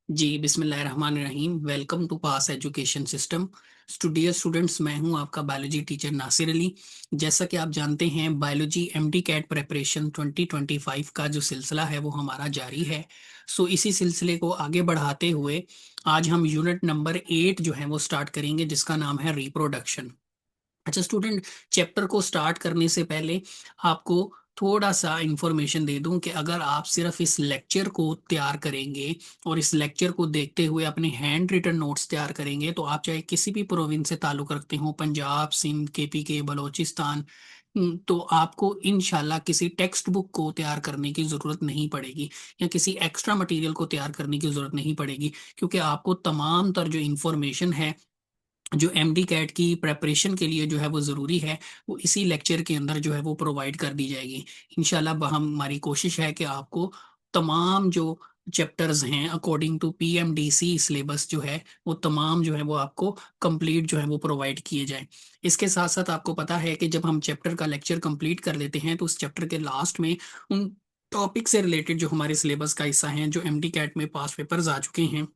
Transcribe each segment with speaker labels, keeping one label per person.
Speaker 1: जी बिस्मिल्लाहिर्रहमानिर्रहीम। Welcome to pass education system. Studio students, मैं हूं आपका बायोलॉजी टीचर नासिर अली। जैसा कि आप जानते हैं, बायोलॉजी एमडी कैट प्रेपरेशन 2025 का जो सिलसिला है वो हमारा जारी है। सो इसी सिलसिले को आगे बढ़ाते हुए आज हम यूनिट नंबर 8 जो है वो स्टार्ट करेंगे, जिसका नाम है रिप्रोडक्शन। अच्छा स्टूडेंट, चैप्टर को स्टार्ट करने से पहले आपको थोड़ा सा इंफॉर्मेशन दे दूं कि अगर आप सिर्फ इस लेक्चर को तैयार करेंगे और इस लेक्चर को देखते हुए अपने हैंड रिटन नोट्स तैयार करेंगे, तो आप चाहे किसी भी प्रोविंस से ताल्लुक़ रखते हो, पंजाब, सिंध, केपी के, बलूचिस्तान, तो आपको इंशाल्लाह किसी टेक्स्ट बुक को तैयार करने की ज़रूरत नहीं पड़ेगी या किसी एक्स्ट्रा मटेरियल को तैयार करने की ज़रूरत नहीं पड़ेगी, क्योंकि आपको तमाम तर जो इंफॉर्मेशन है जो एमडी कैट की प्रेपरेशन के लिए जो है वो ज़रूरी है, वो इसी लेक्चर के अंदर जो है वो प्रोवाइड कर दी जाएगी इंशाल्लाह। हमारी कोशिश है कि आपको तमाम जो चैप्टर्स हैं अकॉर्डिंग टू पीएमडीसी सिलेबस जो है वो तमाम जो है वो आपको कंप्लीट जो है वो प्रोवाइड किए जाएं। इसके साथ साथ आपको पता है कि जब हम चैप्टर का लेक्चर कंप्लीट कर लेते हैं तो उस चैप्टर के लास्ट में उन टॉपिक से रिलेटेड जो हमारे सिलेबस का हिस्सा हैं, जो एमडी कैट में पास पेपर्स आ चुके हैं,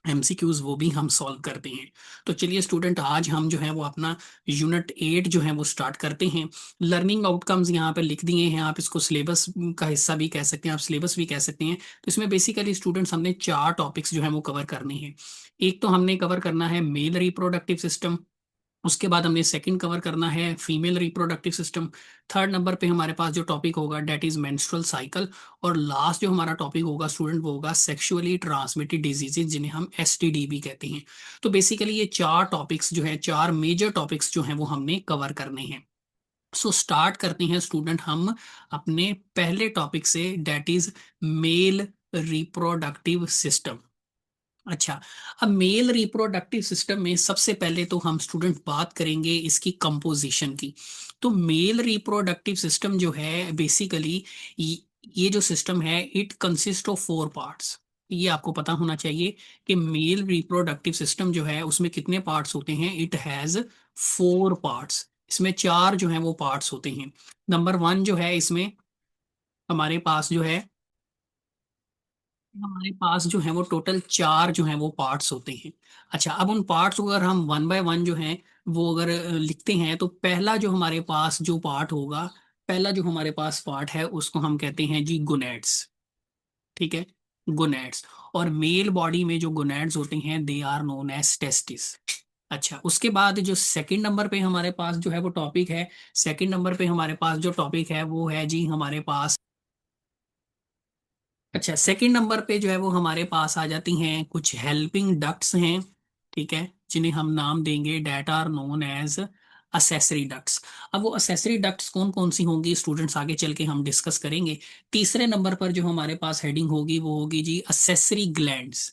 Speaker 1: एमसीक्यूज, वो भी हम सॉल्व करते हैं। तो चलिए स्टूडेंट, आज हम जो है वो अपना यूनिट 8 जो है वो स्टार्ट करते हैं। लर्निंग आउटकम्स यहाँ पे लिख दिए हैं, आप इसको सिलेबस का हिस्सा भी कह सकते हैं, आप सिलेबस भी कह सकते हैं। तो इसमें बेसिकली स्टूडेंट्स हमने 4 टॉपिक्स जो है वो कवर करने हैं। एक तो हमने कवर करना है मेल रिप्रोडक्टिव सिस्टम, उसके बाद हमने सेकंड कवर करना है female reproductive system, third number पे हमारे पास जो टॉपिक होगा डेट इज मेंस्ट्रुअल साइकिल, और लास्ट जो हमारा टॉपिक होगा स्टूडेंट वो होगा सेक्सुअली ट्रांसमिटेड डिजीजेज, जिन्हें हम एसटीडी भी कहते हैं। तो बेसिकली ये 4 टॉपिक्स जो है, 4 मेजर टॉपिक्स जो हैं वो हमने कवर करने हैं। सो स्टार्ट करते हैं स्टूडेंट हम अपने पहले टॉपिक से, that is male reproductive system. अच्छा, अब मेल रिप्रोडक्टिव सिस्टम में सबसे पहले तो हम स्टूडेंट बात करेंगे इसकी कंपोजिशन की। तो मेल रिप्रोडक्टिव सिस्टम जो है बेसिकली, ये जो सिस्टम है इट कंसिस्ट ऑफ 4 पार्ट्स। ये आपको पता होना चाहिए कि मेल रिप्रोडक्टिव सिस्टम जो है उसमें कितने पार्ट्स होते हैं। It has 4 parts. इसमें 4 जो है वो पार्ट्स होते हैं। नंबर 1 जो है, इसमें हमारे पास जो है, हमारे पास जो है वो टोटल 4 जो है वो पार्ट्स होते हैं। अच्छा, अब उन पार्ट्स को अगर हम वन बाय वन जो है वो अगर लिखते हैं, तो पहला जो हमारे पास जो पार्ट होगा, पहला जो हमारे पास पार्ट है उसको हम कहते हैं जी गोनेड्स। ठीक है, गोनेड्स। और मेल बॉडी में जो गोनेड्स होते हैं they are known as testis. अच्छा, उसके बाद जो सेकंड नंबर पे हमारे पास जो है वो टॉपिक है, सेकंड नंबर पे हमारे पास जो टॉपिक है वो है जी हमारे पास, अच्छा सेकंड नंबर पे जो है वो हमारे पास आ जाती हैं कुछ हेल्पिंग डक्ट्स हैं। ठीक है, जिन्हें हम नाम देंगे that are known as accessory ducts. अब वो असेसरी डक्ट्स कौन कौन सी होंगी स्टूडेंट्स, आगे चल के हम डिस्कस करेंगे। तीसरे नंबर पर जो हमारे पास हेडिंग होगी वो होगी जी असेसरी ग्लैंड्स।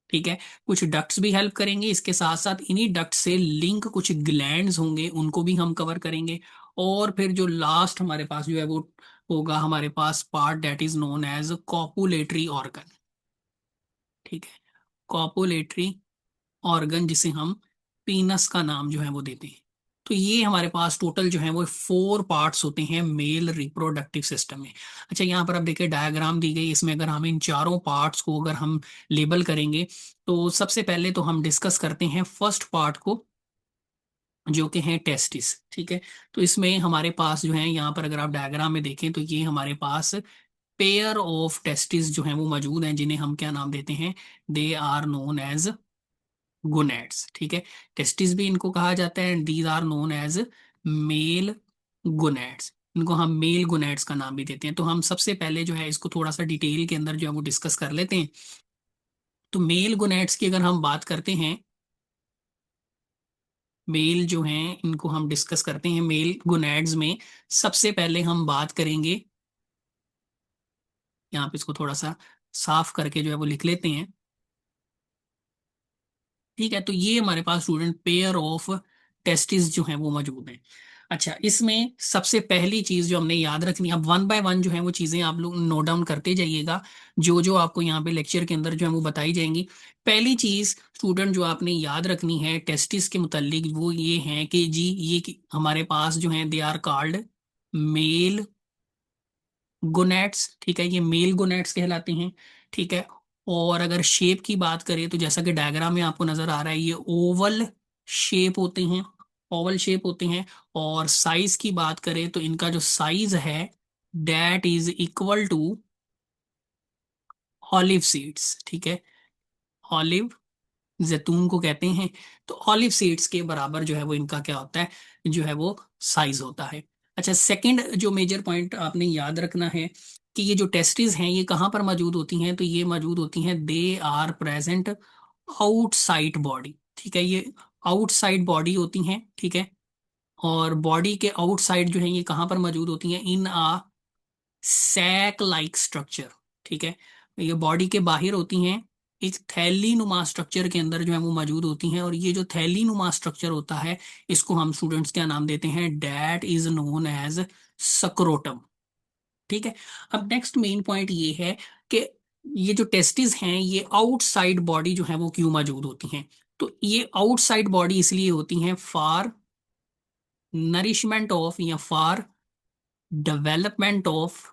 Speaker 1: ठीक है, कुछ डक्ट्स भी हेल्प करेंगे, इसके साथ साथ इन्हीं डक्ट से लिंक कुछ ग्लैंड्स होंगे, उनको भी हम कवर करेंगे। और फिर जो लास्ट हमारे पास जो है वो होगा हमारे पास part that is known as copulatory organ. ठीक है, कॉपुलेटरी ऑर्गन, जिसे हम पीनस का नाम जो है वो देते हैं। तो ये हमारे पास टोटल जो है वो 4 पार्ट्स होते हैं मेल रिप्रोडक्टिव सिस्टम में। अच्छा, यहाँ पर अब देखिए डायग्राम दी गई, इसमें अगर हम इन चारों पार्ट्स को अगर हम लेबल करेंगे, तो सबसे पहले तो हम डिस्कस करते हैं फर्स्ट पार्ट को, जो कि है टेस्टिस। ठीक है, तो इसमें हमारे पास जो है, यहाँ पर अगर आप डायग्राम में देखें तो ये हमारे पास पेयर ऑफ टेस्टिस जो हैं वो मौजूद हैं, जिन्हें हम क्या नाम देते हैं, they are known as gonads. ठीक है, टेस्टिस भी इनको कहा जाता है, these are known as male gonads. इनको हम मेल गोनेड्स का नाम भी देते हैं। तो हम सबसे पहले जो है इसको थोड़ा सा डिटेल के अंदर जो है वो डिस्कस कर लेते हैं। तो मेल गोनेड्स की अगर हम बात करते हैं, मेल जो हैं इनको हम डिस्कस करते हैं। मेल गोनेड्स में सबसे पहले हम बात करेंगे, यहाँ पे इसको थोड़ा सा साफ करके जो है वो लिख लेते हैं। ठीक है, तो ये हमारे पास स्टूडेंट पेयर ऑफ टेस्टिस जो हैं वो मौजूद हैं। अच्छा, इसमें सबसे पहली चीज जो हमने याद रखनी है, अब वन बाय वन जो है वो चीजें आप लोग नोट डाउन करते जाइएगा, जो जो आपको यहाँ पे लेक्चर के अंदर जो है वो बताई जाएंगी। पहली चीज स्टूडेंट जो आपने याद रखनी है टेस्टिस के मुतालिक, वो ये है कि जी ये कि हमारे पास जो है they are called male gonads. ठीक है, ये मेल गोनेट्स कहलाते हैं। ठीक है, और अगर शेप की बात करें तो जैसा कि डायग्राम में आपको नजर आ रहा है, ये ओवल शेप होते हैं, ओवल शेप होते हैं। और साइज की बात करें तो इनका जो साइज है that is equal to olive seeds, ठीक है, ऑलिव, जैतून को कहते हैं। तो ऑलिव सीड्स के बराबर जो है वो इनका क्या होता है, जो है वो साइज होता है। अच्छा, सेकंड जो मेजर पॉइंट आपने याद रखना है कि ये जो टेस्टिस हैं ये कहाँ पर मौजूद होती हैं, तो ये मौजूद होती हैं, they are present outside body, ठीक है, ये आउटसाइड बॉडी होती हैं, ठीक है। और बॉडी के आउटसाइड जो है ये कहाँ पर मौजूद होती हैं, इन आ सैक लाइक स्ट्रक्चर, ठीक है। ये बॉडी के बाहर होती हैं, एक थैली नुमा स्ट्रक्चर के अंदर जो है वो मौजूद होती हैं। और ये जो थैली नुमा स्ट्रक्चर होता है इसको हम स्टूडेंट्स क्या नाम देते हैं, that is known as scrotum, ठीक है। अब नेक्स्ट मेन पॉइंट ये है कि ये जो टेस्टिस हैं ये आउटसाइड बॉडी जो है वो क्यों मौजूद होती हैं। तो ये आउटसाइड बॉडी इसलिए होती हैं फॉर नरिशमेंट ऑफ या for development of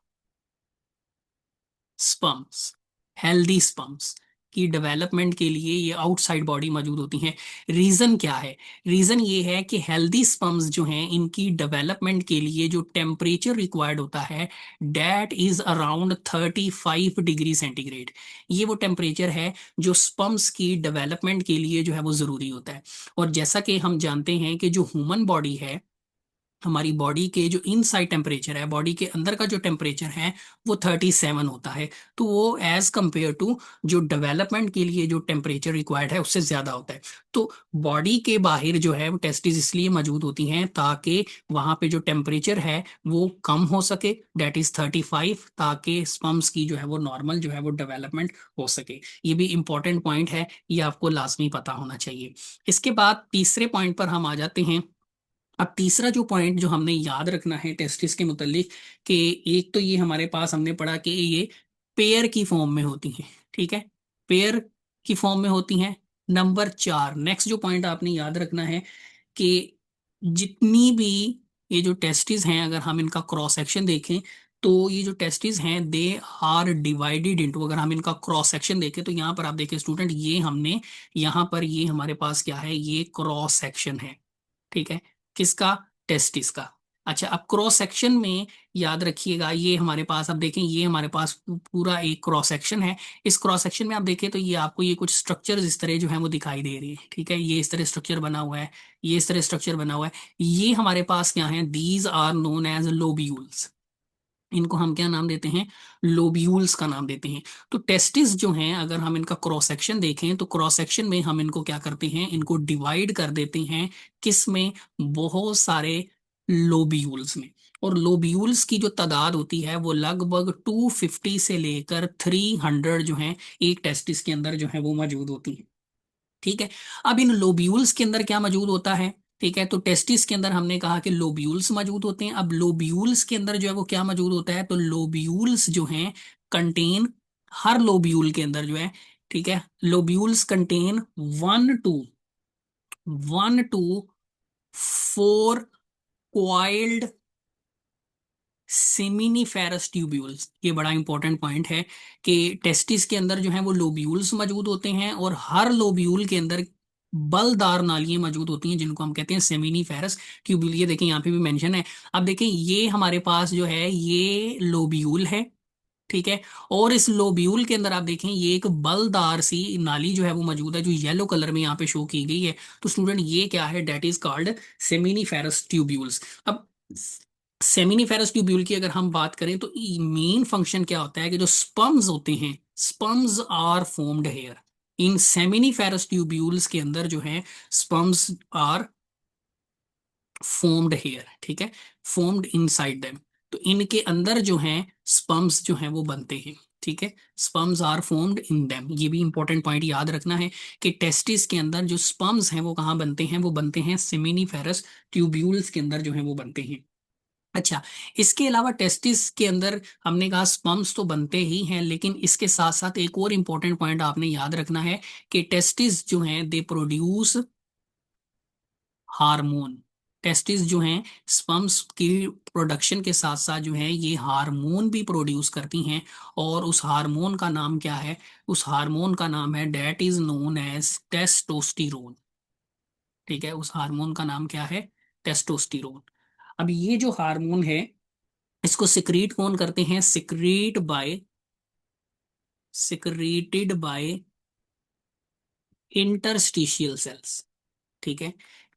Speaker 1: sperms, healthy sperms की डेवलपमेंट के लिए ये आउटसाइड बॉडी मौजूद होती हैं। रीजन क्या है, रीजन ये है कि हेल्दी स्पर्म्स जो हैं इनकी डेवलपमेंट के लिए जो टेम्परेचर रिक्वायर्ड होता है that is around 35 degree centigrade. ये वो टेम्परेचर है जो स्पर्म्स की डेवलपमेंट के लिए जो है वो जरूरी होता है। और जैसा कि हम जानते हैं कि जो ह्यूमन बॉडी है, हमारी बॉडी के जो इनसाइड टेम्परेचर है, बॉडी के अंदर का जो टेम्परेचर है वो 37 होता है। तो वो एज कंपेयर टू जो डेवलपमेंट के लिए जो टेम्परेचर रिक्वायर्ड है उससे ज्यादा होता है। तो बॉडी के बाहर जो है वो टेस्टिस इसलिए मौजूद होती हैं ताकि वहां पे जो टेम्परेचर है वो कम हो सके, डेट इज 35, ताकि स्पर्म्स की जो है वो नॉर्मल जो है वो डेवलपमेंट हो सके। ये भी इंपॉर्टेंट पॉइंट है, ये आपको लाजमी पता होना चाहिए। इसके बाद तीसरे पॉइंट पर हम आ जाते हैं। अब तीसरा जो पॉइंट जो हमने याद रखना है टेस्टिस के मुतालिक, कि एक तो ये हमारे पास हमने पढ़ा कि ये पेयर की फॉर्म में होती हैं, ठीक है, पेयर की फॉर्म में होती हैं। नंबर 4, नेक्स्ट जो पॉइंट आपने याद रखना है कि जितनी भी ये जो टेस्टिस हैं अगर हम इनका क्रॉस सेक्शन देखें तो ये जो टेस्टिस हैं दे आर डिवाइडेड इनटू, अगर हम इनका क्रॉस सेक्शन देखें तो यहाँ पर आप देखिए स्टूडेंट, ये हमने यहाँ पर ये हमारे पास क्या है, ये क्रॉस सेक्शन है, ठीक है, किसका, टेस्टिस का। अच्छा, अब क्रॉस सेक्शन में याद रखिएगा ये हमारे पास, अब देखें ये हमारे पास पूरा एक क्रॉस सेक्शन है। इस क्रॉस सेक्शन में आप देखें तो ये आपको ये कुछ स्ट्रक्चर इस तरह जो है वो दिखाई दे रही है, ठीक है, ये इस तरह स्ट्रक्चर बना हुआ है, ये इस तरह स्ट्रक्चर बना हुआ है। ये हमारे पास क्या है, these are known as lobules, इनको हम क्या नाम देते हैं, लोब्यूल्स का नाम देते हैं। तो टेस्टिस जो हैं अगर हम इनका क्रॉस सेक्शन देखें तो क्रॉस सेक्शन में हम इनको क्या करते हैं, इनको डिवाइड कर देते हैं, किस में, बहुत सारे लोब्यूल्स में। और लोब्यूल्स की जो तादाद होती है वो लगभग 250 से लेकर 300 जो है एक टेस्टिस के अंदर जो है वो मौजूद होती है, ठीक है। अब इन लोब्यूल्स के अंदर क्या मौजूद होता है, ठीक है, तो टेस्टिस के अंदर हमने कहा कि लोब्यूल्स मौजूद होते हैं। अब लोब्यूल्स के अंदर जो है वो क्या मौजूद होता है, तो लोब्यूल्स जो हैं कंटेन, हर लोब्यूल के अंदर जो है, ठीक है, lobules contain 1 to 4 coiled seminiferous tubules. ये बड़ा इंपॉर्टेंट पॉइंट है कि टेस्टिस के अंदर जो है वो लोब्यूल्स मौजूद होते हैं और हर लोब्यूल के अंदर बलदार नालियां मौजूद होती हैं जिनको हम कहते हैं सेमिनिफेरस ट्यूब्यूल। ये देखें यहाँ पे भी मेंशन है। अब देखें ये हमारे पास जो है ये लोब्यूल है, ठीक है, और इस लोब्यूल के अंदर आप देखें ये एक बलदार सी नाली जो है वो मौजूद है जो येलो कलर में यहाँ पे शो की गई है। तो स्टूडेंट ये क्या है, that is called seminiferous tubules. अब सेमिनिफेरस ट्यूब्यूल की अगर हम बात करें तो मेन फंक्शन क्या होता है कि जो स्पर्म्स होते हैं, sperms are formed here in seminiferous tubules के अंदर जो है स्पर्म्स आर फॉर्म्ड हेयर, ठीक है, फॉर्म्ड इनसाइड देम। तो इनके अंदर जो है स्पर्म्स जो हैं वो बनते हैं, ठीक है, sperms are formed in them. ये भी इंपॉर्टेंट पॉइंट याद रखना है कि टेस्टिस के अंदर जो स्पर्म्स हैं वो कहाँ बनते हैं, वो बनते हैं सेमिनिफेरस ट्यूब्यूल्स के अंदर जो है वो बनते हैं। अच्छा, इसके अलावा टेस्टिस के अंदर हमने कहा स्पर्म्स तो बनते ही हैं, लेकिन इसके साथ साथ एक और इंपॉर्टेंट पॉइंट आपने याद रखना है कि टेस्टिस जो हैं दे प्रोड्यूस हार्मोन, टेस्टिस जो हैं स्पर्म्स की प्रोडक्शन के साथ साथ जो है ये हार्मोन भी प्रोड्यूस करती हैं। और उस हार्मोन का नाम क्या है? उस हार्मोन का नाम है that is known as testosterone. ठीक है, उस हार्मोन का नाम क्या है? टेस्टोस्टिरोन। अब ये जो हार्मोन है इसको सिक्रीट कौन करते हैं? Secreted by interstitial cells. ठीक है,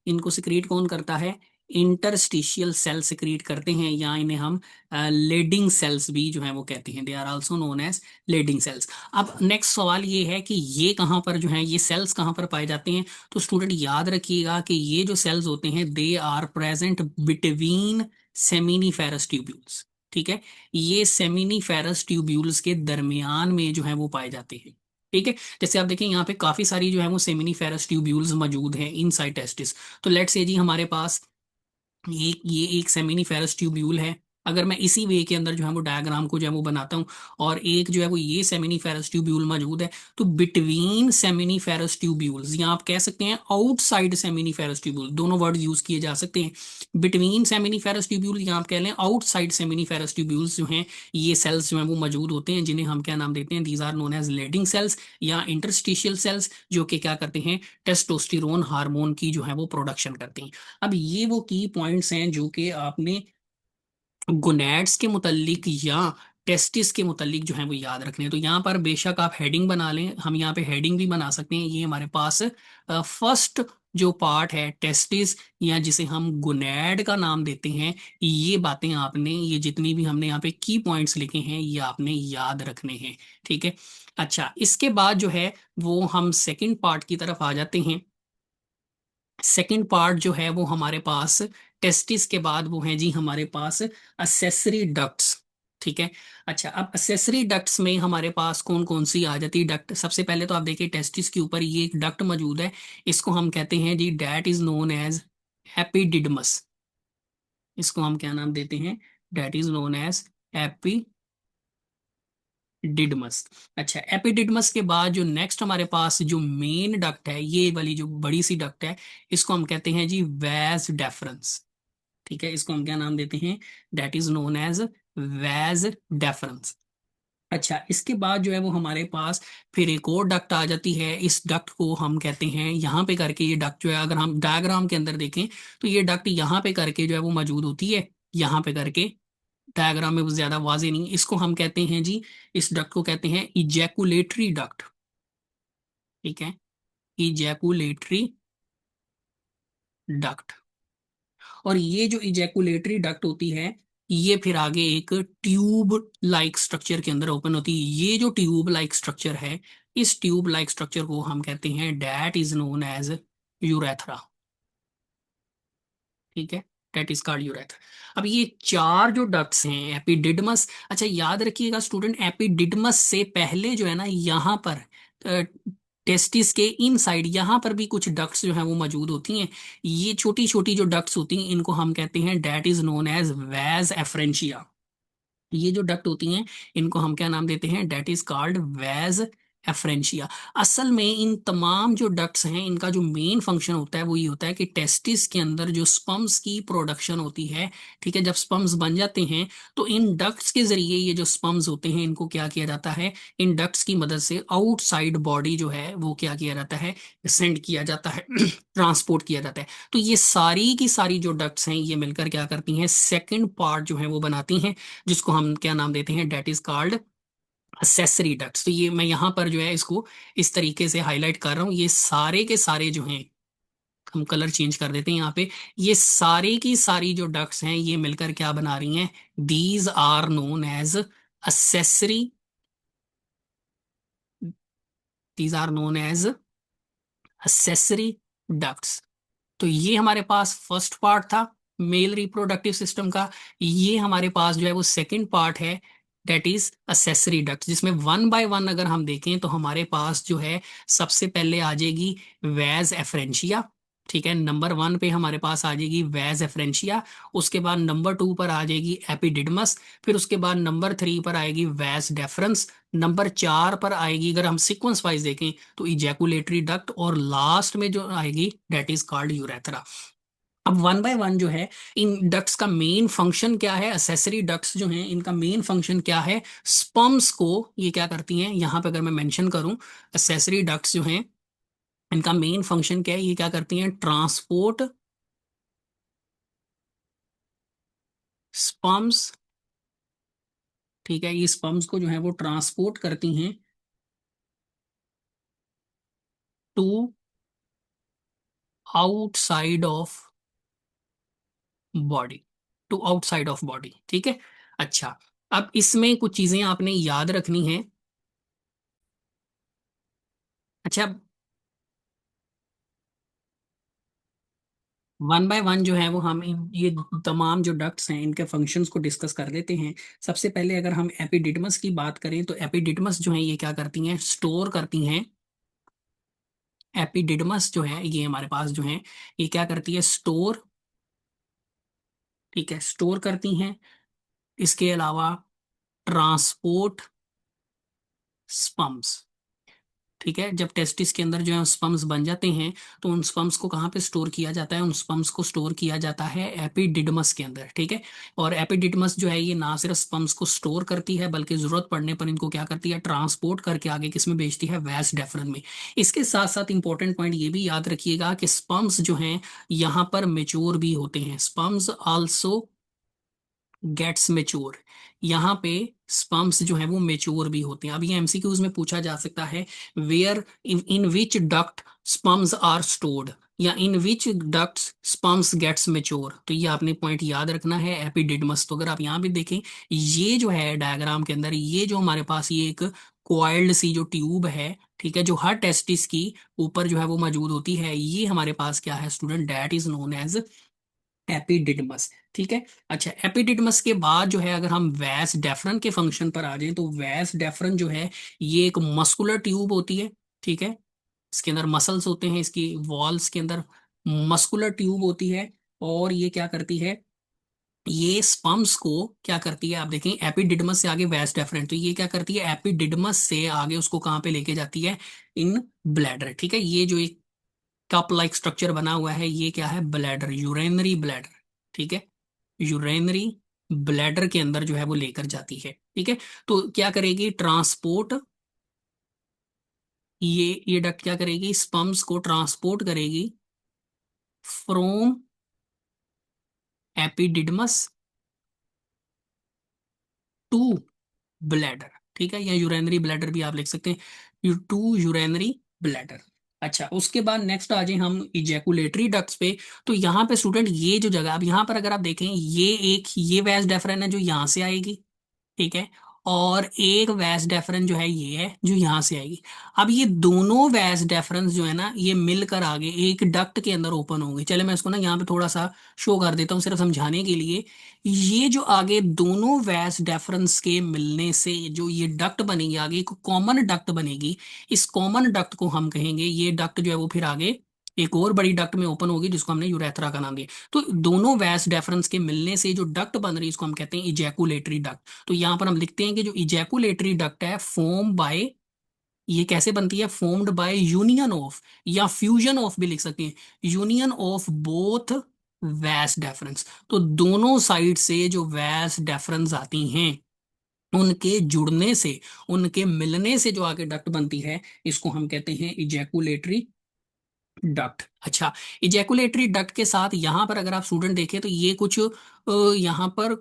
Speaker 1: इनको सिक्रीट कौन करता है? इंटरस्टिशियल सेल सिक्रीट करते हैं, या इन्हें हम लेडिंग सेल्स भी जो है वो कहते हैं। They are also known as Leydig cells. अब नेक्स्ट सवाल ये है कि ये कहाँ पर जो है ये सेल्स कहाँ पर पाए जाते हैं? तो स्टूडेंट याद रखिएगा कि ये जो सेल्स होते हैं they are present between seminiferous tubules. ठीक है, ये सेमिनिफेरस ट्यूब्यूल्स के दरमियान में जो है वो पाए जाते हैं। ठीक है, जैसे आप देखें यहाँ पे काफी सारी जो है वो सेमिनिफेरस ट्यूब्यूल्स मौजूद हैं इनसाइड टेस्टिस। तो लेट्स से जी हमारे पास ये एक सेमिनिफेरस ट्यूब्यूल है। अगर मैं इसी वे के अंदर जो है वो डायग्राम को जो है वो बनाता हूँ, और एक जो है वो ये सेमिनिफेरस ट्यूब्यूल मौजूद है, तो बिटवीन सेमिनिफेरस ट्यूब्यूल्स, या आप कह सकते हैं आउटसाइड सेमिनिफेरस ट्यूब्यूल, दोनों वर्ड यूज किए जा सकते हैं। बिटवीन सेमिनिफेरस ट्यूब्यूल या आप कह लें आउटसाइड सेमिनिफेरस ट्यूब्यूल्स जो हैं, ये सेल्स जो है वो मौजूद होते हैं, जिन्हें हम क्या नाम देते हैं? These are known as Leydig cells या इंटरस्टिशियल सेल्स, जो कि क्या करते हैं? टेस्टोस्टेरोन हार्मोन की जो है वो प्रोडक्शन करते हैं। अब ये वो की पॉइंट्स हैं जो कि आपने गोनैड्स के मुतल्लिक या टेस्टिस के मुतल्लिक जो है वो याद रखने हैं। तो यहाँ पर बेशक आप हेडिंग बना लें, हम यहाँ पे हेडिंग भी बना सकते हैं। ये हमारे पास फर्स्ट जो पार्ट है टेस्टिस, या जिसे हम गोनैड का नाम देते हैं, ये बातें आपने, ये जितनी भी हमने यहाँ पे की पॉइंट्स लिखे हैं ये आपने याद रखने हैं। ठीक है, अच्छा, इसके बाद जो है वो हम सेकंड पार्ट की तरफ आ जाते हैं। सेकंड पार्ट जो है वो हमारे पास टेस्टिस के बाद वो है जी हमारे पास असेसरी डक्ट्स। ठीक है, अच्छा, अब असेसरी डक्ट्स में हमारे पास कौन कौन सी आ जाती है डक्ट? सबसे पहले तो आप देखिए टेस्टिस के ऊपर ये एक डक्ट मौजूद है, इसको हम कहते हैं जी that is known as epididymis. इसको हम क्या नाम देते हैं? That is known as didymus. अच्छा, एपिडिडमस के बाद जो नेक्स्ट हमारे पास जो मेन डक्ट है, ये वाली जो बड़ी सी डक्ट है, इसको हम कहते हैं जी वैज डेफरेंस। ठीक है, इसको हम क्या नाम देते हैं? That is known as vas deferens. अच्छा, इसके बाद जो है वो हमारे पास फिर एक और डक्ट आ जाती है। इस डक्ट को हम कहते हैं यहाँ पे करके, ये डक्ट जो है अगर हम डायग्राम के अंदर देखें तो ये डक्ट यहाँ पे करके जो है वो मौजूद होती है, यहाँ पे करके। डायग्राम में वो ज्यादा वाजे नहीं, इसको हम कहते हैं जी, इस डक्ट को कहते हैं इजैकुलेटरी डक्ट। ठीक है, इजैकुलेटरी डक्ट। और ये जो इजैकुलेटरी डक्ट होती है, ये फिर आगे एक ट्यूब लाइक स्ट्रक्चर के अंदर ओपन होती है। ये जो ट्यूब लाइक स्ट्रक्चर है, इस ट्यूब लाइक स्ट्रक्चर को हम कहते हैं that is known as urethra. ठीक है, डेट इज कॉल्ड यूरेथ्रा। अब ये चार जो डक्ट्स हैं एपिडिडमस, अच्छा याद रखिएगा स्टूडेंट, एपिडिडमस से पहले जो है ना यहाँ पर टेस्टिस के इन साइड यहाँ पर भी कुछ डक्ट्स जो है वो मौजूद होती हैं। ये छोटी छोटी जो डक्ट्स होती हैं इनको हम कहते हैं that is known as vas efferentia. ये जो डक्ट होती हैं इनको हम क्या नाम देते हैं? That is called vas efferentia. असल में इन तमाम जो डक्ट्स हैं इनका जो मेन फंक्शन होता है वो ये होता है कि टेस्टिस के अंदर जो स्पर्म्स की प्रोडक्शन होती है, ठीक है, जब स्पर्म्स बन जाते हैं तो इन डक्ट्स के जरिए ये जो स्पर्म्स होते हैं इनको क्या किया जाता है? इन डक्ट्स की मदद से आउटसाइड बॉडी जो है वो क्या किया जाता है? सेंड किया जाता है ट्रांसपोर्ट किया जाता है। तो ये सारी की सारी जो डक्ट्स हैं ये मिलकर क्या करती हैं? सेकेंड पार्ट जो है वो बनाती हैं, जिसको हम क्या नाम देते हैं? That is called accessory ducts. तो ये मैं यहाँ पर जो है इसको इस तरीके से हाईलाइट कर रहा हूँ, ये सारे के सारे जो हैं, हम कलर चेंज कर देते हैं यहाँ पे, ये सारी की सारी जो डक्ट्स हैं ये मिलकर क्या बना रही हैं? These are known as accessory, these are known as accessory ducts. तो ये हमारे पास फर्स्ट पार्ट था मेल रिप्रोडक्टिव सिस्टम का। ये हमारे पास जो है वो सेकंड पार्ट है, डेट इज असेसरी डक्ट, जिसमें वन बाय वन अगर हम देखें तो हमारे पास जो है सबसे पहले आ जाएगी वैज एफरेंशिया। ठीक है, नंबर वन पे हमारे पास आ जाएगी वैज एफरेंशिया। उसके बाद नंबर टू पर आ जाएगी एपिडिडमस। फिर उसके बाद नंबर थ्री पर आएगी वैज डेफरेंस। नंबर चार पर आएगी, अगर हम सीक्वेंस वाइज देखें तो इजैकुलेटरी डक्ट, और लास्ट में जो आएगी डेट इज कॉल्ड यूरेथ्रा। अब वन बाय वन जो है, इन डक्ट्स का मेन फंक्शन क्या है, असेसरी डक्ट्स जो हैं इनका मेन फंक्शन क्या है, स्पर्म्स को ये क्या करती हैं, यहाँ पे अगर मैं मेंशन करूं, असेसरी डक्ट्स जो हैं इनका मेन फंक्शन क्या है, ये क्या करती हैं, ट्रांसपोर्ट स्पर्म्स, ठीक है, ये स्पर्म्स को जो है वो ट्रांसपोर्ट करती हैं to outside of body, to outside of body, ठीक है। अच्छा, अब इसमें कुछ चीजें आपने याद रखनी है। अच्छा, वन बाय वन जो है वो हम ये तमाम जो डक्ट्स हैं इनके फंक्शंस को डिस्कस कर लेते हैं। सबसे पहले अगर हम एपिडिडमस की बात करें तो एपिडिडमस जो है ये क्या करती हैं, स्टोर करती हैं। एपिडिडमस जो है ये हमारे पास जो है ये क्या करती है, स्टोर, ठीक है, स्टोर करती हैं। इसके अलावा ट्रांसपोर्ट स्पम्स, ठीक है, जब टेस्टिस के अंदर जो है स्पम्स बन जाते हैं तो उन स्पम्स को कहाँ पे स्टोर किया जाता है, उन स्पम्स को स्टोर किया जाता है एपिडिडमस के अंदर, ठीक है। और एपिडिडमस जो है ये ना सिर्फ स्पम्स को स्टोर करती है बल्कि जरूरत पड़ने पर इनको क्या करती है, ट्रांसपोर्ट करके आगे किसमें भेजती है, वैस डेफरन में। इसके साथ साथ इंपॉर्टेंट पॉइंट ये भी याद रखिएगा कि स्पम्स जो हैं यहाँ पर मेच्योर भी होते हैं, स्पम्स आल्सो गेट्स मेच्योर, यहाँ पे स्पर्म्स जो है वो मेच्योर भी होते हैं। अब ये एमसीक्यूज में पूछा जा सकता है, where in which duct sperms are stored, या in which ducts sperms gets mature, तो ये आपने पॉइंट याद रखना है एपिडिडमस। तो अगर आप यहाँ भी देखें, ये जो है डायग्राम के अंदर ये जो हमारे पास ये एक क्वाइल्ड सी जो ट्यूब है, ठीक है, जो हर टेस्टिस की ऊपर जो है वो मौजूद होती है, ये हमारे पास क्या है student, that is known as epididymis, ठीक है। अच्छा, एपिडिडमस के बाद जो है अगर हम वैस डेफरन के फंक्शन पर आ जाएं तो वैस डेफरन जो है ये एक मस्कुलर ट्यूब होती है, ठीक है, इसके अंदर मसल्स होते हैं, इसकी वॉल्स के अंदर मस्कुलर ट्यूब होती है। और ये क्या करती है, ये स्पम्स को क्या करती है, आप देखें एपिडिडमस से आगे वैस डेफरेंट, तो ये क्या करती है, एपिडिडमस से आगे उसको कहाँ पे लेके जाती है, इन ब्लैडर, ठीक है। ये जो एक कप लाइक स्ट्रक्चर बना हुआ है ये क्या है, ब्लैडर, यूरेनरी ब्लैडर, ठीक है, यूरेनरी ब्लैडर के अंदर जो है वो लेकर जाती है, ठीक है। तो क्या करेगी, ट्रांसपोर्ट, ये डक्ट क्या करेगी, स्पम्स को ट्रांसपोर्ट करेगी फ्रोम एपिडिडमस टू ब्लैडर, ठीक है, या यूरेनरी ब्लैडर भी आप लिख सकते हैं, टू यूरेनरी ब्लैडर। अच्छा, उसके बाद नेक्स्ट आ जाए हम इजैकुलेटरी डक्ट्स पे। तो यहाँ पे स्टूडेंट ये जो जगह, अब यहाँ पर अगर आप देखें ये एक ये वैस डेफरेंट है जो यहाँ से आएगी, ठीक है, और एक वैस डेफरेंस जो है ये है जो यहां से आएगी। अब ये दोनों वैस डेफरेंस जो है ना ये मिलकर आगे एक डक्ट के अंदर ओपन होंगे। चले मैं इसको ना यहाँ पे थोड़ा सा शो कर देता हूँ सिर्फ समझाने के लिए। ये जो आगे दोनों वैस डेफरेंस के मिलने से जो ये डक्ट बनेगी, आगे एक कॉमन डक्ट बनेगी, इस कॉमन डक्ट को हम कहेंगे, ये डक्ट जो है वो फिर आगे एक और बड़ी डक्ट में ओपन होगी जिसको हमने यूरेथ्रा का नाम दिया। तो दोनों वैस डेफरेंस के मिलने से जो डक्ट बन रही है इसको हम कहते हैं इजैकुलेटरी डक्ट। तो यहां पर हम लिखते हैं कि जो इजैकुलेटरी डक्ट है फॉर्म बाय, ये कैसे बनती है, फॉर्म्ड बाय यूनियन ऑफ, या फ्यूजन ऑफ भी लिख सकते हैं, यूनियन ऑफ बोथ वैस डेफरेंस। तो दोनों साइड से जो वैस डेफरेंस आती हैं उनके जुड़ने से, उनके मिलने से जो आगे डक्ट बनती है इसको हम कहते हैं इजैकुलेटरी डक्ट। अच्छा, इजैकुलेटरी डक्ट के साथ यहां पर अगर आप स्टूडेंट देखें तो ये कुछ यहां पर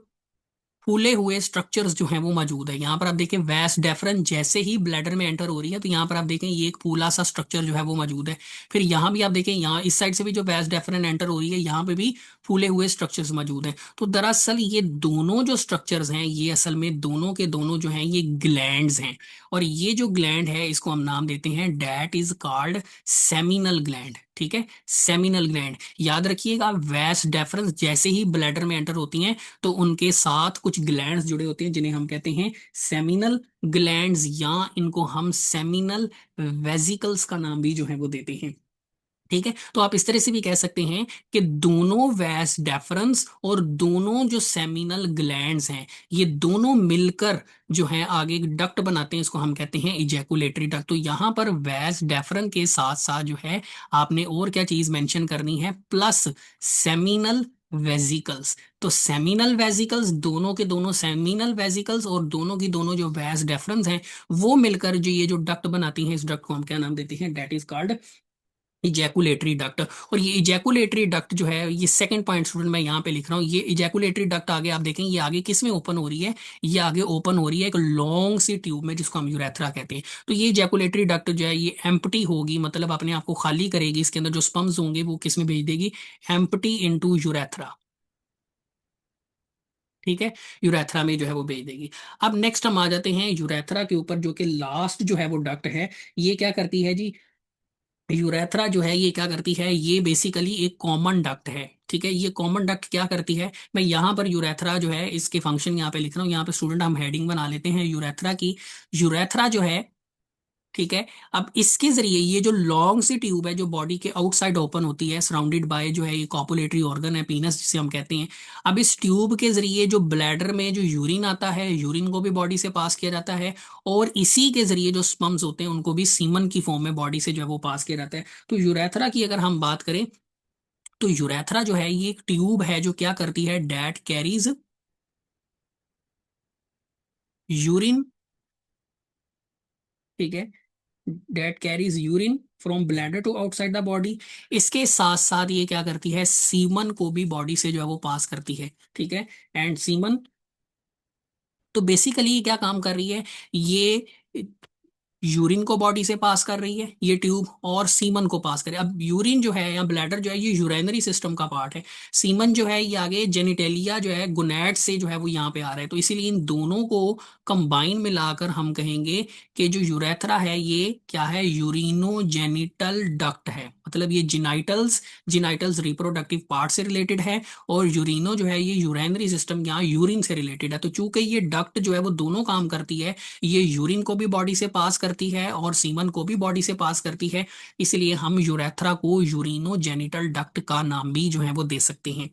Speaker 1: फूले हुए स्ट्रक्चर्स जो हैं वो मौजूद है। यहाँ पर आप देखें वैस डेफरन जैसे ही ब्लैडर में एंटर हो रही है तो यहाँ पर आप देखें ये एक फूला सा स्ट्रक्चर जो है वो मौजूद है। फिर यहाँ भी आप देखें, यहाँ इस साइड से भी जो वैस डेफरन एंटर हो रही है यहाँ पे भी फूले हुए स्ट्रक्चर्स मौजूद हैं। तो दरअसल ये दोनों जो स्ट्रक्चर्स हैं ये असल में दोनों के दोनों जो हैं ये ग्लैंड्स हैं। और ये जो ग्लैंड है इसको हम नाम देते हैं, that is called seminal gland, ठीक है, सेमिनल ग्लैंड। याद रखिएगा वैस डेफरेंस जैसे ही ब्लैडर में एंटर होती हैं तो उनके साथ कुछ ग्लैंड्स जुड़े होते हैं जिन्हें हम कहते हैं सेमिनल ग्लैंड्स, या इनको हम सेमिनल वेजिकल्स का नाम भी जो है वो देते हैं। ठीक है, तो आप इस तरह से भी कह सकते हैं कि दोनों वैस डेफरेंस और दोनों जो सेमिनल ग्लैंड्स हैं, ये दोनों मिलकर जो है आगे एक डक्ट बनाते हैं, इसको हम कहते हैं इजैकुलेटरी डक्ट। तो यहाँ पर वैस डेफरन के साथ साथ जो है आपने और क्या चीज मेंशन करनी है, प्लस सेमिनल वेजिकल्स। तो सेमिनल वेजिकल्स, दोनों के दोनों सेमिनल वेजिकल्स और दोनों की दोनों जो वैस डेफरेंस हैं, वो मिलकर जो ये जो डक्ट बनाती हैं, इस डक्ट को हम क्या नाम देते हैं, that is called ejaculatory duct. और ये इजैकुलेटरी डक्ट जो है, ये सेकंड पॉइंट स्टूडेंट मैं यहाँ पे लिख रहा हूँ, ये इजैकुलेटरी डक्ट आगे आप देखें, ये आगे किस में ओपन हो रही है, ये आगे ओपन हो रही है एक लॉन्ग सी ट्यूब में, जिसको हम यूरेथ्रा कहते हैं। तो ये इजैकुलेटरी डक्ट जो है ये एम्प्टी होगी, मतलब अपने आप को खाली करेगी, इसके अंदर जो स्पम्स होंगे वो किस में भेज देगी, एम्प्टी इनटू यूरेथ्रा। ठीक है, यूरेथ्रा में जो है वो भेज देगी। अब नेक्स्ट हम आ जाते हैं यूरेथ्रा के ऊपर, जो कि लास्ट जो है वो डक्ट है। ये क्या करती है जी, यूरेथ्रा जो है ये क्या करती है, ये बेसिकली एक कॉमन डक्ट है। ठीक है, ये कॉमन डक्ट क्या करती है, मैं यहाँ पर यूरेथ्रा जो है इसके फंक्शन यहाँ पे लिख रहा हूँ, यहाँ पे स्टूडेंट हम हेडिंग बना लेते हैं यूरेथ्रा की। यूरेथ्रा जो है, ठीक है, अब इसके जरिए ये जो लॉन्ग सी ट्यूब है जो बॉडी के आउटसाइड ओपन होती है, सराउंडेड बाय जो है ये कॉपुलेटरी ऑर्गन है, पीनस जिसे हम कहते हैं। अब इस ट्यूब के जरिए जो ब्लैडर में जो यूरिन आता है, यूरिन को भी बॉडी से पास किया जाता है, और इसी के जरिए जो स्पम्स होते हैं उनको भी सीमन की फॉर्म में बॉडी से जो है वो पास किया जाता है। तो यूरेथ्रा की अगर हम बात करें, तो यूरेथ्रा जो है ये एक ट्यूब है जो क्या करती है, डैट कैरीज यूरिन। ठीक है, that carries urine from bladder to outside the body. इसके साथ साथ ये क्या करती है, सीमन को भी बॉडी से जो है वो पास करती है। ठीक है, एंड सीमन, तो बेसिकली ये क्या काम कर रही है, ये यूरिन को बॉडी से पास कर रही है ये ट्यूब, और सीमन को पास करे। अब यूरिन जो है या ब्लैडर जो है ये यूरेनरी सिस्टम का पार्ट है, सीमन जो है ये आगे जेनिटेलिया जो है गोनैड से जो है वो यहाँ पे आ रहा है। तो इसीलिए इन दोनों को कंबाइन मिलाकर हम कहेंगे कि जो यूरेथ्रा है ये क्या है, यूरिनोजेनिटल डक्ट है। मतलब ये जिनाइटल्स, जिनाइटल्स रिप्रोडक्टिव पार्ट से रिलेटेड है, और यूरिनो जो है ये यूरेनरी सिस्टम यहाँ यूरिन से रिलेटेड है। तो चूंकि ये डक्ट जो है वो दोनों काम करती है, ये यूरिन को भी बॉडी से पास करती है और सीमन को भी बॉडी से पास करती है, इसलिए हम यूरेथ्रा को यूरिनो जेनिटल डक्ट का नाम भी जो है वो दे सकते हैं।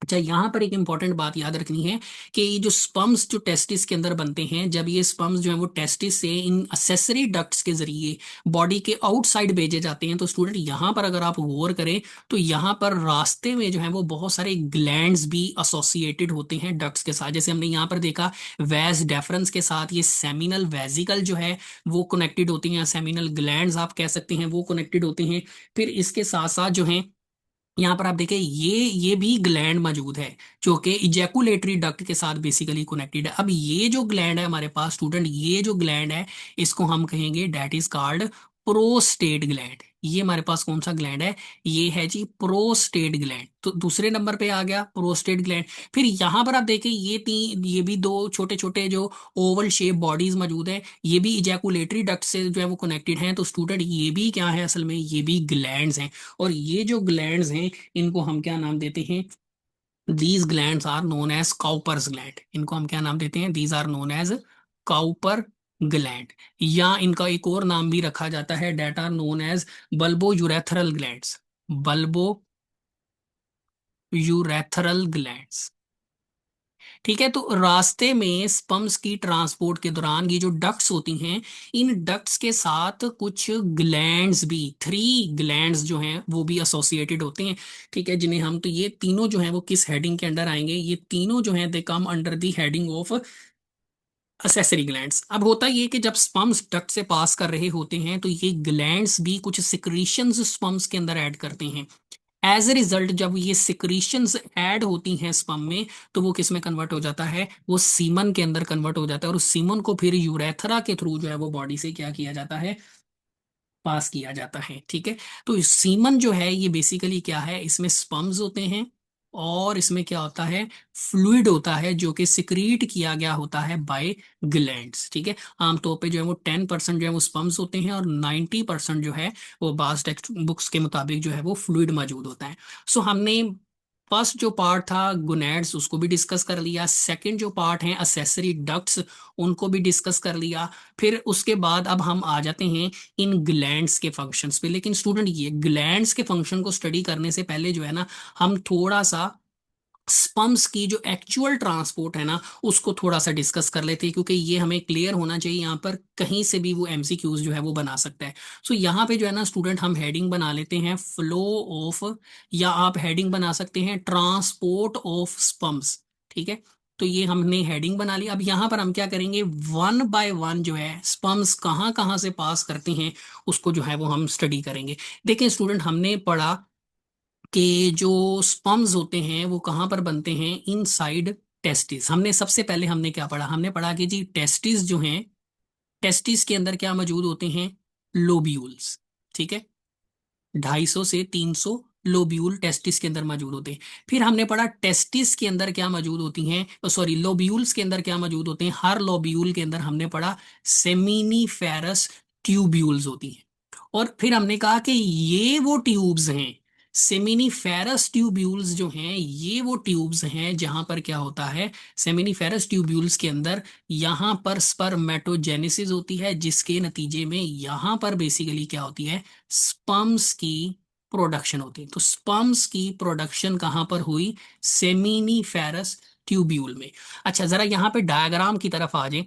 Speaker 1: अच्छा, यहाँ पर एक इंपॉर्टेंट बात याद रखनी है कि ये जो स्पर्म्स जो टेस्टिस के अंदर बनते हैं, जब ये स्पर्म्स जो है वो टेस्टिस से इन असेसरी डक्ट्स के जरिए बॉडी के आउटसाइड भेजे जाते हैं, तो स्टूडेंट यहाँ पर अगर आप गौर करें तो यहाँ पर रास्ते में जो है वो बहुत सारे ग्लैंड्स भी एसोसिएटेड होते हैं डक्ट्स के साथ। जैसे हमने यहाँ पर देखा, वैस डेफरेंस के साथ ये सेमिनल वेजिकल जो है वो कनेक्टेड होती हैं, सेमिनल ग्लैंड्स आप कह सकते हैं वो कनेक्टेड होते हैं। फिर इसके साथ साथ जो है यहाँ पर आप देखें, ये भी ग्लैंड मौजूद है जो कि इजैकुलेटरी डक्ट के साथ बेसिकली कनेक्टेड है। अब ये जो ग्लैंड है हमारे पास स्टूडेंट, ये जो ग्लैंड है इसको हम कहेंगे that is called prostate gland. ये हमारे पास कौन सा ग्लैंड है, ये है जी प्रोस्टेट ग्लैंड। तो दूसरे नंबर पे आ गया प्रोस्टेट ग्लैंड। फिर यहाँ पर आप देखें, ये भी दो छोटे छोटे जो ओवल शेप बॉडीज मौजूद है, ये भी इजैकुलेटरी डक्ट से जो है वो कनेक्टेड हैं। तो स्टूडेंट ये भी क्या है, असल में ये भी ग्लैंड्स हैं। और ये जो ग्लैंड्स हैं इनको हम क्या नाम देते हैं, these glands are known as Cowper's gland. इनको हम क्या नाम देते हैं, these are known as Cowper gland. या इनका एक और नाम भी रखा जाता है, that are known as bulbo urethral glands. Bulbo urethral glands. ठीक है, तो रास्ते में स्पम्स की ट्रांसपोर्ट के दौरान ये जो डक्ट्स होती हैं, इन डक्ट्स के साथ कुछ ग्लैंड्स भी, 3 ग्लैंड्स जो हैं वो भी एसोसिएटेड होते हैं। ठीक है, जिन्हें हम, तो ये तीनों जो हैं वो किस हेडिंग के अंडर आएंगे, ये तीनों जो हैं they come under the heading of accessory glands. अब होता ये कि जब स्पम्स डक्ट से पास कर रहे होते हैं तो ये ग्लैंड्स भी कुछ सिक्रीशंस स्पम्स के अंदर ऐड करते हैं। एज ए रिजल्ट जब ये सिक्रीशंस ऐड होती हैं स्पर्म में, तो वो किस में कन्वर्ट हो जाता है, वो सीमन के अंदर कन्वर्ट हो जाता है, और उस सीमन को फिर यूरेथ्रा के थ्रू जो है वो बॉडी से क्या किया जाता है, पास किया जाता है। ठीक है, तो सीमन जो है ये बेसिकली क्या है, इसमें स्पर्म्स होते हैं और इसमें क्या होता है, फ्लूइड होता है जो कि सिक्रीट किया गया होता है बाय ग्लैंड्स। ठीक है, आमतौर पे जो है वो 10% जो है वो स्पर्म्स होते हैं और 90% जो है वो बास टेक्स्ट बुक्स के मुताबिक जो है वो फ्लूइड मौजूद होता है। सो हमने फर्स्ट जो पार्ट था गोनेड्स, उसको भी डिस्कस कर लिया। सेकंड जो पार्ट है असेसरी डक्ट्स, उनको भी डिस्कस कर लिया। फिर उसके बाद अब हम आ जाते हैं इन ग्लैंड्स के फंक्शंस पे। लेकिन स्टूडेंट ये ग्लैंड्स के फंक्शन को स्टडी करने से पहले जो है ना, हम थोड़ा सा स्पम्स की जो एक्चुअल ट्रांसपोर्ट है ना, उसको थोड़ा सा डिस्कस कर लेते हैं, क्योंकि ये हमें क्लियर होना चाहिए। यहाँ पर कहीं से भी वो एमसीक्यूज जो है वो बना सकता है। सो यहाँ पे जो है ना स्टूडेंट, हम हेडिंग बना लेते हैं फ्लो ऑफ, या आप हेडिंग बना सकते हैं ट्रांसपोर्ट ऑफ स्पम्स। ठीक है, तो ये हमने हेडिंग बना ली। अब यहाँ पर हम क्या करेंगे, वन बाय वन जो है स्पम्स कहाँ कहाँ से पास करते हैं, उसको जो है वो हम स्टडी करेंगे। देखिए स्टूडेंट, हमने पढ़ा कि जो स्पर्म्स होते हैं वो कहाँ पर बनते हैं, इनसाइड टेस्टिस। हमने सबसे पहले हमने क्या पढ़ा, हमने पढ़ा कि जी टेस्टिस जो हैं, टेस्टिस के अंदर क्या मौजूद होते हैं, लोब्यूल्स। ठीक है, 250 से 300 लोब्यूल टेस्टिस के अंदर मौजूद होते हैं। फिर हमने पढ़ा टेस्टिस के अंदर क्या मौजूद होती हैं, सॉरी लोब्यूल्स के अंदर क्या मौजूद होते हैं, हर लोब्यूल के अंदर हमने पढ़ा सेमिनीफेरस ट्यूब्यूल्स होती हैं। और फिर हमने कहा कि ये वो ट्यूब्स हैं, सेमिनीफेरस ट्यूब्यूल्स जो हैं, ये वो ट्यूब्स हैं जहां पर क्या होता है, सेमिनीफेरस ट्यूब्यूल्स के अंदर यहां पर स्पर्मेटोजेनेसिस होती है, जिसके नतीजे में यहां पर बेसिकली क्या होती है, स्पर्म्स की प्रोडक्शन होती है। तो स्पर्म्स की प्रोडक्शन कहां पर हुई, सेमिनीफेरस ट्यूब्यूल में। अच्छा, जरा यहाँ पे डायग्राम की तरफ आ जाए।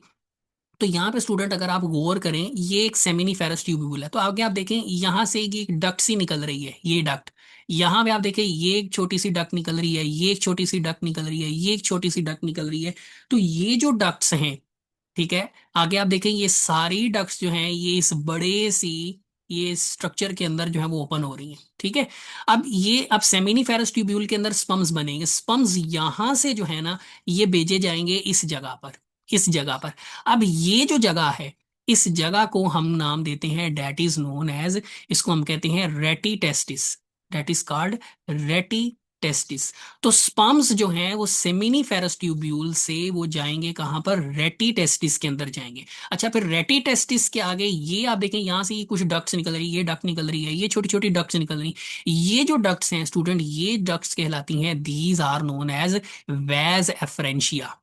Speaker 1: तो यहाँ पे स्टूडेंट अगर आप गौर करें, ये एक सेमिनीफेरस ट्यूब्यूल है। तो आगे आप देखें, यहाँ से ये एक डक्ट सी निकल रही है, ये डक्ट। यहाँ पे आप देखें, ये एक छोटी सी डक्ट निकल रही है, ये एक छोटी सी डक्ट निकल रही है, ये एक छोटी सी डक्ट निकल रही है। तो ये जो डक्ट्स हैं, ठीक है, आगे आप देखें ये सारी डक्ट्स जो हैं, ये इस बड़े सी ये स्ट्रक्चर के अंदर जो है वो ओपन हो रही हैं। ठीक है, अब सेमिनीफेरस ट्यूब्यूल के अंदर स्पम्स बनेंगे। स्पम्स यहां से जो है ना, ये भेजे जाएंगे इस जगह पर, इस जगह पर। अब ये जो जगह है, इस जगह को हम नाम देते हैं, डेट इज नोन एज, इसको हम कहते हैं रेटी टेस्टिस। डेट इज कॉल्ड रेटी टेस्टिस। तो स्पर्म्स जो हैं वो सेमिनीफेरस ट्यूब्यूल से वो जाएंगे कहां पर, रेटी टेस्टिस के अंदर जाएंगे। अच्छा, फिर रेटी टेस्टिस के आगे ये आप देखें, यहां से ये कुछ डक्ट्स निकल रही है, ये डक्ट निकल रही है, ये छोटी छोटी डक्ट्स निकल रही हैं। ये जो डक्ट्स हैं स्टूडेंट, ये डक्ट्स कहलाती हैं, these are known as vas efferentia.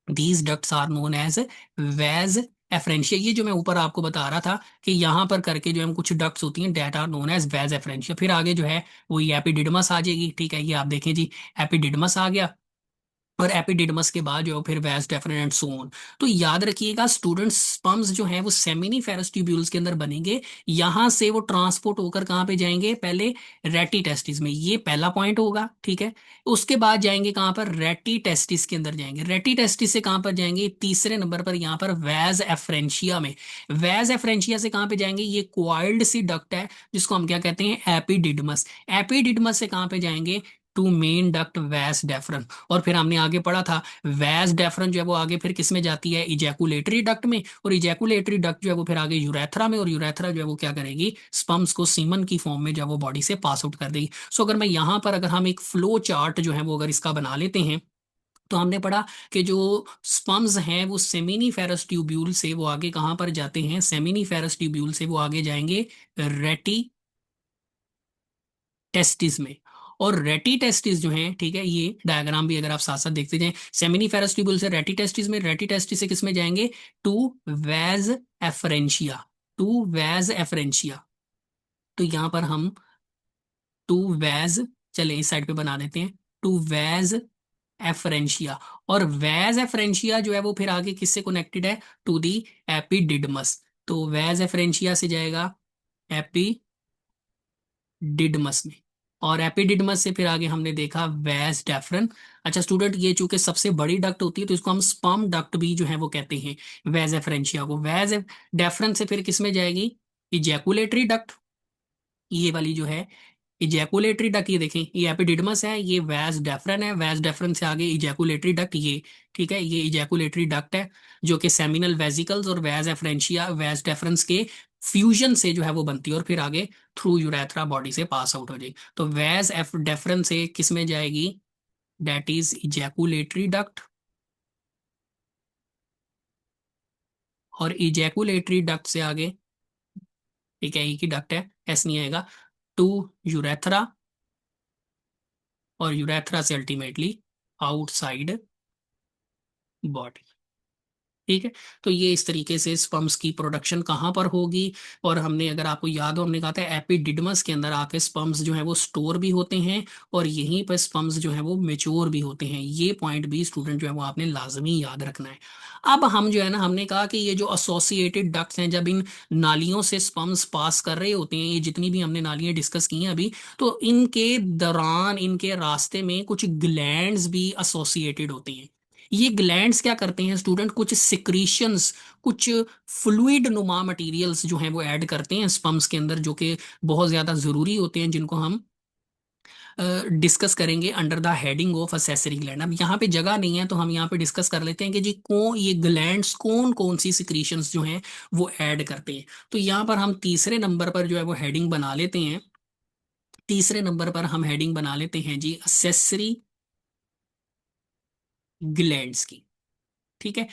Speaker 1: These ducts are known as vas efferentia. ये जो मैं ऊपर आपको बता रहा था कि यहाँ पर करके जो है कुछ डक्ट्स होती हैं, that are known as vas efferentia. फिर आगे जो है वो ये एपिडिडमस आ जाएगी। ठीक है, ये आप देखें जी, एपिडिडमस आ गया। और एपिडिडमस के बाद जो है फिर vas deferens and so on. तो याद रखिएगा स्टूडेंट्स, स्पर्म्स जो है वो सेमिनीफेरस ट्यूब्यूल्स के अंदर बनेंगे। यहां से वो ट्रांसपोर्ट होकर कहाँ पे जाएंगे, पहले रेटी टेस्टिस में, ये पहला पॉइंट होगा। ठीक है, उसके बाद जाएंगे कहाँ पर, रेटी टेस्टिस के अंदर जाएंगे। रेटी टेस्टिस से कहाँ पर जाएंगे, तीसरे नंबर पर यहाँ पर वेज एफरेंशिया में। वेज एफरेंशिया से कहाँ पे जाएंगे, ये क्वाइल्ड सी डक्ट है, जिसको हम क्या कहते हैं, एपिडिडमस। एपिडिडमस से कहाँ पे जाएंगे, टू मेन डक्ट वेस डेफरन। और फिर हमने आगे पढ़ा था, वैस डेफरन जो है वो आगे फिर किस में जाती है, इजैकुलेटरी डक्ट में। और इजैकुलेटरी डक्ट जो है वो फिर आगे यूरेथ्रा में, और यूरेथ्रा जो है वो क्या करेगी, स्पर्म्स को सीमन की फॉर्म में जो है वो बॉडी से पास आउट कर देगी। सो अगर मैं यहाँ पर, अगर हम एक फ्लो चार्ट जो है वो अगर इसका बना लेते हैं, तो हमने पढ़ा कि जो स्पर्म्स हैं वो सेमिनीफेरस ट्यूब्यूल से वो आगे कहाँ पर जाते हैं, सेमिनीफेरस ट्यूब्यूल से वो आगे जाएंगे रेटी टेस्टिस में। और रेटी टेस्टिस जो है, ठीक है, ये डायग्राम भी अगर आप साथ साथ देखते जाएं, सेमिनीफेरस ट्यूब्यूल से रेटी टेस्टिस में, रेटी टेस्टिस से किस में जाएंगे, to vas efferentia, to vas efferentia. तो यहां पर हम टू वेज, चले इस साइड पे बना देते हैं, टू वेज एफरेंशिया। और वेज एफरेंशिया जो है वो फिर आगे किससे कनेक्टेड है, टू दी एपिडिडमस। तो वेज एफरेंशिया से जाएगा डिडमस में। और एपिडिडमस से फिर आगे हमने देखा वेस डेफरन। अच्छा स्टूडेंट, ये चूंकि सबसे बड़ी डक्ट होती है, तो इसको हम स्पर्म डक्ट भी जो है वो कहते हैं, वेज एफरेंशिया को। वेज डेफरन से फिर किस में जाएगी, इजैकुलेटरी डक्ट, ये वाली जो है इजैकुलेटरी डक्ट। ये देखें, ये एपिडिडमस है, ये वैस डेफरन है, वैस डेफरन से आगे इजैकुलेटरी डक्ट ये। ठीक है, ये इजैकुलेटरी डक्ट है, जो कि सेमिनल वेसिकल्स और वैस एफरेंशिया, वैस डेफरेंस के फ्यूजन से जो है वो बनती है, और फिर आगे थ्रू यूरेथ्रा बॉडी से पास आउट हो जाएगी। तो वैस एफ डेफरन से किस में जाएगी, डेट इज इजैकुलेटरी डक्ट। और इजैकुलेटरी डक्ट से आगे, ठीक है, एक ही डक्ट है, एस नहीं आएगा, टू यूरेथ्रा। और यूरेथ्रा से अल्टीमेटली आउटसाइड बॉडी। ठीक है। तो ये इस तरीके से स्पम्स की प्रोडक्शन कहाँ पर होगी, और हमने, अगर आपको याद हो, हमने कहा था एपिडिडमस के अंदर आके स्पम्स जो है वो स्टोर भी होते हैं, और यहीं पर स्पम्स जो है वो मेच्योर भी होते हैं। ये पॉइंट भी स्टूडेंट जो है वो आपने लाजमी याद रखना है। अब हम जो है ना, हमने कहा कि ये जो एसोसिएटेड डक्ट्स हैं, जब इन नालियों से स्पम्स पास कर रहे होते हैं, ये जितनी भी हमने नालियां डिस्कस की हैं अभी, तो इनके दौरान, इनके रास्ते में कुछ ग्लैंड्स भी एसोसिएटेड होते हैं। ये ग्लैंड्स क्या करते हैं स्टूडेंट, कुछ सिक्रीशंस, कुछ फ्लूइड नुमा मटेरियल्स जो हैं वो ऐड करते हैं स्पम्स के अंदर, जो कि बहुत ज्यादा जरूरी होते हैं, जिनको हम डिस्कस करेंगे under the heading of accessory gland. अब यहाँ पे जगह नहीं है, तो हम यहाँ पे डिस्कस कर लेते हैं कि जी कौन, ये ग्लैंड्स कौन कौन सी सिक्रीशंस जो हैं वो ऐड करते हैं। तो यहाँ पर हम तीसरे नंबर पर जो है वो हेडिंग बना लेते हैं। तीसरे नंबर पर हम हेडिंग बना लेते हैं जी असेसरी ग्लैंड्स की। ठीक है।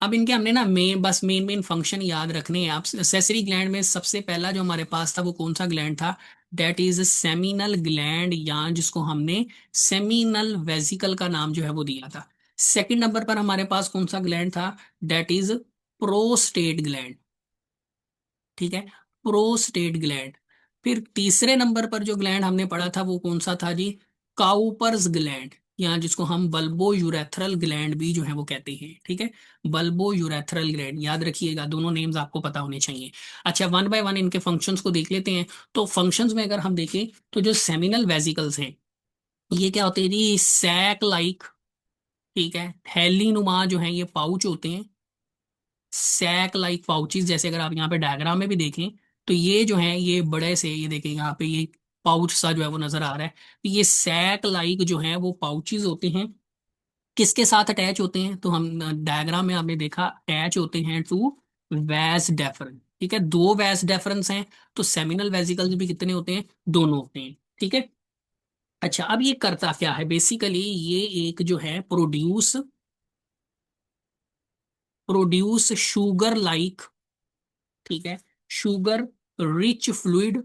Speaker 1: अब इनके हमने ना मेन मेन फंक्शन याद रखने हैं। आप सेसरी ग्लैंड में सबसे पहला जो हमारे पास था वो कौन सा ग्लैंड था, डेट इज सेमिनल ग्लैंड, या जिसको हमने सेमिनल वेसिकल का नाम जो है वो दिया था। सेकंड नंबर पर हमारे पास कौन सा ग्लैंड था, डेट इज प्रोस्टेट ग्लैंड। ठीक है, प्रोस्टेट ग्लैंड। फिर तीसरे नंबर पर जो ग्लैंड हमने पढ़ा था वो कौन सा था जी, काउपर्स ग्लैंड, या जिसको हम बल्बो यूरेथ्रल ग्लैंड भी जो है वो कहते हैं। ठीक है, बल्बो यूरेथ्रल ग्लैंड, याद रखिएगा, दोनों नेम्स आपको पता होने चाहिए। अच्छा, वन बाय वन इनके फंक्शंस को देख लेते हैं। तो फंक्शंस में अगर हम देखें, तो जो सेमिनल वेसिकल्स हैं, ये क्या होते हैं जी, सैक लाइक, ठीक है, थैली नुमा जो है ये पाउच होते हैं, सैक लाइक पाउचेस। जैसे अगर आप यहाँ पे डायग्राम में भी देखें, तो ये जो है ये बड़े से, ये देखें यहाँ पे ये पाउच सा जो है वो नजर आ रहा है। तो ये सैक लाइक जो है वो पाउचेस होते हैं, किसके साथ अटैच होते हैं, तो हम डायग्राम में आपने देखा अटैच होते हैं टू वैस डेफरेंस। ठीक है, दो वैस डेफरेंस हैं, तो सेमिनल वेसिकल्स भी कितने होते हैं, दोनों होते हैं। ठीक है। अच्छा, अब ये करता क्या है बेसिकली, ये एक जो है प्रोड्यूस शुगर लाइक, ठीक है, sugar rich fluid,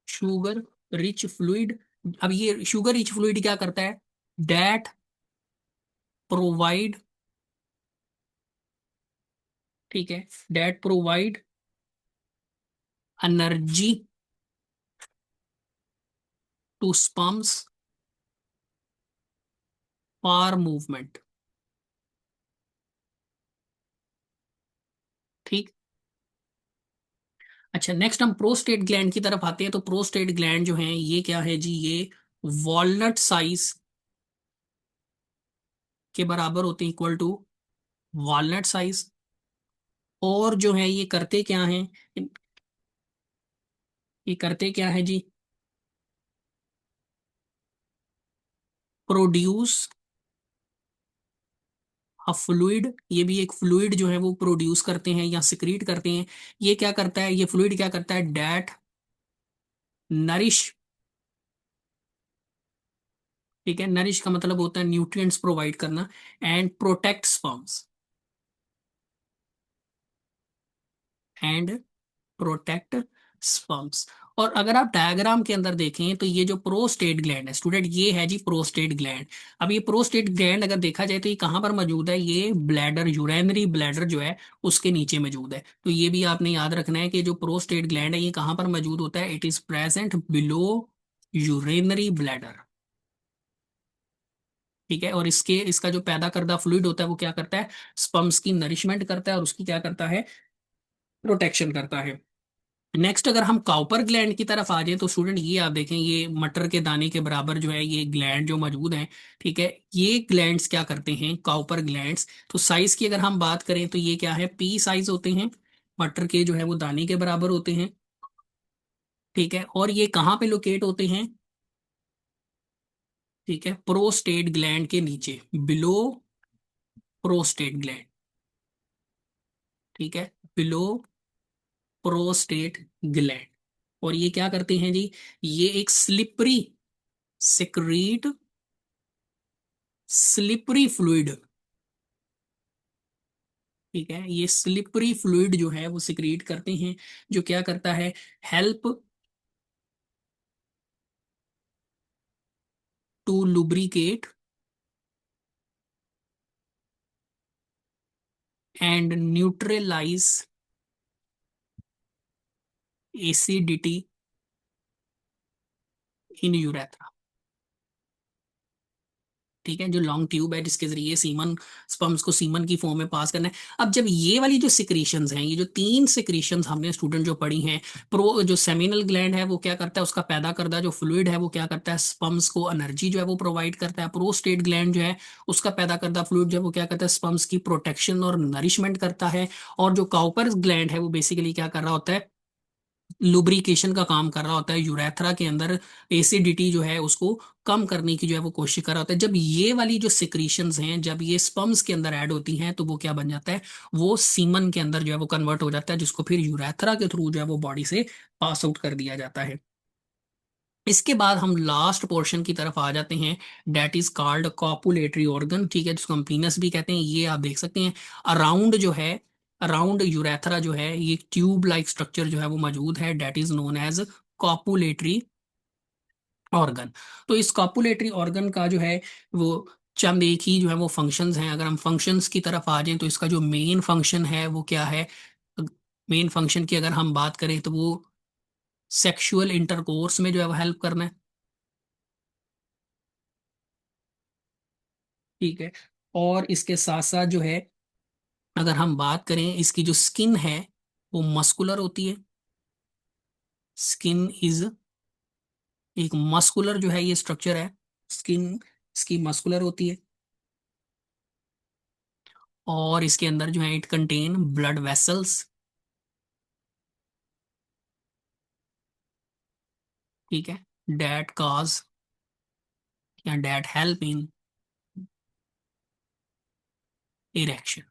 Speaker 1: sugar rich fluid. अब ये शुगर रिच फ्लूइड क्या करता है, डेट प्रोवाइड, ठीक है, that provide energy to sperms for movement. ठीक। अच्छा, नेक्स्ट हम प्रोस्टेट ग्लैंड की तरफ आते हैं। तो प्रोस्टेट ग्लैंड जो है ये क्या है जी, ये वॉलनट साइज के बराबर होते हैं, इक्वल टू वॉलनट साइज। और जो है ये करते क्या हैं, ये करते क्या है जी, प्रोड्यूस फ्लूइड। ये भी एक फ्लूइड जो है वो प्रोड्यूस करते हैं या सिक्रीट करते हैं। ये क्या करता है, ये फ्लूइड क्या करता है, डेट नरिश, ठीक है, नरिश का मतलब होता है न्यूट्रिएंट्स प्रोवाइड करना, and protect sperms, and protect sperms. और अगर आप डायग्राम के अंदर देखें, तो ये जो प्रोस्टेट ग्लैंड है स्टूडेंट, ये है जी प्रोस्टेट ग्लैंड। अब ये प्रोस्टेट ग्लैंड अगर देखा जाए तो ये कहाँ पर मौजूद है, ये ब्लैडर, यूरेनरी ब्लैडर जो है उसके नीचे मौजूद है। तो ये भी आपने याद रखना है कि जो प्रोस्टेट ग्लैंड है ये कहाँ पर मौजूद होता है, it is present below urinary bladder. ठीक है, और इसके, इसका जो पैदा करदा फ्लूइड होता है वो क्या करता है, स्पर्म्स की नरिशमेंट करता है, और उसकी क्या करता है, प्रोटेक्शन करता है। नेक्स्ट अगर हम काउपर ग्लैंड की तरफ आ जाए, तो स्टूडेंट ये आप देखें, ये मटर के दाने के बराबर जो है ये ग्लैंड जो मौजूद है। ठीक है, ये ग्लैंड्स क्या करते हैं, काउपर ग्लैंड्स। तो साइज की अगर हम बात करें, तो ये क्या है, पी साइज होते हैं, मटर के जो है वो दाने के बराबर होते हैं। ठीक है, और ये कहाँ पे लोकेट होते हैं, ठीक है, प्रोस्टेट ग्लैंड के नीचे, बिलो प्रोस्टेट ग्लैंड। ठीक है, बिलो प्रोस्टेट ग्लैंड। और ये क्या करते हैं जी, ये एक स्लिपरी सिक्रीट, स्लिपरी फ्लूइड, ठीक है, ये स्लिपरी फ्लूइड जो है वो सिक्रीट करते हैं, जो क्या करता है, help to lubricate and neutralise acidity in urethra. ठीक है, जो लॉन्ग ट्यूब है जिसके जरिए सीमन स्पर्म्स को सीमन की फॉर्म में पास करना है। अब जब ये वाली जो सिक्रीशंस हैं, ये जो तीन सिक्रीशंस हमने स्टूडेंट जो पढ़ी हैं, प्रो जो सेमिनल ग्लैंड है वो क्या करता है, उसका पैदा करता जो फ्लूइड है वो क्या करता है, स्पर्म्स को एनर्जी जो है वो प्रोवाइड करता है। प्रोस्टेट ग्लैंड जो है उसका पैदा करता फ्लूइड जो है वो क्या करता है, स्पर्म्स की प्रोटेक्शन और नरिशमेंट करता है। और जो काउपर ग्लैंड है वो बेसिकली क्या कर रहा होता है, लुब्रिकेशन का काम कर रहा होता है, यूरेथ्रा के अंदर एसिडिटी जो है उसको कम करने की जो है वो कोशिश कर रहा होता है। जब ये वाली जो सिक्रीशंस हैं जब ये स्पर्म्स के अंदर ऐड होती हैं तो वो क्या बन जाता है, वो सीमन के अंदर जो है वो कन्वर्ट हो जाता है, जिसको फिर यूरेथ्रा के थ्रू जो है वो बॉडी से पास आउट कर दिया जाता है। इसके बाद हम लास्ट पोर्शन की तरफ आ जाते हैं, that is called copulatory organ. ठीक है, जिसको हम पीनस भी कहते हैं। ये आप देख सकते हैं अराउंड जो है, अराउंड यूरेथ्रा जो है ये ट्यूब लाइक स्ट्रक्चर जो है वो मौजूद है, that is known as copulatory organ. तो इस कॉपुलेटरी ऑर्गन का जो है वो चंद एक ही जो है वो फंक्शंस हैं। अगर हम फंक्शंस की तरफ आ जाएं तो इसका जो मेन फंक्शन है वो क्या है, मेन फंक्शन की अगर हम बात करें तो वो सेक्सुअल इंटरकोर्स में जो है वो हेल्प करना है। ठीक है, और इसके साथ साथ जो है अगर हम बात करें इसकी जो स्किन है वो मस्कुलर होती है। स्किन इज एक मस्कुलर जो है ये स्ट्रक्चर है, स्किन इसकी मस्कुलर होती है। और इसके अंदर जो है इट कंटेन ब्लड वेसल्स। ठीक है, डेट काज या डेट हेल्प इन इरेक्शन।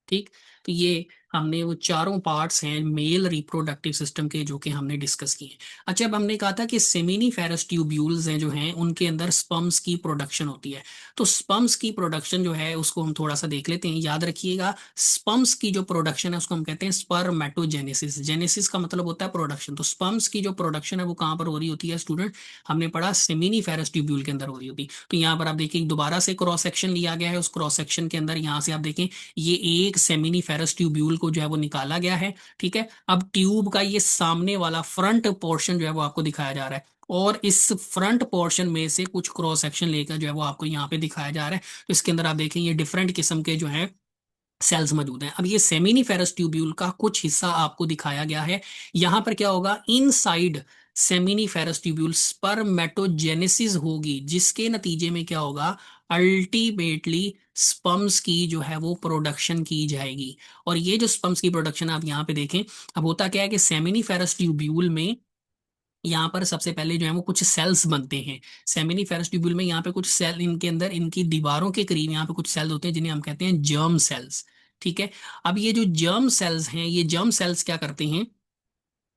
Speaker 1: ठीक, तो ये हमने वो चारों पार्ट्स हैं मेल रिप्रोडक्टिव सिस्टम के जो कि हमने डिस्कस किए। अच्छा, अब हमने कहा था कि सेमिनीफेरस ट्यूब्यूल्स हैं जो हैं उनके अंदर स्पर्म्स की प्रोडक्शन होती है। तो स्पर्म्स की प्रोडक्शन जो है उसको हम थोड़ा सा देख लेते हैं। याद रखिएगा, स्पर्म्स की जो प्रोडक्शन है उसको हम कहते हैं स्पर्मेटोजेनेसिस। जेनेसिस का मतलब होता है प्रोडक्शन। तो स्पर्म्स की जो प्रोडक्शन है वो कहाँ पर हो रही होती है स्टूडेंट, हमने पढ़ा सेमिनीफेरस ट्यूब्यूल के अंदर हो रही होती है। तो यहाँ पर आप देखिए दोबारा से क्रॉस सेक्शन लिया गया है, उस क्रॉस सेक्शन के अंदर यहाँ से आप देखें ये एक सेमिनीफेरस ट्यूब्यूल को जो है वो निकाला गया है। ठीक है, अब ट्यूब का ये सामने वाला फ्रंट पोर्शन जो है वो आपको दिखाया जा रहा है, और इस फ्रंट पोर्शन में से कुछ क्रॉस सेक्शन लेकर जो है वो आपको यहाँ पे दिखाया जा रहा है। तो इसके अंदर आप देखें ये डिफरेंट किस्म के जो है सेल्स मौजूद हैं। अब ये सेमिनीफेरस ट्यूब्यूल का कुछ हिस्सा आपको दिखाया गया है। यहां पर क्या होगा, इनसाइड सेमिनीफेरस ट्यूब्यूल स्पर्मेटोजेनेसिस होगी, जिसके नतीजे में क्या होगा, अल्टीमेटली स्पर्म्स की जो है वो प्रोडक्शन की जाएगी। और ये जो स्पर्म्स की प्रोडक्शन आप यहाँ पे देखें, अब होता क्या है कि सेमिनीफेरस ट्यूब्यूल में यहाँ पर सबसे पहले जो है वो कुछ सेल्स बनते हैं। सेमिनीफेरस ट्यूब्यूल में यहाँ पे कुछ सेल, इनके अंदर इनकी दीवारों के करीब यहाँ पे कुछ सेल्स होते हैं जिन्हें हम कहते हैं जर्म सेल्स। ठीक है, अब ये जो जर्म सेल्स हैं, ये जर्म सेल्स क्या करते हैं,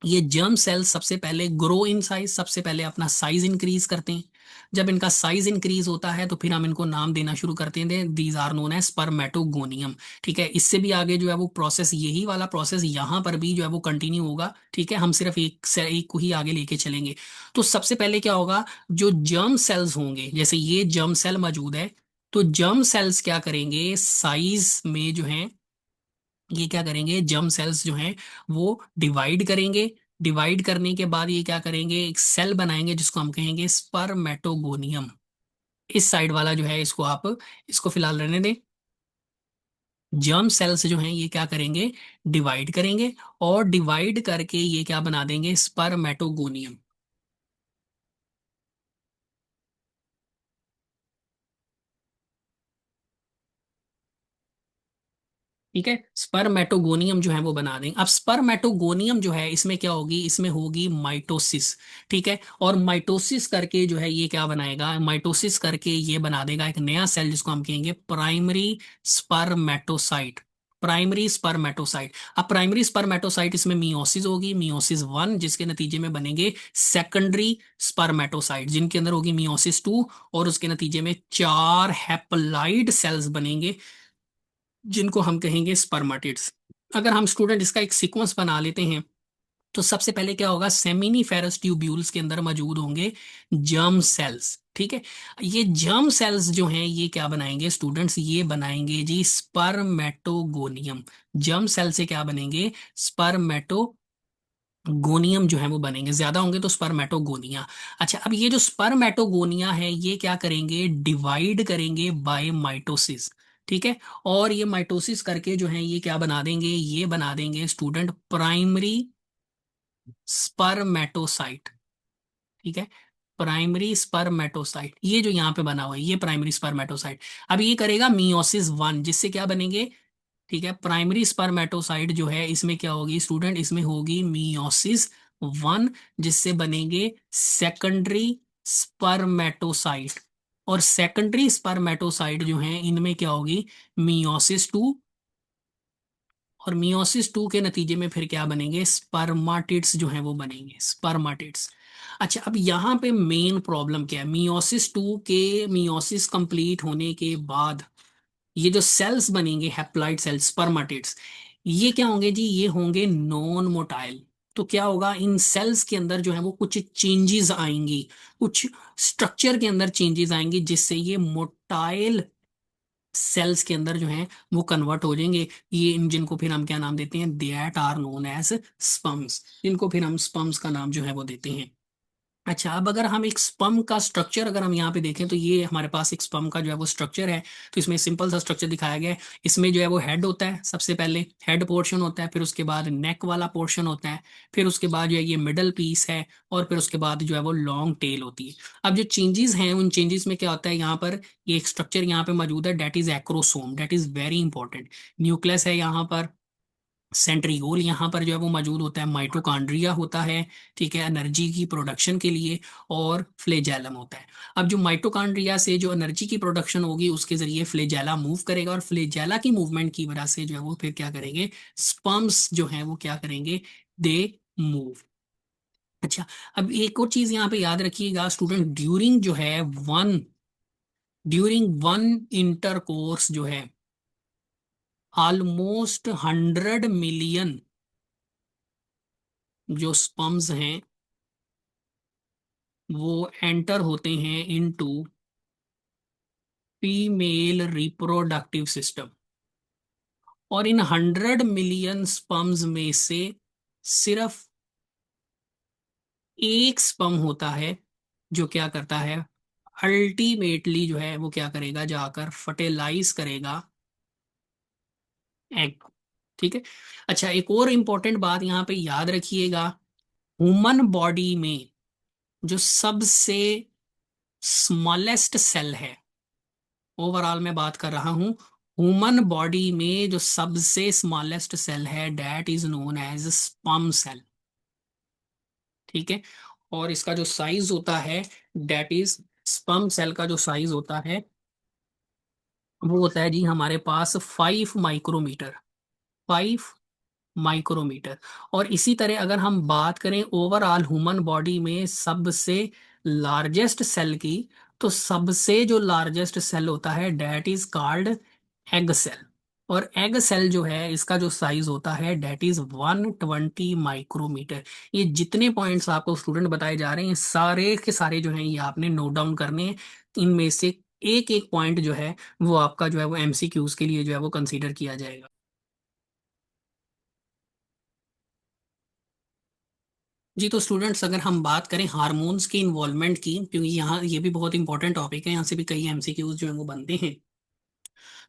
Speaker 1: ये जर्म सेल्स सबसे पहले ग्रो इन साइज, सबसे पहले अपना साइज इंक्रीज करते हैं। जब इनका साइज इंक्रीज होता है तो फिर हम इनको नाम देना शुरू करते हैं, these are known as spermatogonium. ठीक है, इससे भी आगे जो है वो प्रोसेस, यही वाला प्रोसेस यहाँ पर भी जो है वो कंटिन्यू होगा। ठीक है, हम सिर्फ एक से एक को ही आगे लेके चलेंगे। तो सबसे पहले क्या होगा, जो जर्म सेल्स होंगे, जैसे ये जर्म सेल मौजूद है, तो जर्म सेल्स क्या करेंगे, साइज में जो है ये क्या करेंगे, जर्म सेल्स जो हैं वो डिवाइड करेंगे। डिवाइड करने के बाद ये क्या करेंगे, एक सेल बनाएंगे जिसको हम कहेंगे स्पर्मेटोगोनियम। इस साइड वाला जो है इसको आप, इसको फिलहाल रहने दें। जर्म सेल्स जो हैं ये क्या करेंगे, डिवाइड करेंगे, और डिवाइड करके ये क्या बना देंगे, स्पर्मेटोगोनियम। ठीक है, स्पर्मेटोगोनियम जो है वो बना देंगे। अब स्पर्मेटोगोनियम जो है इसमें क्या होगी, इसमें होगी माइटोसिस। ठीक है, और माइटोसिस करके जो है ये क्या बनाएगा, माइटोसिस करके ये बना देगा एक नया सेल जिसको हम कहेंगे प्राइमरी स्पर्मेटोसाइट। Primary spermatocyte. अब प्राइमरी स्पर्मेटोसाइट इसमें मियोसिस होगी, मियोसिस वन, जिसके नतीजे में बनेंगे सेकेंडरी स्पर्मेटोसाइट, जिनके अंदर होगी मियोसिस टू, और उसके नतीजे में चार हैप्लॉइड सेल्स बनेंगे जिनको हम कहेंगे स्पर्मेटिड्स। अगर हम स्टूडेंट इसका एक सीक्वेंस बना लेते हैं तो सबसे पहले क्या होगा, सेमिनीफेरस ट्यूब्यूल्स के अंदर मौजूद होंगे जर्म सेल्स। ठीक है। ये जर्म सेल्स जो हैं ये क्या बनाएंगे स्टूडेंट्स, ये बनाएंगे जी स्पर्मेटोगोनियम। जर्म सेल से क्या बनेंगे, स्पर्मेटोगोनियम जो है वो बनेंगे, ज्यादा होंगे तो स्पर्मेटोगोनिया। अच्छा, अब ये जो स्पर्मेटोगोनिया है ये क्या करेंगे, डिवाइड करेंगे बाय माइटोसिस। ठीक है। और ये माइटोसिस करके जो है ये क्या बना देंगे, ये बना देंगे स्टूडेंट प्राइमरी स्पर्मेटोसाइट। ठीक है। प्राइमरी स्पर्मेटोसाइट, ये जो यहाँ पे बना हुआ है ये प्राइमरी स्पर्मेटोसाइट। अब ये करेगा मियोसिस वन, जिससे क्या बनेंगे, ठीक है, प्राइमरी स्पर्मेटोसाइट जो है इसमें क्या होगी स्टूडेंट, इसमें होगी मियोसिस वन, जिससे बनेंगे सेकेंडरी स्पर्मेटोसाइट। और सेकेंडरी स्पर्मेटोसाइट जो है इनमें क्या होगी, मियोसिस टू। और मियोसिस टू के नतीजे में फिर क्या बनेंगे, स्पर्माटिड्स जो हैं वो बनेंगे, स्पर्माटिड्स। अच्छा, अब यहाँ पे मेन प्रॉब्लम क्या है, मियोसिस टू के मियोसिस कंप्लीट होने के बाद ये जो सेल्स बनेंगे हैप्लॉइड सेल्स स्पर्माटिड्स, ये क्या होंगे जी, ये होंगे नॉन मोटाइल। तो क्या होगा, इन सेल्स के अंदर जो है वो कुछ चेंजेस आएंगी, कुछ स्ट्रक्चर के अंदर चेंजेस आएंगी, जिससे ये मोटाइल सेल्स के अंदर जो है वो कन्वर्ट हो जाएंगे। ये जिनको फिर हम क्या नाम देते हैं, that are known as sperms, जिनको फिर हम स्पम्स का नाम जो है वो देते हैं। अच्छा, अब अगर हम एक स्पम का स्ट्रक्चर अगर हम यहाँ पे देखें तो ये हमारे पास एक स्पम का जो है वो स्ट्रक्चर है। तो इसमें सिंपल सा स्ट्रक्चर दिखाया गया है। इसमें जो है वो हेड होता है, सबसे पहले हेड पोर्शन होता है, फिर उसके बाद नेक वाला पोर्शन होता है, फिर उसके बाद जो है ये मिडल पीस है, और फिर उसके बाद जो है वो लॉन्ग टेल होती है। अब जो चेंजेस हैं उन चेंजेस में क्या होता है, यहाँ पर ये एक स्ट्रक्चर यहाँ पे मौजूद है, that is acrosome, that is very important. Nucleus है यहाँ पर, सेंट्रियोल यहाँ पर जो है वो मौजूद होता है, माइटोकॉन्ड्रिया होता है, ठीक है, एनर्जी की प्रोडक्शन के लिए, और फ्लेजेलम होता है। अब जो माइटोकॉन्ड्रिया से जो एनर्जी की प्रोडक्शन होगी उसके जरिए फ्लेजेला मूव करेगा, और फ्लेजेला की मूवमेंट की वजह से जो है वो फिर क्या करेंगे, स्पर्म्स जो है वो क्या करेंगे, दे मूव। अच्छा, अब एक और चीज यहाँ पे याद रखिएगा स्टूडेंट, ड्यूरिंग वन इंटरकोर्स जो है ऑलमोस्ट 100 मिलियन जो स्पर्म्स हैं वो एंटर होते हैं इनटू फीमेल रिप्रोडक्टिव सिस्टम। और इन 100 मिलियन स्पर्म्स में से सिर्फ एक स्पर्म होता है जो क्या करता है, अल्टीमेटली जो है वो क्या करेगा, जाकर फर्टिलाइज करेगा एग। ठीक है। अच्छा, एक और इंपॉर्टेंट बात यहाँ पे याद रखिएगा, ह्यूमन बॉडी में जो सबसे स्मॉलेस्ट सेल है, ओवरऑल मैं बात कर रहा हूं, ह्यूमन बॉडी में जो सबसे स्मॉलेस्ट सेल है that is known as sperm cell. ठीक है। और इसका जो साइज होता है डेट इज, स्पर्म सेल का जो साइज होता है वो होता है जी हमारे पास 5 माइक्रोमीटर, 5 माइक्रोमीटर। और इसी तरह अगर हम बात करें ओवरऑल ह्यूमन बॉडी में सबसे लार्जेस्ट सेल की, तो सबसे जो लार्जेस्ट सेल होता है that is called egg cell. और एग सेल जो है इसका जो साइज होता है डेट इज 120 माइक्रोमीटर। ये जितने पॉइंट्स आपको स्टूडेंट बताए जा रहे हैं सारे के सारे जो हैं ये आपने नोट डाउन करने हैं। इनमें से एक एक पॉइंट जो है वो आपका जो है वो एमसीक्यूज के लिए जो है वो कंसीडर किया जाएगा। जी, तो स्टूडेंट्स अगर हम बात करें हार्मोन्स की इन्वॉल्वमेंट की, क्योंकि यहाँ ये भी बहुत इंपॉर्टेंट टॉपिक है, यहाँ से भी कई एमसीक्यूज जो है वो बनते हैं।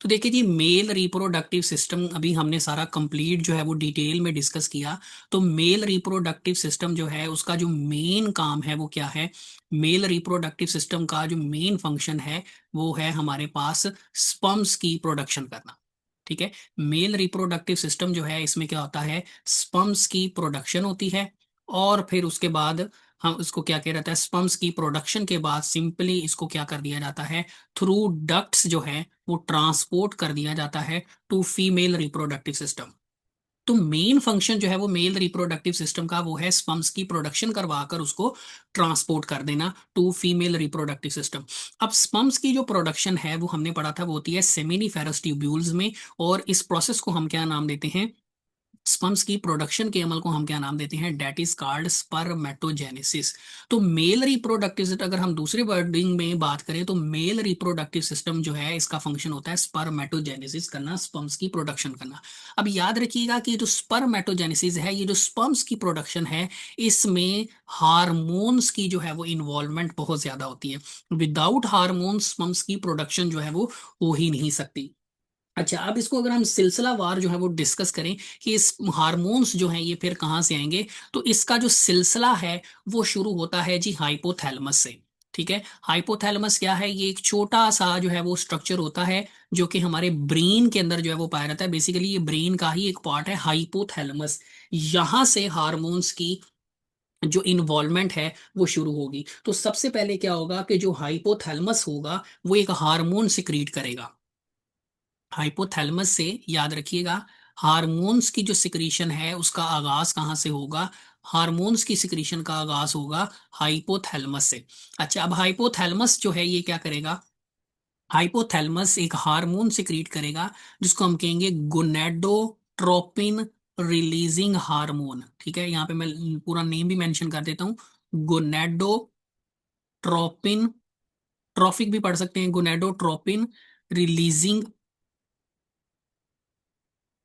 Speaker 1: तो देखिए जी, मेल रिप्रोडक्टिव सिस्टम अभी हमने सारा कंप्लीट जो है वो डिटेल में डिस्कस किया। तो मेल रिप्रोडक्टिव सिस्टम जो है उसका जो मेन काम है वो क्या है, मेल रिप्रोडक्टिव सिस्टम का जो मेन फंक्शन है वो है हमारे पास स्पर्म्स की प्रोडक्शन करना। ठीक है। मेल रिप्रोडक्टिव सिस्टम जो है इसमें क्या होता है, स्पर्म्स की प्रोडक्शन होती है, और फिर उसके बाद हम इसको क्या कह रहता है, स्पर्म्स की प्रोडक्शन के बाद सिंपली इसको क्या कर दिया जाता है, थ्रू डक्ट्स जो है वो ट्रांसपोर्ट कर दिया जाता है टू फीमेल रिप्रोडक्टिव सिस्टम। तो मेन फंक्शन जो है वो मेल रिप्रोडक्टिव सिस्टम का वो है स्पर्म्स की प्रोडक्शन करवाकर उसको ट्रांसपोर्ट कर देना टू फीमेल रिप्रोडक्टिव सिस्टम। अब स्पर्म्स की जो प्रोडक्शन है वो हमने पढ़ा था वो होती है सेमिनिफेरस ट्यूब्यूल्स में, और इस प्रोसेस को हम क्या नाम देते हैं, स्पर्म्स की प्रोडक्शन के अमल को हम क्या नाम देते हैं, डेट इज कॉल्ड स्पर्मेटोजेनेसिस। तो मेल रिप्रोडक्टिव सिस्टम, अगर हम दूसरे वर्डिंग में बात करें तो मेल रिप्रोडक्टिव सिस्टम जो है इसका फंक्शन होता है स्पर्मेटोजेनेसिस करना, स्पर्म्स की प्रोडक्शन करना। अब याद रखिएगा कि जो स्पर्मेटोजेनेसिस है, ये जो स्पर्म्स की प्रोडक्शन है, इसमें हार्मोन्स की जो है वो इन्वॉल्वमेंट बहुत ज्यादा होती है। विदाउट हार्मोन्स स्पर्म्स की प्रोडक्शन जो है वो हो ही नहीं सकती। अच्छा, अब इसको अगर हम सिलसिलावार जो है वो डिस्कस करें कि इस हार्मोन्स जो हैं ये फिर कहाँ से आएंगे, तो इसका जो सिलसिला है वो शुरू होता है जी हाइपोथैलेमस से। ठीक है, हाइपोथैलेमस क्या है, ये एक छोटा सा जो है वो स्ट्रक्चर होता है जो कि हमारे ब्रेन के अंदर जो है वो पाया जाता है। बेसिकली ये ब्रेन का ही एक पार्ट है हाइपोथैलेमस। यहाँ से हार्मोन्स की जो इन्वॉल्वमेंट है वो शुरू होगी। तो सबसे पहले क्या होगा कि जो हाइपोथैलेमस होगा वो एक हार्मोन सिक्रीट करेगा। हाइपोथैलेमस से, याद रखिएगा, हार्मोन्स की जो सिक्रीशन है उसका आगाज कहाँ से होगा, हार्मोन्स की सिक्रीशन का आगाज होगा हाइपोथैलेमस से। अच्छा, अब हाइपोथैलेमस जो है ये क्या करेगा, हाइपोथैलेमस एक हार्मोन सिक्रीट करेगा जिसको हम कहेंगे गोनेडोट्रोपिन रिलीजिंग हार्मोन। ठीक है, यहाँ पे मैं पूरा नेम भी मेंशन कर देता हूँ, गोनेडोट्रोपिन, ट्रॉफिक भी पढ़ सकते हैं, गोनेडोट्रोपिन रिलीजिंग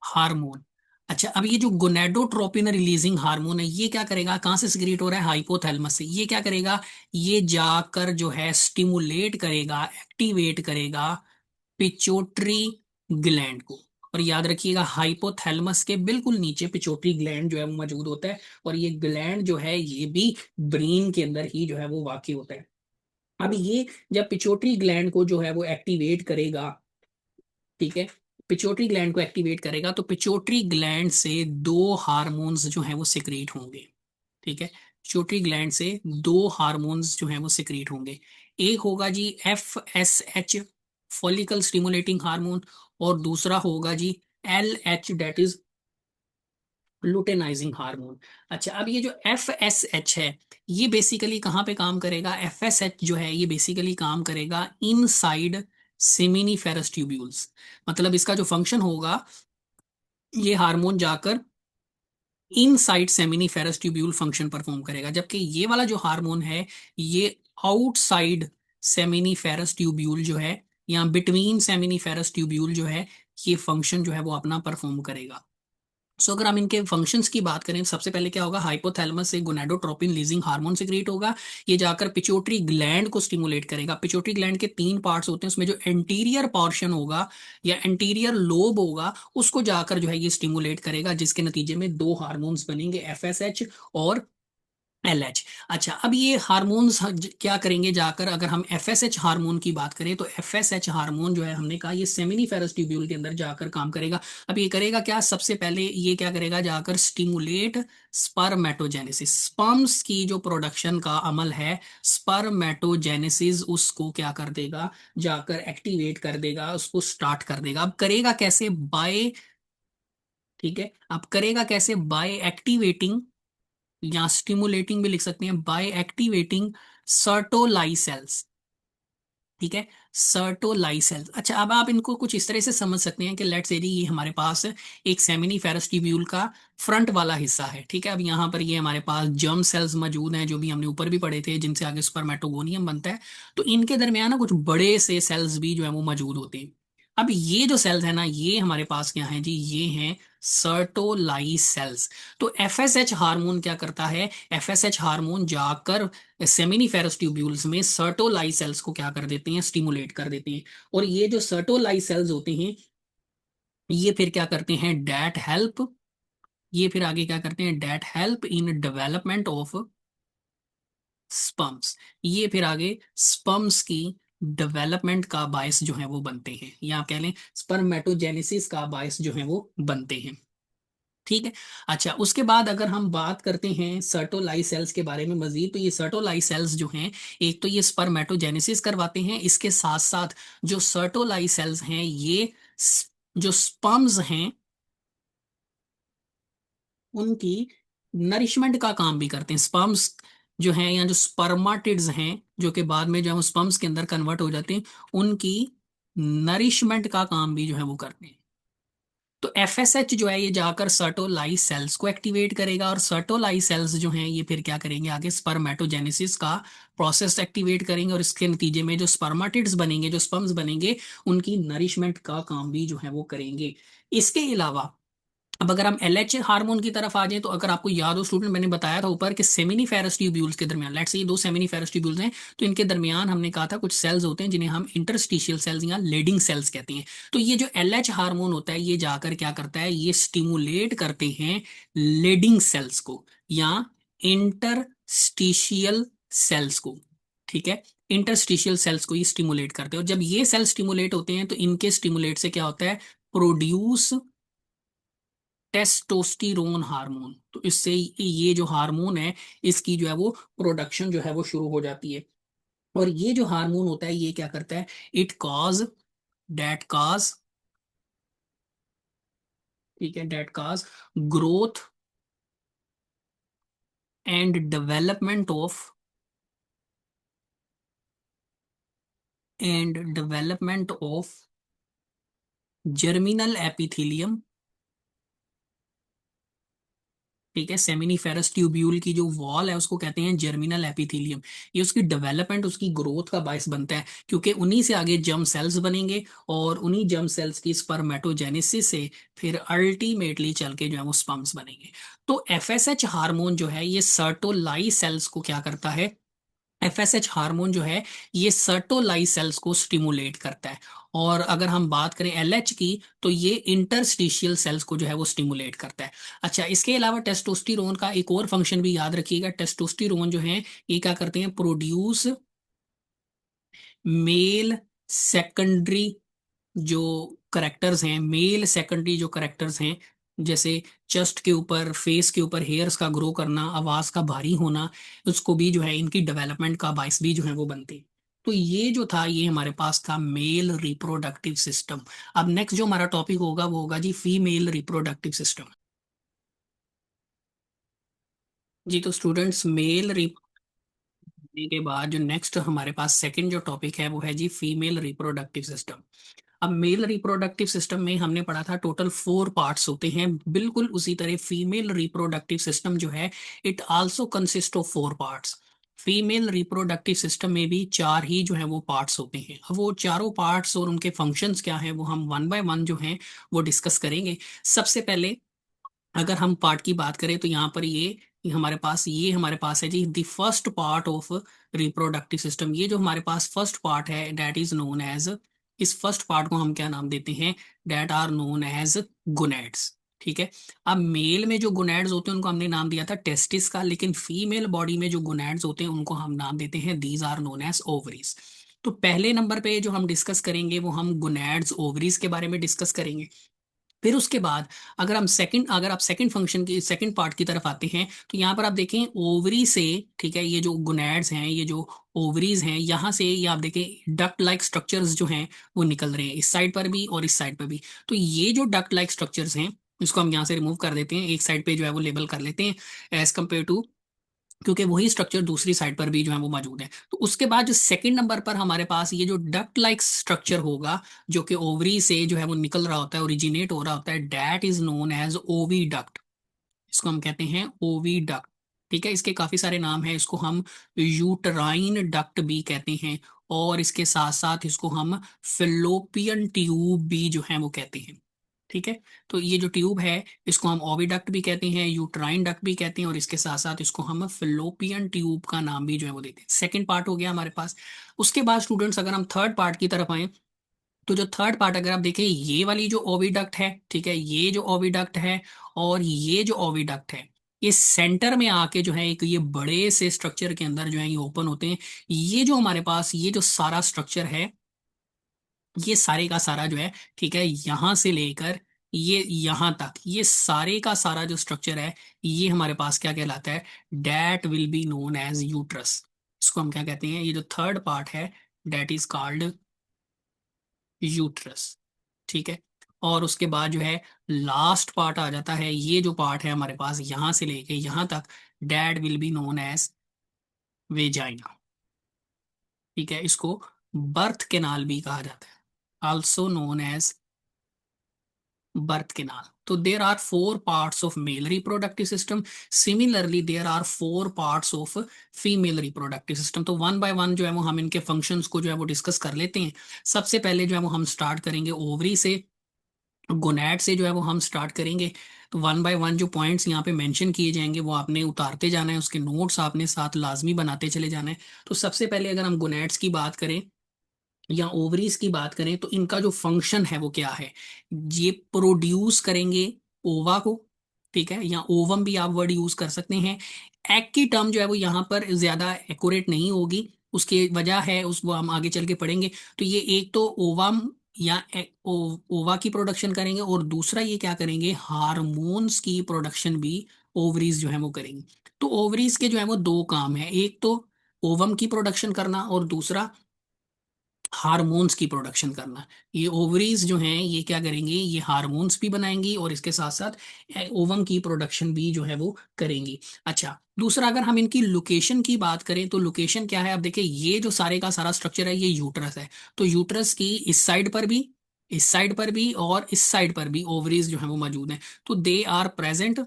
Speaker 1: हार्मोन। अच्छा, अब ये जो गोनेडोट्रोपिन रिलीजिंग हार्मोन है ये क्या करेगा, कहाँ से सिक्रीट हो रहा है, हाइपोथैलेमस से। ये क्या करेगा, ये जाकर जो है स्टिमुलेट करेगा, एक्टिवेट करेगा पिट्यूटरी ग्लैंड को। और याद रखिएगा हाइपोथैलेमस के बिल्कुल नीचे पिट्यूटरी ग्लैंड जो है वो मौजूद होता है, और ये ग्लैंड जो है ये भी ब्रेन के अंदर ही जो है वो वाकई होता है। अब ये जब पिट्यूटरी ग्लैंड को जो है वो एक्टिवेट करेगा, ठीक है, पिट्यूटरी ग्लैंड को एक्टिवेट करेगा, तो पिट्यूटरी ग्लैंड से दो हार्मोन्स जो हैं वो सिक्रीट होंगे। ठीक है, पिट्यूटरी ग्लैंड से दो हार्मोन्स जो हैं वो सिक्रीट होंगे। एक होगा जी FSH, फॉलिकल स्टिमुलेटिंग हार्मोन, और दूसरा होगा जी LH, date is luteinising hormone. अच्छा, अब ये जो FSH है ये बेसिकली कहाँ पे काम करेगा, FSH जो है ये बेसिकली काम करेगा इनसाइड सेमिनिफेरस ट्यूब्यूल्स। मतलब इसका जो फंक्शन होगा, ये हार्मोन जाकर inside seminiferous tubule function perform करेगा, जबकि ये वाला जो हार्मोन है ये आउटसाइड सेमिनिफेरस ट्यूब्यूल जो है, या बिटवीन सेमिनिफेरस ट्यूब्यूल जो है, ये फंक्शन जो है वो अपना परफॉर्म करेगा। सो अगर हम इनके फंक्शंस की बात करें, सबसे पहले क्या होगा, हाइपोथैलेमस से गोनाडोट्रोपिन लीजिंग हार्मोन सिक्रीट होगा, ये जाकर पिट्यूटरी ग्लैंड को स्टिमुलेट करेगा। पिट्यूटरी ग्लैंड के तीन पार्ट्स होते हैं, उसमें जो एंटीरियर पोर्शन होगा या एंटीरियर लोब होगा उसको जाकर जो है ये स्टिमुलेट करेगा, जिसके नतीजे में दो हार्मोन्स बनेंगे, FSH और LH। अच्छा, अब ये हार्मोन्स क्या करेंगे जाकर, अगर हम FSH हार्मोन की बात करें तो FSH हार्मोन जो है हमने कहा ये सेमिनिफेरस ट्यूब्यूल के अंदर जाकर काम करेगा। अब ये करेगा क्या, सबसे पहले ये क्या करेगा, जाकर स्टिमुलेट स्पर्मेटोजेनेसिस, स्पर्म्स की जो प्रोडक्शन का अमल है, स्पर्मेटोजेनेसिस, उसको क्या कर देगा, जाकर एक्टिवेट कर देगा, उसको स्टार्ट कर देगा। अब करेगा कैसे, बाय, ठीक है, अब करेगा कैसे, बाय एक्टिवेटिंग, या स्टिमुलेटिंग भी लिख सकते हैं, बाय एक्टिवेटिंग सर्टोलाई सेल्स। ठीक है, सर्टोलाई सेल्स। अच्छा, अब आप इनको कुछ इस तरह से समझ सकते हैं कि लेट्स से ये हमारे पास एक सेमिनिफेरस ट्यूब्यूल का फ्रंट वाला हिस्सा है। ठीक है, अब यहाँ पर ये हमारे पास जर्म सेल्स मौजूद हैं जो भी हमने ऊपर भी पढ़े थे, जिनसे आगे स्पर्मेटोगोनियम बनता है। तो इनके दरमियान ना कुछ बड़े से सेल्स भी जो है वो मौजूद होते हैं। अब ये जो सेल्स है ना, ये हमारे पास क्या है जी, ये हैं सर्टोलाई सेल्स। तो FSH हार्मोन क्या करता है, FSH हार्मोन जाकर सेमिनिफेरस ट्यूब्यूल्स में सर्टोलाई सेल्स को क्या कर देते हैं, स्टिमुलेट कर देते हैं। और ये जो सर्टोलाई सेल्स होते हैं ये फिर क्या करते हैं, डैट हेल्प, ये फिर आगे क्या करते हैं, that help in development of sperms. ये फिर आगे स्पर्म्स की डेवलपमेंट का बायस जो है वो बनते हैं, या आप कह लें स्पर्मेटोजेनेसिस का बायस जो है वो बनते हैं। ठीक है। अच्छा, उसके बाद अगर हम बात करते हैं सर्टोलाई सेल्स के बारे में मजीद, तो ये सर्टोलाई सेल्स जो हैं, एक तो ये स्पर्मेटोजेनेसिस करवाते हैं, इसके साथ साथ जो सर्टोलाई सेल्स हैं ये जो स्पर्म्स हैं उनकी नरिशमेंट का काम भी करते हैं। स्पर्म्स जो हैं या जो स्पर्माटिड्स हैं जो कि बाद में जो है स्पर्म्स के अंदर कन्वर्ट हो जाते हैं, उनकी नरिशमेंट का काम भी जो है वो करते हैं। तो एफएसएच जो है ये जाकर सर्टोलाई सेल्स को एक्टिवेट करेगा, और सर्टोलाई सेल्स जो हैं ये फिर क्या करेंगे, आगे स्पर्मेटोजेनेसिस का प्रोसेस एक्टिवेट करेंगे, और इसके नतीजे में जो स्पर्माटिड्स बनेंगे, जो स्पर्म्स बनेंगे, उनकी नरिशमेंट का काम भी जो है वो करेंगे। इसके अलावा अब अगर हम एलएच हार्मोन की तरफ आ जाएं, तो अगर आपको याद हो स्टूडेंट, मैंने बताया था ऊपर कि सेमिनिफेरस ट्यूब्यूल्स के दरमियान, लेट्स से ये दो सेमिनिफेरस ट्यूब्यूल्स हैं, तो इनके दरमियान हमने कहा था कुछ सेल्स होते हैं जिन्हें हम इंटरस्टिशियल सेल्स या लेडिंग सेल्स कहते हैं। तो ये जो एलएच हार्मोन होता है ये जाकर क्या करता है, ये स्टिमुलेट करते हैं लेडिंग सेल्स को या इंटरस्टिशियल सेल्स को। ठीक है, इंटरस्टिशियल सेल्स को ये स्टिमुलेट करते हैं, और जब ये सेल स्टिमुलेट होते हैं तो इनके स्टिमुलेट से क्या होता है, प्रोड्यूस टेस्टोस्टिरोन हार्मोन। तो इससे ये जो हार्मोन है इसकी जो है वो प्रोडक्शन जो है वो शुरू हो जाती है। और ये जो हार्मोन होता है ये क्या करता है, इट कॉज डेट कॉज, ठीक है, that cause growth and development of germinal epithelium. ठीक है, सेमिनिफेरस ट्यूब्यूल की जो वॉल है उसको कहते हैं जर्मिनल एपिथेलियम। ये उसकी डेवलपमेंट, उसकी ग्रोथ का बायस बनता है, क्योंकि उन्हीं से आगे जर्म सेल्स बनेंगे, और उन्हीं जर्म सेल्स की स्पर्मेटोजेनेसिस से फिर अल्टीमेटली चल के जो है वो स्पर्म्स बनेंगे। तो एफएसएच हार्मोन जो है ये सर्टोलाई सेल्स को क्या करता है, एफएसएच हार्मोन जो है ये सर्टोलाई सेल्स को स्टिमुलेट करता है। और अगर हम बात करें एलएच की, तो ये इंटरस्टिशियल सेल्स को जो है वो स्टिमुलेट करता है। अच्छा, इसके अलावा टेस्टोस्टिरोन का एक और फंक्शन भी याद रखिएगा। टेस्टोस्टिरोन जो है ये क्या करते हैं, प्रोड्यूस मेल सेकेंडरी जो करेक्टर्स हैं, मेल सेकेंडरी जो करेक्टर्स हैं, जैसे चेस्ट के ऊपर, फेस के ऊपर हेयर्स का ग्रो करना, आवाज का भारी होना, उसको भी जो है इनकी डेवलपमेंट का बायस भी जो है वो बनते हैं। तो ये जो था ये हमारे पास था मेल रिप्रोडक्टिव सिस्टम। अब नेक्स्ट जो हमारा टॉपिक होगा वो होगा जी फीमेल रिप्रोडक्टिव सिस्टम। जी तो स्टूडेंट्स, मेल के बाद जो नेक्स्ट हमारे पास सेकंड जो टॉपिक है वो है जी फीमेल रिप्रोडक्टिव सिस्टम। अब मेल रिप्रोडक्टिव सिस्टम में हमने पढ़ा था टोटल 4 पार्ट्स होते हैं, बिल्कुल उसी तरह फीमेल रिप्रोडक्टिव सिस्टम जो है it also consist of 4 parts. Female reproductive system में भी 4 ही जो है वो पार्ट्स होते हैं। अब वो चारों पार्ट्स और उनके फंक्शंस क्या हैं वो हम वन बाय वन जो हैं वो डिस्कस करेंगे। सबसे पहले अगर हम पार्ट की बात करें तो यहाँ पर ये हमारे पास है जी the first part of reproductive system. ये जो हमारे पास फर्स्ट पार्ट है दैट इज नोन एज, इस फर्स्ट पार्ट को हम क्या नाम देते हैं, that are known as gonads. ठीक है, अब मेल में जो गोनेड्स होते हैं उनको हमने नाम दिया था टेस्टिस का, लेकिन फीमेल बॉडी में जो गोनेड्स होते हैं उनको हम नाम देते हैं these are known as ovaries. तो पहले नंबर पे जो हम डिस्कस करेंगे वो हम गोनेड्स ओवरीज के बारे में डिस्कस करेंगे। फिर उसके बाद अगर आप सेकंड फंक्शन की सेकंड पार्ट की तरफ आते हैं, तो यहाँ पर आप देखें ओवरी से, ठीक है, ये जो गोनैड्स हैं, ये जो ओवरीज हैं, यहाँ से ये आप देखें डक्ट लाइक स्ट्रक्चर्स जो हैं वो निकल रहे हैं, इस साइड पर भी और इस साइड पर भी। तो ये जो डक्ट लाइक स्ट्रक्चर्स हैं इसको हम यहाँ से रिमूव कर देते हैं, एक साइड पे जो है वो लेबल कर लेते हैं एज कम्पेयर टू, क्योंकि वही स्ट्रक्चर दूसरी साइड पर भी जो है वो मौजूद है। तो उसके बाद जो सेकंड नंबर पर हमारे पास ये जो डक्ट लाइक स्ट्रक्चर होगा जो कि ओवरी से जो है वो निकल रहा होता है, ओरिजिनेट हो रहा होता है, दैट इज नोन एज ओवी डक्ट। इसको हम कहते हैं ओवी डक्ट। ठीक है, इसके काफी सारे नाम हैं, इसको हम यूटराइन डक्ट भी कहते हैं, और इसके साथ साथ इसको हम फिलोपियन ट्यूब भी जो है वो कहते हैं। ठीक है, तो ये जो ट्यूब है इसको हम ओविडक्ट भी कहते हैं, यूट्राइन डक्ट भी कहते हैं, और इसके साथ साथ इसको हम फिलोपियन ट्यूब का नाम भी जो है वो देते हैं। सेकंड पार्ट हो गया हमारे पास। उसके बाद स्टूडेंट्स अगर हम थर्ड पार्ट की तरफ आए, तो जो थर्ड पार्ट अगर आप देखें, ये वाली जो ओविडक्ट है, ठीक है, ये जो ओविडक्ट है और ये जो ओविडक्ट है, ये सेंटर में आके जो है एक ये बड़े से स्ट्रक्चर के अंदर जो है ये ओपन होते हैं। ये जो हमारे पास ये जो सारा स्ट्रक्चर है, ये सारे का सारा जो है, ठीक है, यहां से लेकर ये यहां तक, ये सारे का सारा जो स्ट्रक्चर है ये हमारे पास क्या कहलाता है, that will be known as uterus. इसको हम क्या कहते हैं, ये जो थर्ड पार्ट है डैट इज कॉल्ड यूट्रस। ठीक है, और उसके बाद जो है लास्ट पार्ट आ जाता है, ये जो पार्ट है हमारे पास यहां से लेके यहां तक, that will be known as vagina. ठीक है, इसको बर्थ कैनाल भी कहा जाता है, also known as birth canal. So there are four parts of male reproductive system. Similarly, there are four parts of female reproductive system. तो one by one जो है वो हम इनके फंक्शंस को जो है वो डिस्कस कर लेते हैं। सबसे पहले जो है वो हम स्टार्ट करेंगे ओवरी से, गोनैड से जो है वो हम स्टार्ट करेंगे। तो वन बाय वन जो पॉइंट्स यहाँ पे मेंशन किए जाएंगे वो आपने उतारते जाना है, उसके नोट्स आपने साथ लाजमी बनाते चले जाना है। तो सबसे पहले अगर हम गोनैड्स की बात करें या ओवरीज की बात करें तो इनका जो फंक्शन है वो क्या है, ये प्रोड्यूस करेंगे ओवा को, ठीक है, या ओवम भी आप वर्ड यूज कर सकते हैं। एग की टर्म जो है वो यहाँ पर ज्यादा एक्यूरेट नहीं होगी, उसकी वजह है उसको हम आगे चल के पढ़ेंगे। तो ये एक तो ओवम या ओवा की प्रोडक्शन करेंगे, और दूसरा ये क्या करेंगे, हार्मोन्स की प्रोडक्शन भी ओवरीज जो है वो करेंगे। तो ओवरीज के जो है वो दो काम है, एक तो ओवम की प्रोडक्शन करना और दूसरा हार्मोन्स की प्रोडक्शन करना। ये ओवरीज जो हैं ये क्या करेंगी, ये हार्मोन्स भी बनाएंगी और इसके साथ साथ ओवम की प्रोडक्शन भी जो है वो करेंगी। अच्छा, दूसरा अगर हम इनकी लोकेशन की बात करें तो लोकेशन क्या है, अब देखिए ये जो सारे का सारा स्ट्रक्चर है ये यूट्रस है। तो यूट्रस की इस साइड पर भी, इस साइड पर भी और इस साइड पर भी ओवरीज जो है वो मौजूद हैं। तो they are present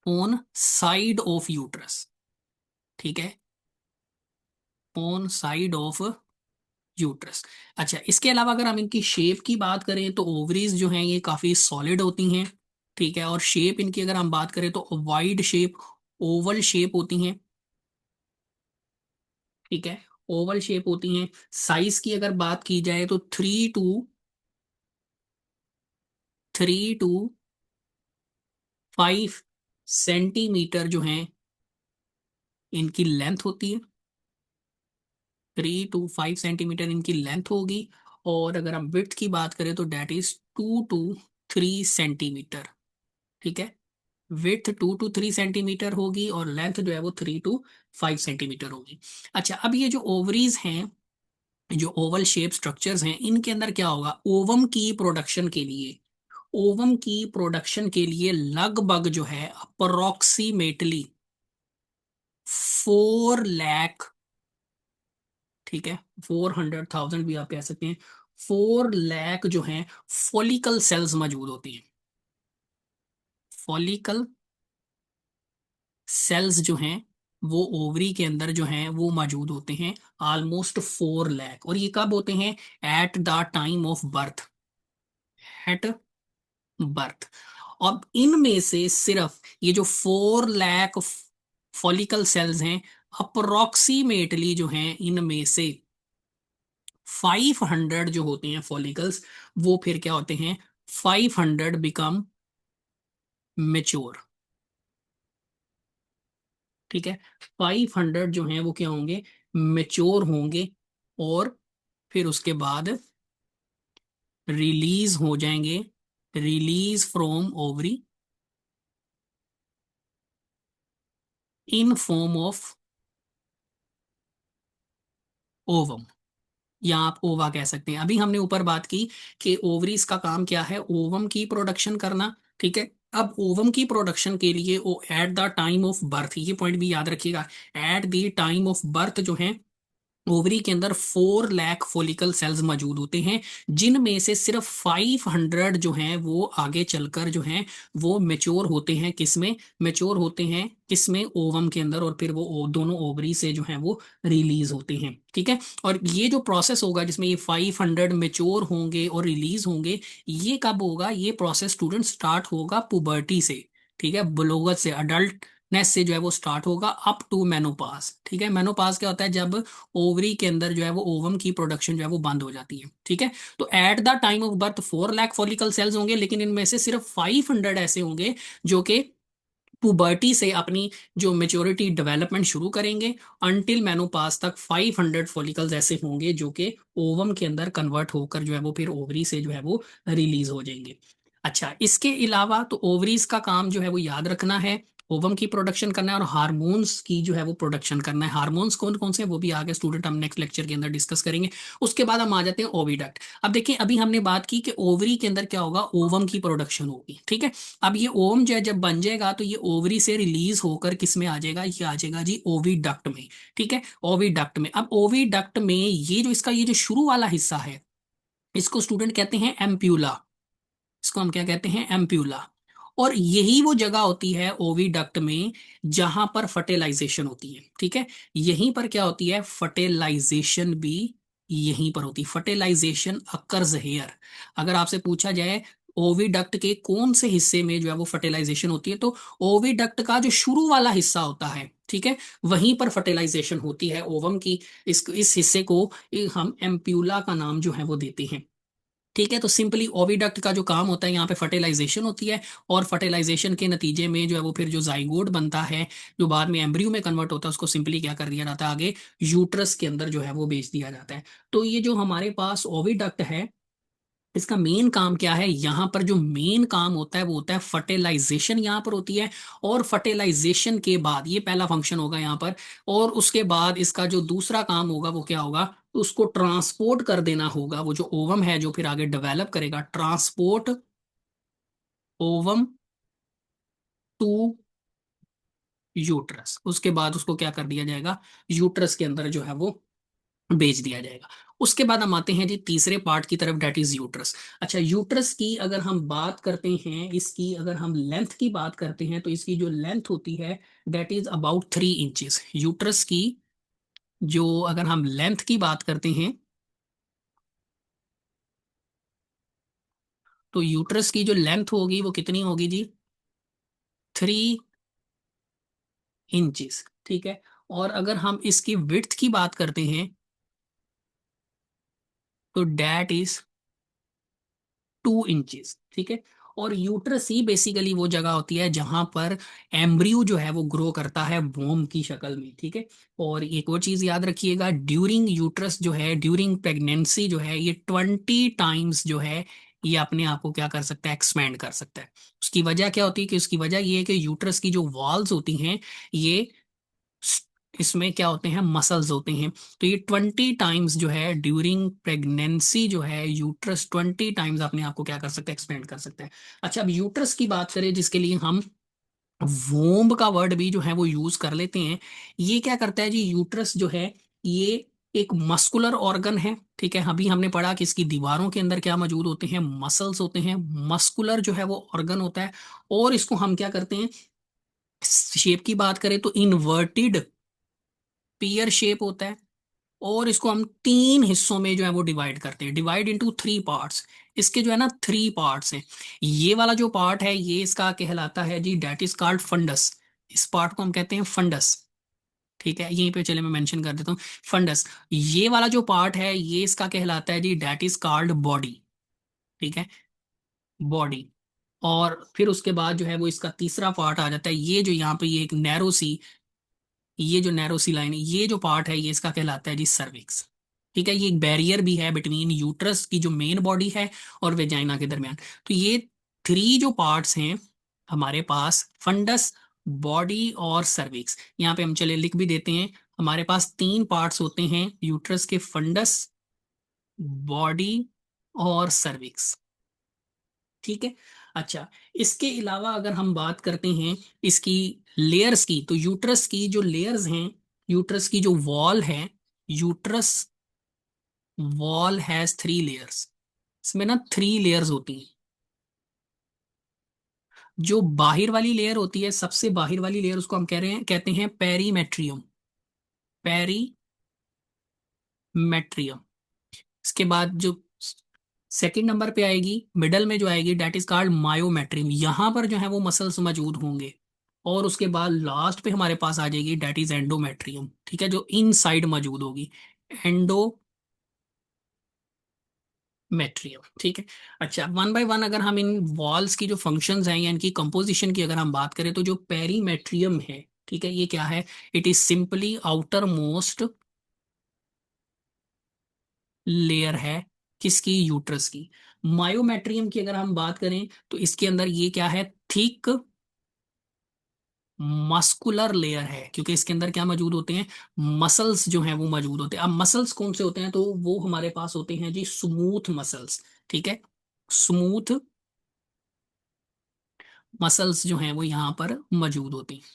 Speaker 1: on side of uterus, ठीक है, ऑन साइड ऑफ यूट्रस। अच्छा, इसके अलावा अगर हम इनकी शेप की बात करें तो ओवरीज जो हैं ये काफी सॉलिड होती हैं, ठीक है, और शेप इनकी अगर हम बात करें तो वाइड शेप, ओवल शेप होती हैं, ठीक है, ओवल शेप होती हैं। साइज की अगर बात की जाए तो 3 to 5 सेंटीमीटर जो है इनकी लेंथ होती है, 3 to 5 सेंटीमीटर इनकी लेंथ होगी। और अगर हम विड्थ की बात करें तो डेट इज 2 to 3 सेंटीमीटर, ठीक है, विड्थ 2 to 3 सेंटीमीटर होगी और लेंथ जो है वो 3 to 5 सेंटीमीटर होगी। अच्छा, अब ये जो ओवरीज हैं, जो ओवल शेप स्ट्रक्चर्स हैं, इनके अंदर क्या होगा, ओवम की प्रोडक्शन के लिए, ओवम की प्रोडक्शन के लिए लगभग जो है अप्रोक्सीमेटली 4 लाख, ठीक है, 400,000 भी आप कह सकते हैं, 4 लाख जो है फॉलिकल सेल्स मौजूद होती हैं। फॉलिकल सेल्स जो हैं वो ओवरी के अंदर जो हैं वो मौजूद होते हैं, ऑलमोस्ट 4 लाख। और ये कब होते हैं, at the time of birth, at birth. अब इनमें से सिर्फ ये जो 4 लाख फॉलिकल सेल्स हैं, अप्रोक्सीमेटली जो हैं इनमें से 500 जो होते हैं फॉलिकल्स, वो फिर क्या होते हैं, 500 बिकम मेच्योर, ठीक है, 500 जो हैं वो क्या होंगे, मेच्योर होंगे, और फिर उसके बाद रिलीज हो जाएंगे, release from ovary in form of ovum, या आप ओवा कह सकते हैं। अभी हमने ऊपर बात की कि ओवरीज का काम क्या है, ओवम की प्रोडक्शन करना, ठीक है। अब ओवम की प्रोडक्शन के लिए वो at the time of birth, ये पॉइंट भी याद रखिएगा, at the time of birth जो है ओवरी के अंदर 4 लाख फॉलिकल सेल्स मौजूद होते हैं, जिनमें से सिर्फ 500 जो हैं वो आगे चलकर जो हैं वो मेच्योर होते हैं, किसमें मेच्योर होते हैं, किसमें, ओवम के अंदर, और फिर वो दोनों ओवरी से जो हैं वो रिलीज होते हैं, ठीक है। और ये जो प्रोसेस होगा जिसमें ये 500 मेच्योर होंगे और रिलीज होंगे, ये कब होगा, ये प्रोसेस स्टूडेंट स्टार्ट होगा पुबर्टी से, ठीक है, बलोगत से, अडल्ट नेस से जो है वो स्टार्ट होगा अप टू मेनोपास, ठीक है। मेनोपास क्या होता है, जब ओवरी के अंदर जो है वो ओवम की प्रोडक्शन जो है वो बंद हो जाती है, ठीक है। तो at the time of birth 4 lakh follicle sales होंगे, लेकिन इनमें से सिर्फ 500 ऐसे होंगे जो कि पुबर्टी से अपनी जो मेच्योरिटी डेवलपमेंट शुरू करेंगे, अनटिल मेनोपास तक 500 फॉलिकल्स ऐसे होंगे जो कि ओवम के अंदर कन्वर्ट होकर जो है वो फिर ओवरी से जो है वो रिलीज हो जाएंगे। अच्छा, इसके अलावा तो ओवरीज का काम जो है वो याद रखना है, ओवम की प्रोडक्शन करना है और हार्मोन्स की जो है वो प्रोडक्शन करना है। हार्मोन्स कौन कौन से हैं वो भी आगे स्टूडेंट हम नेक्स्ट लेक्चर के अंदर डिस्कस करेंगे। उसके बाद हम आ जाते हैं ओविडक्ट। अब देखिए, अभी हमने बात की कि ओवरी के अंदर क्या होगा, ओवम की प्रोडक्शन होगी, ठीक है। अब ये ओवम जो है जब बन जाएगा तो ये ओवरी से रिलीज होकर किस में आ जाएगा, ये आ जाएगा जी ओविडक्ट में, ठीक है, ओविडक्ट में। अब ओविडक्ट में ये जो इसका ये जो शुरू वाला हिस्सा है, इसको स्टूडेंट कहते हैं एम्प्यूला। इसको हम क्या कहते हैं, एम्प्यूला। और यही वो जगह होती है ओविडक्ट में जहां पर फर्टिलाइजेशन होती है, ठीक है। यहीं पर क्या होती है, फर्टिलाइजेशन भी यहीं पर होती है। Fertilisation occurs here. अगर आपसे पूछा जाए ओविडक्ट के कौन से हिस्से में जो है वो फर्टिलाइजेशन होती है, तो ओविडक्ट का जो शुरू वाला हिस्सा होता है, ठीक है, वहीं पर फर्टिलाइजेशन होती है ओवम की। इस हिस्से को हम एम्प्यूला का नाम जो है वो देते हैं, ठीक है। तो सिंपली ओविडक्ट का जो काम होता है, यहाँ पे फर्टिलाइजेशन होती है, और फर्टिलाइजेशन के नतीजे में जो है वो फिर जो जाइगोट बनता है, जो बाद में एम्ब्रियो में कन्वर्ट होता है, उसको सिंपली क्या कर दिया जाता है, आगे यूट्रस के अंदर जो है वो भेज दिया जाता है। तो ये जो हमारे पास ओविडक्ट है, इसका मेन काम क्या है, यहाँ पर जो मेन काम होता है वो होता है फर्टिलाइजेशन, यहाँ पर होती है। और फर्टिलाइजेशन के बाद ये पहला फंक्शन होगा यहाँ पर, और उसके बाद इसका जो दूसरा काम होगा वो क्या होगा, उसको ट्रांसपोर्ट कर देना होगा, वो जो ओवम है जो फिर आगे डेवलप करेगा, ट्रांसपोर्ट ओवम टू यूट्रस। उसके बाद उसको क्या कर दिया जाएगा, यूट्रस के अंदर जो है वो भेज दिया जाएगा। उसके बाद हम आते हैं जी तीसरे पार्ट की तरफ, डेट इज यूट्रस। अच्छा, यूट्रस की अगर हम बात करते हैं, इसकी अगर हम लेंथ की बात करते हैं, तो इसकी जो लेंथ होती है that is about 3 inches. Uterus की जो अगर हम लेंथ की बात करते हैं, तो यूट्रस की जो लेंथ होगी वो कितनी होगी जी, 3 इंचेस, ठीक है। और अगर हम इसकी विड्थ की बात करते हैं, तो डेट इज 2 इंचेस, ठीक है। और यूट्रस ही बेसिकली वो जगह होती है जहां पर एम्ब्रियो जो है वो ग्रो करता है वोम की शक्ल में, ठीक है। और एक और चीज याद रखिएगा, ड्यूरिंग यूट्रस जो है, ड्यूरिंग प्रेगनेंसी जो है, ये 20 टाइम्स जो है ये अपने आप को क्या कर सकता है, एक्सपेंड कर सकता है। उसकी वजह क्या होती है, कि उसकी वजह ये है कि यूट्रस की जो वॉल्स होती हैं, ये इसमें क्या होते हैं, मसल्स होते हैं। तो ये 20 टाइम्स जो है ड्यूरिंग प्रेगनेंसी जो है, यूट्रस 20 टाइम्स अपने आप को क्या कर सकता है, एक्सपेंड कर सकता है। अच्छा, अब यूट्रस की बात करें, जिसके लिए हम वोम्ब का वर्ड भी जो है वो यूज कर लेते हैं। ये क्या करता है जी, यूट्रस जो है ये एक मस्कुलर ऑर्गन है, ठीक है। अभी हमने पढ़ा कि इसकी दीवारों के अंदर क्या मौजूद होते हैं, मसल्स होते हैं। मस्कुलर जो है वो ऑर्गन होता है, और इसको हम क्या करते हैं, शेप की बात करें तो इनवर्टेड पीयर शेप होता है। और इसको हम 3 हिस्सों में जो है वो डिवाइड करते हैं, डिवाइड इनटू 3 पार्ट्स। इसके जो है ना 3 पार्ट्स हैं। ये वाला जो पार्ट है ये इसका कहलाता है जी, डेट इज कॉल्ड फंडस। इस पार्ट को हम कहते हैं फंडस, ठीक है। यहीं पे चले मैं मेंशन कर देता हूँ, फंडस। ये वाला जो पार्ट है ये इसका कहलाता है जी, डेट इज कॉल्ड बॉडी, ठीक है, बॉडी। और फिर उसके बाद जो है वो इसका तीसरा पार्ट आ जाता है, ये जो यहाँ पे ये एक नैरो सी, ये जो नैरो सी लाइन, ये जो पार्ट है ये इसका कहलाता है जी सर्विक्स, ठीक है। ये एक बैरियर भी है बिटवीन यूट्रस की जो मेन बॉडी है और वेजाइना के दरमियान। तो ये 3 जो पार्ट्स हैं हमारे पास, फंडस, बॉडी और सर्विक्स, यहाँ पे हम चले लिख भी देते हैं। हमारे पास 3 पार्ट्स होते हैं यूट्रस के, फंडस, बॉडी और सर्विक्स, ठीक है। अच्छा, इसके अलावा अगर हम बात करते हैं इसकी लेयर्स की, तो यूट्रस की जो लेयर्स हैं, यूट्रस की जो वॉल है, यूट्रस वॉल हैज 3 लेयर्स। इसमें ना 3 लेयर्स होती हैं। जो बाहर वाली लेयर होती है, सबसे बाहर वाली लेयर, उसको हम कह रहे हैं, कहते हैं पेरीमेट्रियम, पेरीमेट्रियम। इसके बाद जो सेकंड नंबर पे आएगी, मिडल में जो आएगी, डेट इज कॉल्ड मायोमेट्रियम। यहाँ पर जो है वो मसल्स मौजूद होंगे। और उसके बाद लास्ट पे हमारे पास आ जाएगी, डेट इज एंडोमेट्रियम, ठीक है, जो इनसाइड मौजूद होगी, एंडोमेट्रियम, ठीक है। अच्छा, वन बाय वन अगर हम इन वॉल्स की जो फंक्शंस हैं या इनकी कंपोजिशन की अगर हम बात करें, तो जो पेरीमेट्रियम है, ठीक है, ये क्या है, it is simply outer most layer है, किसकी, यूट्रस की। मायोमेट्रियम की अगर हम बात करें, तो इसके अंदर ये क्या है, थिक मस्कुलर लेयर है, क्योंकि इसके अंदर क्या मौजूद होते हैं, मसल्स जो हैं वो मौजूद होते हैं। अब मसल्स कौन से होते हैं, तो वो हमारे पास होते हैं जी स्मूथ मसल्स, ठीक है। स्मूथ मसल्स जो हैं वो यहाँ पर मौजूद होती हैं।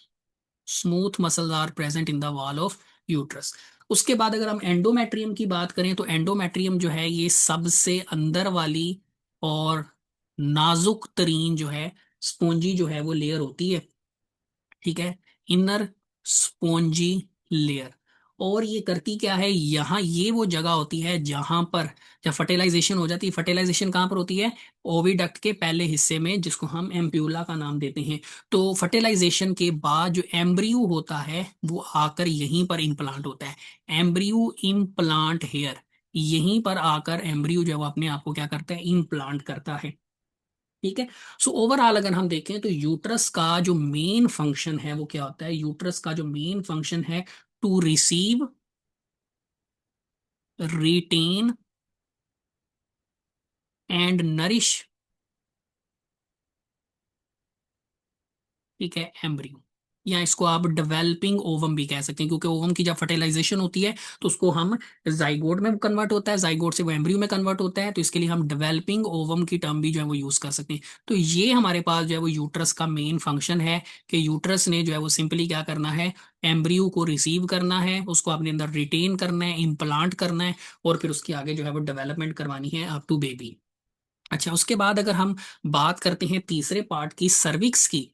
Speaker 1: Smooth muscles are present in the wall of uterus. उसके बाद अगर हम एंडोमेट्रियम की बात करें तो एंडोमेट्रियम जो है ये सबसे अंदर वाली और नाजुक तरीन जो है स्पोंजी जो है वो लेयर होती है, ठीक है, इनर स्पोंजी लेयर। और ये करती क्या है, यहाँ ये वो जगह होती है जहां पर जब फर्टिलाइजेशन हो जाती है, फर्टिलाइजेशन कहाँ पर होती है, ओविडक्ट के पहले हिस्से में जिसको हम एम्प्यूला का नाम देते हैं। तो फर्टिलाइजेशन के बाद जो एम्ब्रियो होता है वो आकर यहीं पर इम्प्लांट होता है, एम्ब्रियो इम्प्लांट हेयर। यहीं पर आकर एम्ब्रियो जो है वो अपने आप को क्या करता है, इम्प्लांट करता है, ठीक है। सो ओवरऑल अगर हम देखें तो यूट्रस का जो मेन फंक्शन है वो क्या होता है, यूट्रस का जो मेन फंक्शन है to receive, retain and nourish, ठीक है, एम्ब्रियो। या इसको आप डेवलपिंग ओवम भी कह सकते हैं, क्योंकि ओवम की जब फर्टिलाइजेशन होती है तो उसको हम जाइगोट में कन्वर्ट होता है, जाइगोट से वो एम्ब्रियो में कन्वर्ट होता है, तो इसके लिए हम डेवलपिंग ओवम की टर्म भी जो है वो यूज कर सकते हैं। तो ये हमारे पास जो है वो यूट्रस का मेन फंक्शन है कि यूट्रस ने जो है वो सिंपली क्या करना है, एम्ब्रियो को रिसीव करना है, उसको अपने अंदर रिटेन करना है, इम्प्लांट करना है, और फिर उसके आगे जो है वो डेवलपमेंट करवानी है अप टू बेबी। अच्छा, उसके बाद अगर हम बात करते हैं तीसरे पार्ट की, सर्विक्स की,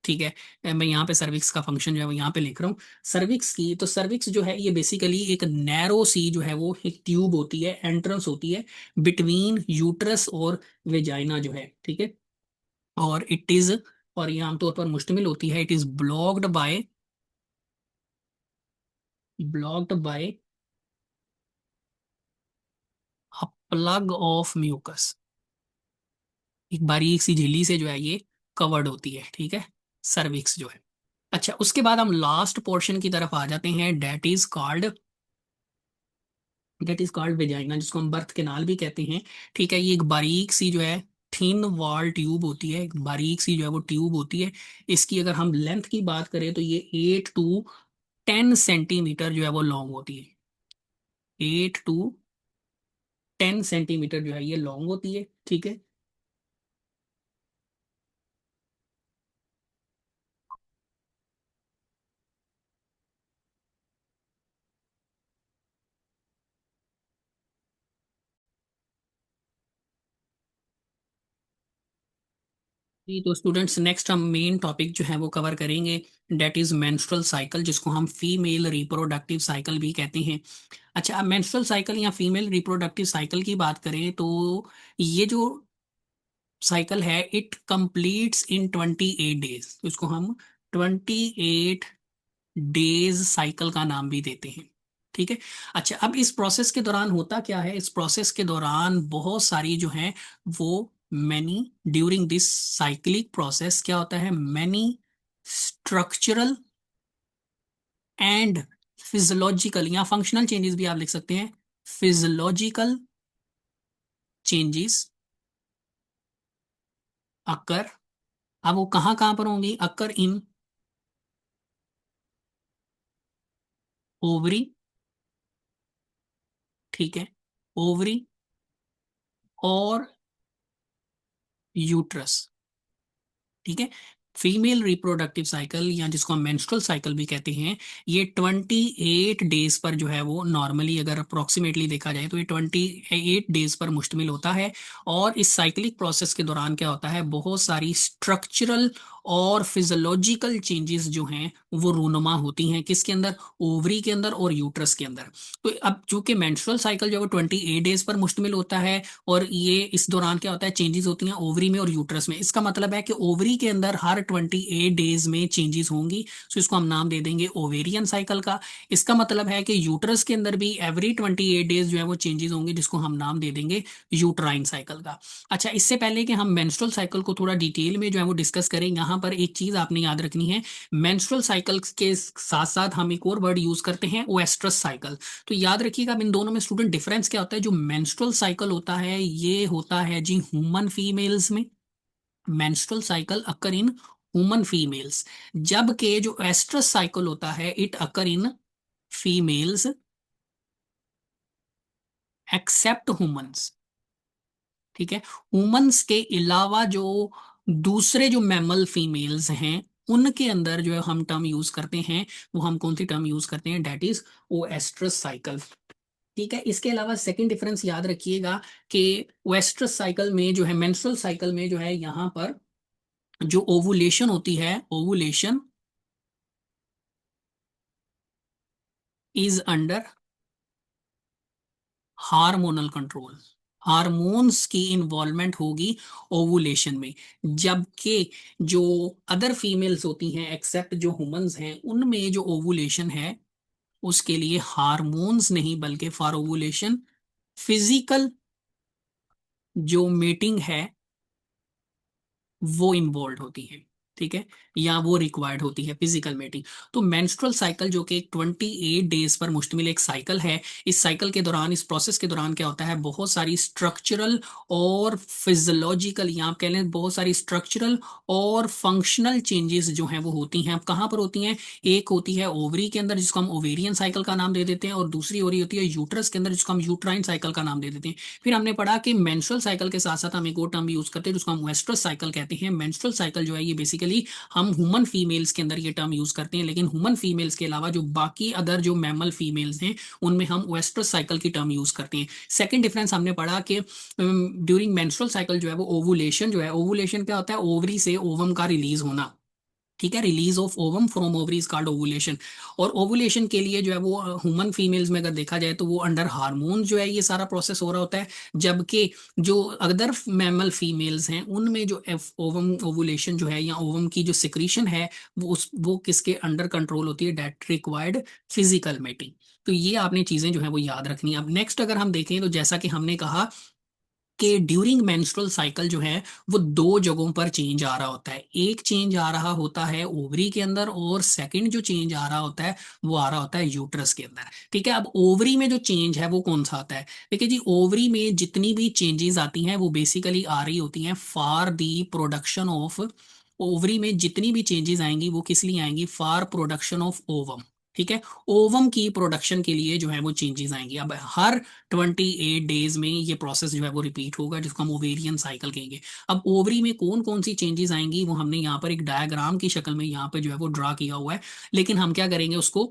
Speaker 1: ठीक है, मैं यहाँ पे सर्विक्स का फंक्शन जो है वो यहाँ पे लिख रहा हूँ। सर्विक्स की, तो सर्विक्स जो है ये बेसिकली एक नैरो सी जो है वो एक ट्यूब होती है, एंट्रेंस होती है बिटवीन यूट्रस और वेजाइना जो है, ठीक है। और इट इज, और ये आमतौर पर मुश्तमिल होती है, it is blocked by a plug of mucus. एक बारीक सी झिल्ली से जो है ये कवर्ड होती है, ठीक है, सर्विक्स जो है। अच्छा, उसके बाद हम लास्ट पोर्शन की तरफ आ जाते हैं, डेट इज कॉल्ड वेजाइना, जिसको हम बर्थ कैनाल भी कहते हैं, ठीक है। ये एक बारीक सी जो है थिन वॉल ट्यूब होती है, एक बारीक सी जो है वो ट्यूब होती है। इसकी अगर हम लेंथ की बात करें तो ये 8 to 10 सेंटीमीटर जो है वो लॉन्ग होती है, 8 to 10 सेंटीमीटर जो है ये लॉन्ग होती है, ठीक है। जी, तो स्टूडेंट्स नेक्स्ट हम मेन टॉपिक जो है वो कवर करेंगे, डेट इज मेंस्ट्रुअल साइकिल, जिसको हम फीमेल रिप्रोडक्टिव साइकिल भी कहते हैं। अच्छा, अब मेंस्ट्रुअल साइकिल या फीमेल रिप्रोडक्टिव साइकिल की बात करें तो ये जो साइकिल है इट कंप्लीट्स इन 28 डेज, तो इसको हम 28 डेज साइकिल का नाम भी देते हैं, ठीक है। अच्छा, अब इस प्रोसेस के दौरान होता क्या है, इस प्रोसेस के दौरान बहुत सारी जो है वो many, during this cyclic process क्या होता है, मैनी स्ट्रक्चरल एंड फिजियोलॉजिकल या फंक्शनल चेंजेस भी आप लिख सकते हैं, फिजियोलॉजिकल चेंजेस अकर। अब वो कहाँ कहाँ पर होंगी, अकर इन ओवरी, ठीक है, ओवरी और यूट्रस, ठीक है। फीमेल रिप्रोडक्टिव साइकिल या जिसको हम मेंस्ट्रुअल साइकिल भी कहते हैं, ये 28 डेज पर जो है वो नॉर्मली अगर अप्रोक्सीमेटली देखा जाए तो ये 28 डेज पर मुश्तमिल होता है। और इस साइक्लिक प्रोसेस के दौरान क्या होता है, बहुत सारी स्ट्रक्चरल और फिजियोलॉजिकल चेंजेस जो हैं वो रूनुमा होती हैं, किसके अंदर, ओवरी के अंदर और यूट्रस के अंदर। तो अब चूंकि मेंस्ट्रुअल साइकिल जो है वो 28 डेज पर मुश्तमिल होता है, और ये इस दौरान क्या होता है, चेंजेस होती हैं ओवरी में और यूट्रस में, इसका मतलब है कि ओवरी के अंदर हर 28 डेज में चेंजेस होंगी, सो इसको हम नाम दे देंगे ओवेरियन साइकिल का। इसका मतलब है कि यूट्रस के अंदर भी एवरी 28 डेज जो है वो चेंजेस होंगे, जिसको हम नाम दे देंगे यूट्राइन साइकिल का। अच्छा, इससे पहले कि हम मेंस्ट्रुअल साइकिल को थोड़ा डिटेल में जो है वो डिस्कस करें, यहाँ पर एक चीज आपने याद रखनी है, मेंस्ट्रुअल साइकिल के साथ साथ हम एक और वर्ड यूज करते हैं, ओएस्ट्रस साइकिल। तो याद रखिएगा अब इन दोनों में स्टूडेंट डिफरेंस क्या होता है, जो मेंस्ट्रुअल साइकिल होता है ये होता है जी ह्यूमन फीमेल्स में, menstrual cycle occur in human females, जबकि जो एस्ट्रस साइकिल होता है it occur in females except humans, ठीक है। ह्यूमंस के अलावा जो दूसरे जो मैमल फीमेल्स हैं उनके अंदर जो है हम टर्म यूज करते हैं, वो हम कौन सी टर्म यूज करते हैं, डेट इज ओएस्ट्रस साइकिल। ठीक है, इसके अलावा सेकंड डिफरेंस याद रखिएगा कि ओएस्ट्रस साइकिल में जो है, मेंस्ट्रुअल साइकिल में जो है, यहाँ पर जो ओवुलेशन होती है, ovulation is under hormonal control. Hormones की इन्वॉल्वमेंट होगी ओवुलेशन में। जबकि जो अदर फीमेल्स होती हैं एक्सेप्ट जो ह्यूमंस हैं, उनमें जो ओवुलेशन है उसके लिए हार्मोन्स नहीं बल्कि फॉर ओवुलेशन फिजिकल जो मीटिंग है वो इन्वॉल्व होती है। ठीक है, या वो रिक्वायर्ड होती है फिजिकल मीटिंग। तो मेंस्ट्रुअल साइकिल जो कि 28 डेज पर मुश्तमिल एक साइकिल है, इस साइकिल के दौरान, इस प्रोसेस के दौरान क्या होता है, बहुत सारी स्ट्रक्चरल और फिजियोलॉजिकल, या आप कह लें बहुत सारी स्ट्रक्चरल और फंक्शनल चेंजेस जो हैं वो होती हैं। अब कहाँ पर होती हैं, एक होती है ओवरी के अंदर जिसको हम ओवेरियन साइकिल का नाम दे देते हैं, और दूसरी हो रही होती है यूट्रस के अंदर जिसको हम यूट्राइन साइकिल का नाम दे देते हैं। फिर हमने पढ़ा कि मेंस्ट्रुअल साइकिल के साथ साथ हम एक और टर्म यूज करते हैं जिसको हम वेस्ट्रस साइकिल कहते हैं। मेंस्ट्रुअल साइकिल जो है ये बेसिकली हम ह्यूमन फीमेल्स के अंदर ये टर्म यूज करते हैं, लेकिन ह्यूमन फीमेल्स के अलावा जो बाकी अदर जो मैमल फीमेल्स हैं उनमें हम वेस्ट्रस साइकिल की टर्म यूज करते हैं। सेकंड डिफरेंस हमने पढ़ा कि ड्यूरिंग मेंस्ट्रुअल साइकिल जो है वो ओवुलेशन जो है, ओवुलेशन क्या होता है, ओवरी से ओवम का रिलीज होना। ठीक है, release of ovum from ovary is called ovulation. और ओवुलेशन के लिए जो है वो ह्यूमन फीमेल्स में अगर देखा जाए तो वो अंडर हार्मोन जो है ये सारा प्रोसेस हो रहा होता है। जबकि जो अदर मैमल फीमेल्स हैं उनमें जो ओवम ओवुलेशन जो है या ओवम की जो सिक्रीशन है वो किसके अंडर कंट्रोल होती है, डेट रिक्वायर्ड फिजिकल मेटिंग। तो ये आपने चीजें जो है वो याद रखनी है। अब नेक्स्ट अगर हम देखें तो जैसा कि हमने कहा कि ड्यूरिंग मेंस्ट्रुअल साइकिल जो है वो दो जगहों पर चेंज आ रहा होता है। एक चेंज आ रहा होता है ओवरी के अंदर, और सेकंड जो चेंज आ रहा होता है वो आ रहा होता है यूट्रस के अंदर। ठीक है, अब ओवरी में जो चेंज है वो कौन सा आता है, देखिए जी, ओवरी में जितनी भी चेंजेस आती हैं वो बेसिकली आ रही होती हैं for the production of, ovary में जितनी भी चेंजेस आएंगी वो किस लिए आएंगी, फॉर प्रोडक्शन ऑफ ओवम। ठीक है, ओवम की प्रोडक्शन के लिए जो है वो चेंजेस आएंगी। अब हर 28 डेज में ये प्रोसेस जो है वो रिपीट होगा जिसको हम ओवेरियन साइकिल कहेंगे। अब ओवरी में कौन कौन सी चेंजेस आएंगी वो हमने यहाँ पर एक डायग्राम की शक्ल में यहाँ पे जो है वो ड्रा किया हुआ है। लेकिन हम क्या करेंगे उसको,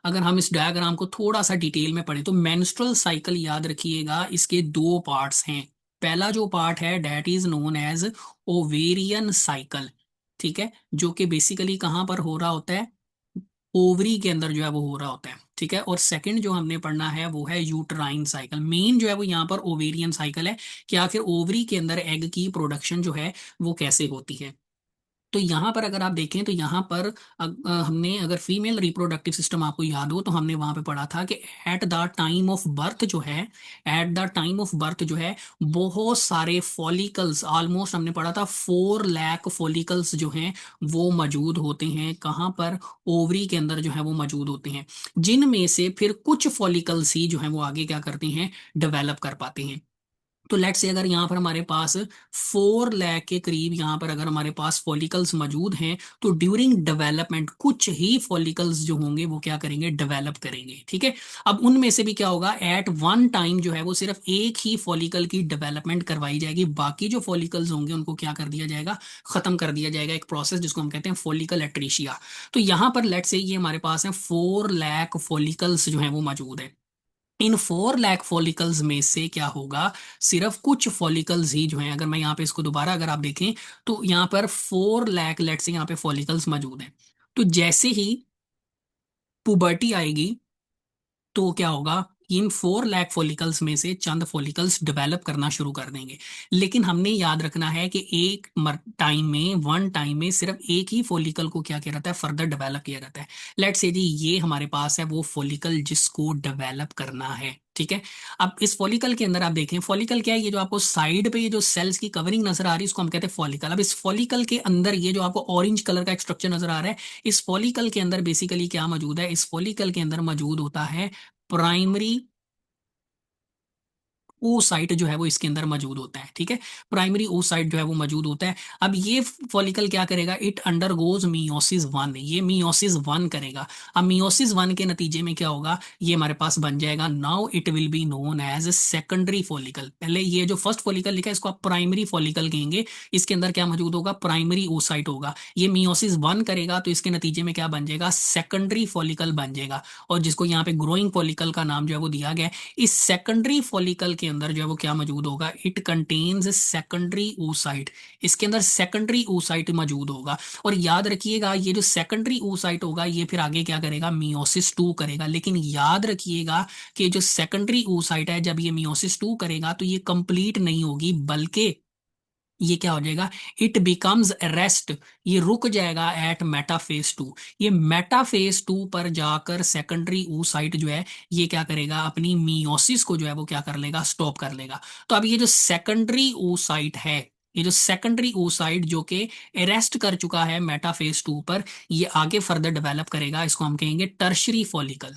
Speaker 1: अगर हम इस डायग्राम को थोड़ा सा डिटेल में पढ़ें तो मेंस्ट्रुअल साइकिल याद रखिएगा इसके दो पार्ट्स हैं। पहला जो पार्ट है that is known as ovarian cycle. ठीक है, जो कि बेसिकली कहाँ पर हो रहा होता है, ओवरी के अंदर जो है वो हो रहा होता है। ठीक है, और सेकंड जो हमने पढ़ना है वो है यूट्राइन साइकिल। मेन जो है वो यहाँ पर ओवेरियन साइकिल है कि आखिर ओवरी के अंदर एग की प्रोडक्शन जो है वो कैसे होती है। तो यहाँ पर अगर आप देखें तो यहाँ पर हमने अगर फीमेल रिप्रोडक्टिव सिस्टम आपको याद हो तो हमने वहां पे पढ़ा था कि at the time of birth जो है, at the time of birth जो है बहुत सारे फॉलिकल्स, ऑलमोस्ट हमने पढ़ा था 4 लाख फॉलिकल्स जो हैं वो मौजूद होते हैं। कहाँ पर, ओवरी के अंदर जो है वो मौजूद होते हैं, जिनमें से फिर कुछ फॉलिकल्स ही जो है वो आगे क्या करते हैं, डेवलप कर पाते हैं। तो लेट्स से अगर यहाँ पर हमारे पास 4 लाख के करीब यहाँ पर अगर हमारे पास फॉलिकल्स मौजूद हैं तो ड्यूरिंग डेवलपमेंट कुछ ही फॉलिकल्स जो होंगे वो क्या करेंगे, डेवलप करेंगे। ठीक है, अब उनमें से भी क्या होगा, एट वन टाइम जो है वो सिर्फ एक ही फॉलिकल की डेवलपमेंट करवाई जाएगी, बाकी जो फॉलिकल्स होंगे उनको क्या कर दिया जाएगा, खत्म कर दिया जाएगा। एक प्रोसेस जिसको हम कहते हैं फॉलिकल एट्रीशिया। तो यहाँ पर लेट्स से ये हमारे पास है 4 लाख फॉलिकल्स जो है वो मौजूद है। इन 4 लाख फॉलिकल्स में से क्या होगा, सिर्फ कुछ फॉलिकल्स ही जो हैं, अगर मैं यहाँ पे इसको दोबारा अगर आप देखें तो यहाँ पर 4 लाख लेट से यहाँ पे फॉलिकल्स मौजूद हैं। तो जैसे ही पुबर्टी आएगी तो क्या होगा, इन 4 लाख फॉलिकल्स में से चंद फॉलिकल्स डेवलप करना शुरू कर देंगे। लेकिन हमने याद रखना है कि एक टाइम में, वन टाइम में सिर्फ एक ही फॉलिकल को क्या किया जाता है, फर्दर डेवलप किया जाता है। लेट्स से जी ये हमारे पास है वो फॉलिकल जिसको डेवलप करना है। ठीक है, अब इस फॉलिकल के अंदर आप देखें, फॉलिकल क्या है, ये जो आपको साइड पे ये जो सेल्स की कवरिंग नजर आ रही है इसको हम कहते हैं फॉलिकल। अब इस फॉलिकल के अंदर ये जो आपको ऑरेंज कलर का एक स्ट्रक्चर नजर आ रहा है, इस फॉलिकल के अंदर बेसिकली क्या मौजूद है, इस फॉलिकल के अंदर मौजूद होता है प्राइमरी oocyte जो है वो इसके अंदर मौजूद होता है, ठीक है। प्राइमरी oocyte जो है वो मौजूद होता है। अब ये फॉलिकल क्या करेगा, इट अंडरगोज मियोसिस वन, ये मियोसिस वन करेगा। अब मियोसिस वन के नतीजे में क्या होगा, ये हमारे पास बन जाएगा, now it will be known as secondary follicle. पहले ये जो फर्स्ट फॉलिकल लिखा है इसको आप प्राइमरी फॉलिकल कहेंगे। इसके अंदर क्या मौजूद होगा, प्राइमरी oocyte होगा। ये मियोसिस वन करेगा तो इसके नतीजे में क्या बन जाएगा, सेकेंडरी फॉलिकल बन जाएगा। और जिसको यहाँ पे ग्रोइंग फॉलिकल का नाम जो है वो दिया गया है। इस सेकेंडरी फॉलिकल के अंदर जो है वो क्या मौजूद होगा, इट कंटेन्स सेकेंडरी oocyte। इसके अंदर सेकेंडरी oocyte मौजूद होगा। और याद रखिएगा ये जो सेकेंडरी oocyte होगा ये फिर आगे क्या करेगा, मियोसिस टू करेगा। लेकिन याद रखिएगा कि जो सेकेंडरी oocyte है जब ये मियोसिस टू करेगा तो ये कंप्लीट नहीं होगी, बल्कि ये क्या हो जाएगा, इट बिकम्स रेस्ट, ये रुक जाएगा एट मेटाफेज टू। ये मेटाफेज टू पर जाकर सेकेंडरी oocyte जो है ये क्या करेगा, अपनी मियोसिस को जो है वो क्या कर लेगा, स्टॉप कर लेगा। तो अब ये जो सेकेंडरी oocyte है, ये जो सेकेंडरी oocyte जो कि अरेस्ट कर चुका है मेटाफेज टू पर, ये आगे फर्दर डेवलप करेगा, इसको हम कहेंगे टर्शरी फॉलिकल।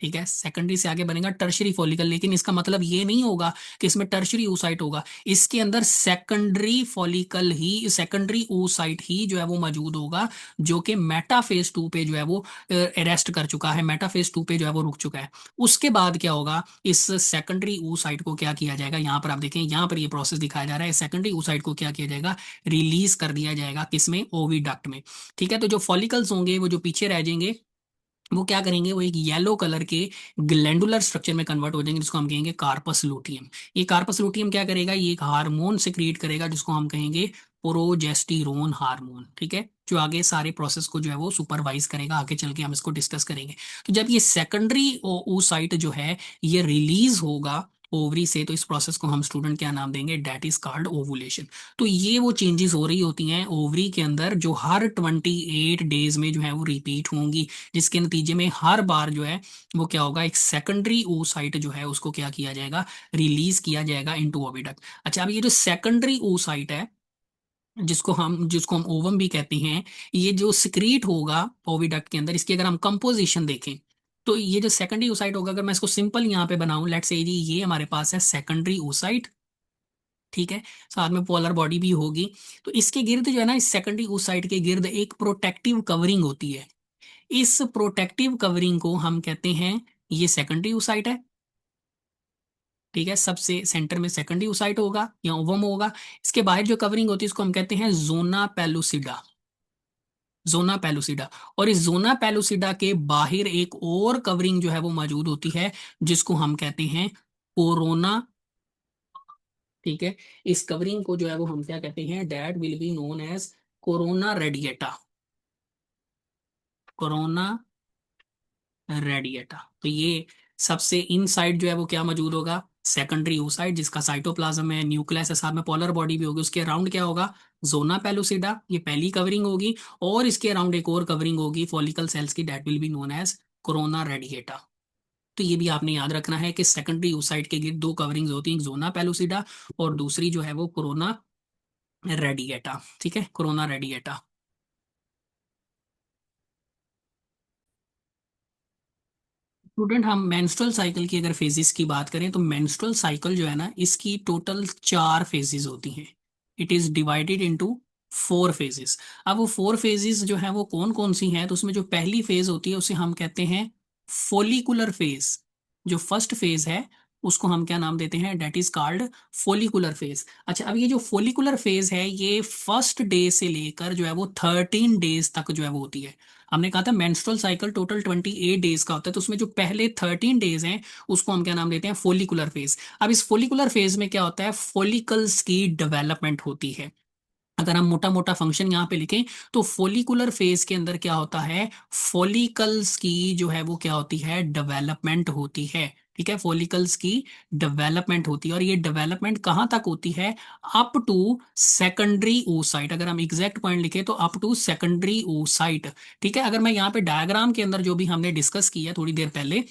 Speaker 1: ठीक है, सेकेंडरी से आगे बनेगा टर्शरी फॉलिकल। लेकिन इसका मतलब ये नहीं होगा कि इसमें टर्शरी oocyte होगा। इसके अंदर सेकेंडरी फॉलिकल ही, सेकेंडरी oocyte ही जो है वो मौजूद होगा, जो कि मेटाफेज टू पे जो है वो अरेस्ट कर चुका है, मेटाफेज टू पे जो है वो रुक चुका है। उसके बाद क्या होगा, इस सेकेंडरी oocyte को क्या किया जाएगा, यहाँ पर आप देखें, यहाँ पर ये प्रोसेस दिखाया जा रहा है। सेकेंडरी oocyte को क्या किया जाएगा, रिलीज कर दिया जाएगा, किसमें, ओविडक्ट में। ठीक है, तो जो फॉलिकल्स होंगे वो जो पीछे रह जाएंगे वो क्या करेंगे, वो एक येलो कलर के ग्लैंडुलर स्ट्रक्चर में कन्वर्ट हो जाएंगे, जिसको हम कहेंगे कार्पस लूटियम। ये कार्पस लूटियम क्या करेगा, ये एक हार्मोन सिक्रीट करेगा जिसको हम कहेंगे प्रोजेस्टिरोन हार्मोन। ठीक है, जो आगे सारे प्रोसेस को जो है वो सुपरवाइज करेगा, आगे चल के हम इसको डिस्कस करेंगे। तो जब ये सेकेंडरी oocyte जो है ये रिलीज होगा ओवरी से, तो इस प्रोसेस को हम स्टूडेंट क्या नाम देंगे, डेट इज कॉल्ड ओवुलेशन। तो ये वो चेंजेस हो रही होती हैं ओवरी के अंदर जो हर 28 डेज में जो है वो रिपीट होंगी, जिसके नतीजे में हर बार जो है वो क्या होगा, एक सेकेंडरी oocyte जो है उसको क्या किया जाएगा, रिलीज किया जाएगा इनटू ओविडक्ट। अच्छा, अब ये जो सेकेंडरी oocyte है, जिसको हम ओवम भी कहते हैं, ये जो सिक्रीट होगा ओविडक्ट के अंदर, इसकी अगर हम कंपोजिशन देखें तो ये जो सेकेंडरी oocyte होगा, अगर मैं इसको सिंपल यहाँ पे बनाऊं, लेट्स से जी ये हमारे पास है सेकेंडरी oocyte। ठीक है, साथ में पोलर बॉडी भी होगी। तो इसके गिर्द जो है ना, इस सेकेंडरी oocyte के गिर्द एक प्रोटेक्टिव कवरिंग होती है। इस प्रोटेक्टिव कवरिंग को हम कहते हैं, ये सेकेंडरी oocyte है। ठीक है, सबसे सेंटर में सेकेंडरी oocyte होगा या ओवम होगा। इसके बाहर जो कवरिंग होती है इसको हम कहते हैं जोना पेलुसिडा, जोना पेलुसिडा। और इस जोना पेलुसिडा के बाहर एक और कवरिंग जो है वो मौजूद होती है, जिसको हम कहते हैं कोरोना। ठीक है, इस कवरिंग को जो है वो हम क्या कहते हैं, that will be known as corona radiata, corona radiata. तो ये सबसे इनसाइड जो है वो क्या मौजूद होगा, सेकेंडरी oocyte, जिसका साइटोप्लाज्म है, न्यूक्लियस है, साथ में पोलर बॉडी भी होगी। उसके अराउंड क्या होगा, जोना पेलुसिडा, ये पहली कवरिंग होगी। और इसके अराउंड एक और कवरिंग होगी फॉलिकल सेल्स की, that will be known as corona radiata. तो ये भी आपने याद रखना है कि सेकेंडरी oocyte के लिए दो कवरिंग्स होती हैं, एक जोना पेलुसिडा और दूसरी जो है वो कोरोना रेडिएटा। ठीक है, कोरोना रेडिएटा। स्टूडेंट, हम मेंस्ट्रुअल साइकिल की अगर फेजेस की बात करें तो मेंस्ट्रुअल साइकिल जो है ना, इसकी टोटल 4 फेजेस होती हैं। It is divided into 4 phases. अब वो 4 फेजेस जो है वो कौन कौन सी हैं, तो उसमें जो पहली फेज होती है उसे हम कहते हैं फोलिकुलर फेज। जो फर्स्ट फेज है उसको हम क्या नाम देते हैं, that is called follicular phase. अच्छा, अब ये जो फोलिकुलर फेज है ये फर्स्ट डे से लेकर जो है वो 13 डेज तक जो है वो होती है। हमने कहा था मेंस्ट्रुअल साइकिल टोटल 28 डेज का होता है, तो उसमें जो पहले 13 डेज हैं उसको हम क्या नाम देते हैं, फोलिकुलर फेज। अब इस फोलिकुलर फेज में क्या होता है, फोलिकल्स की डेवलपमेंट होती है। अगर हम मोटा मोटा फंक्शन यहाँ पे लिखें तो फोलिकुलर फेज के अंदर क्या होता है, फोलिकल्स की जो है वो क्या होती है, डेवलपमेंट होती है। ठीक है, फोलिकल्स की डेवलपमेंट होती है। और ये डेवलपमेंट कहाँ तक होती है, अप टू सेकेंडरी oocyte। अगर हम एग्जैक्ट पॉइंट लिखे तो अप टू सेकेंडरी oocyte। ठीक है, अगर मैं यहाँ पे डायग्राम के अंदर जो भी हमने डिस्कस किया थोड़ी देर पहले,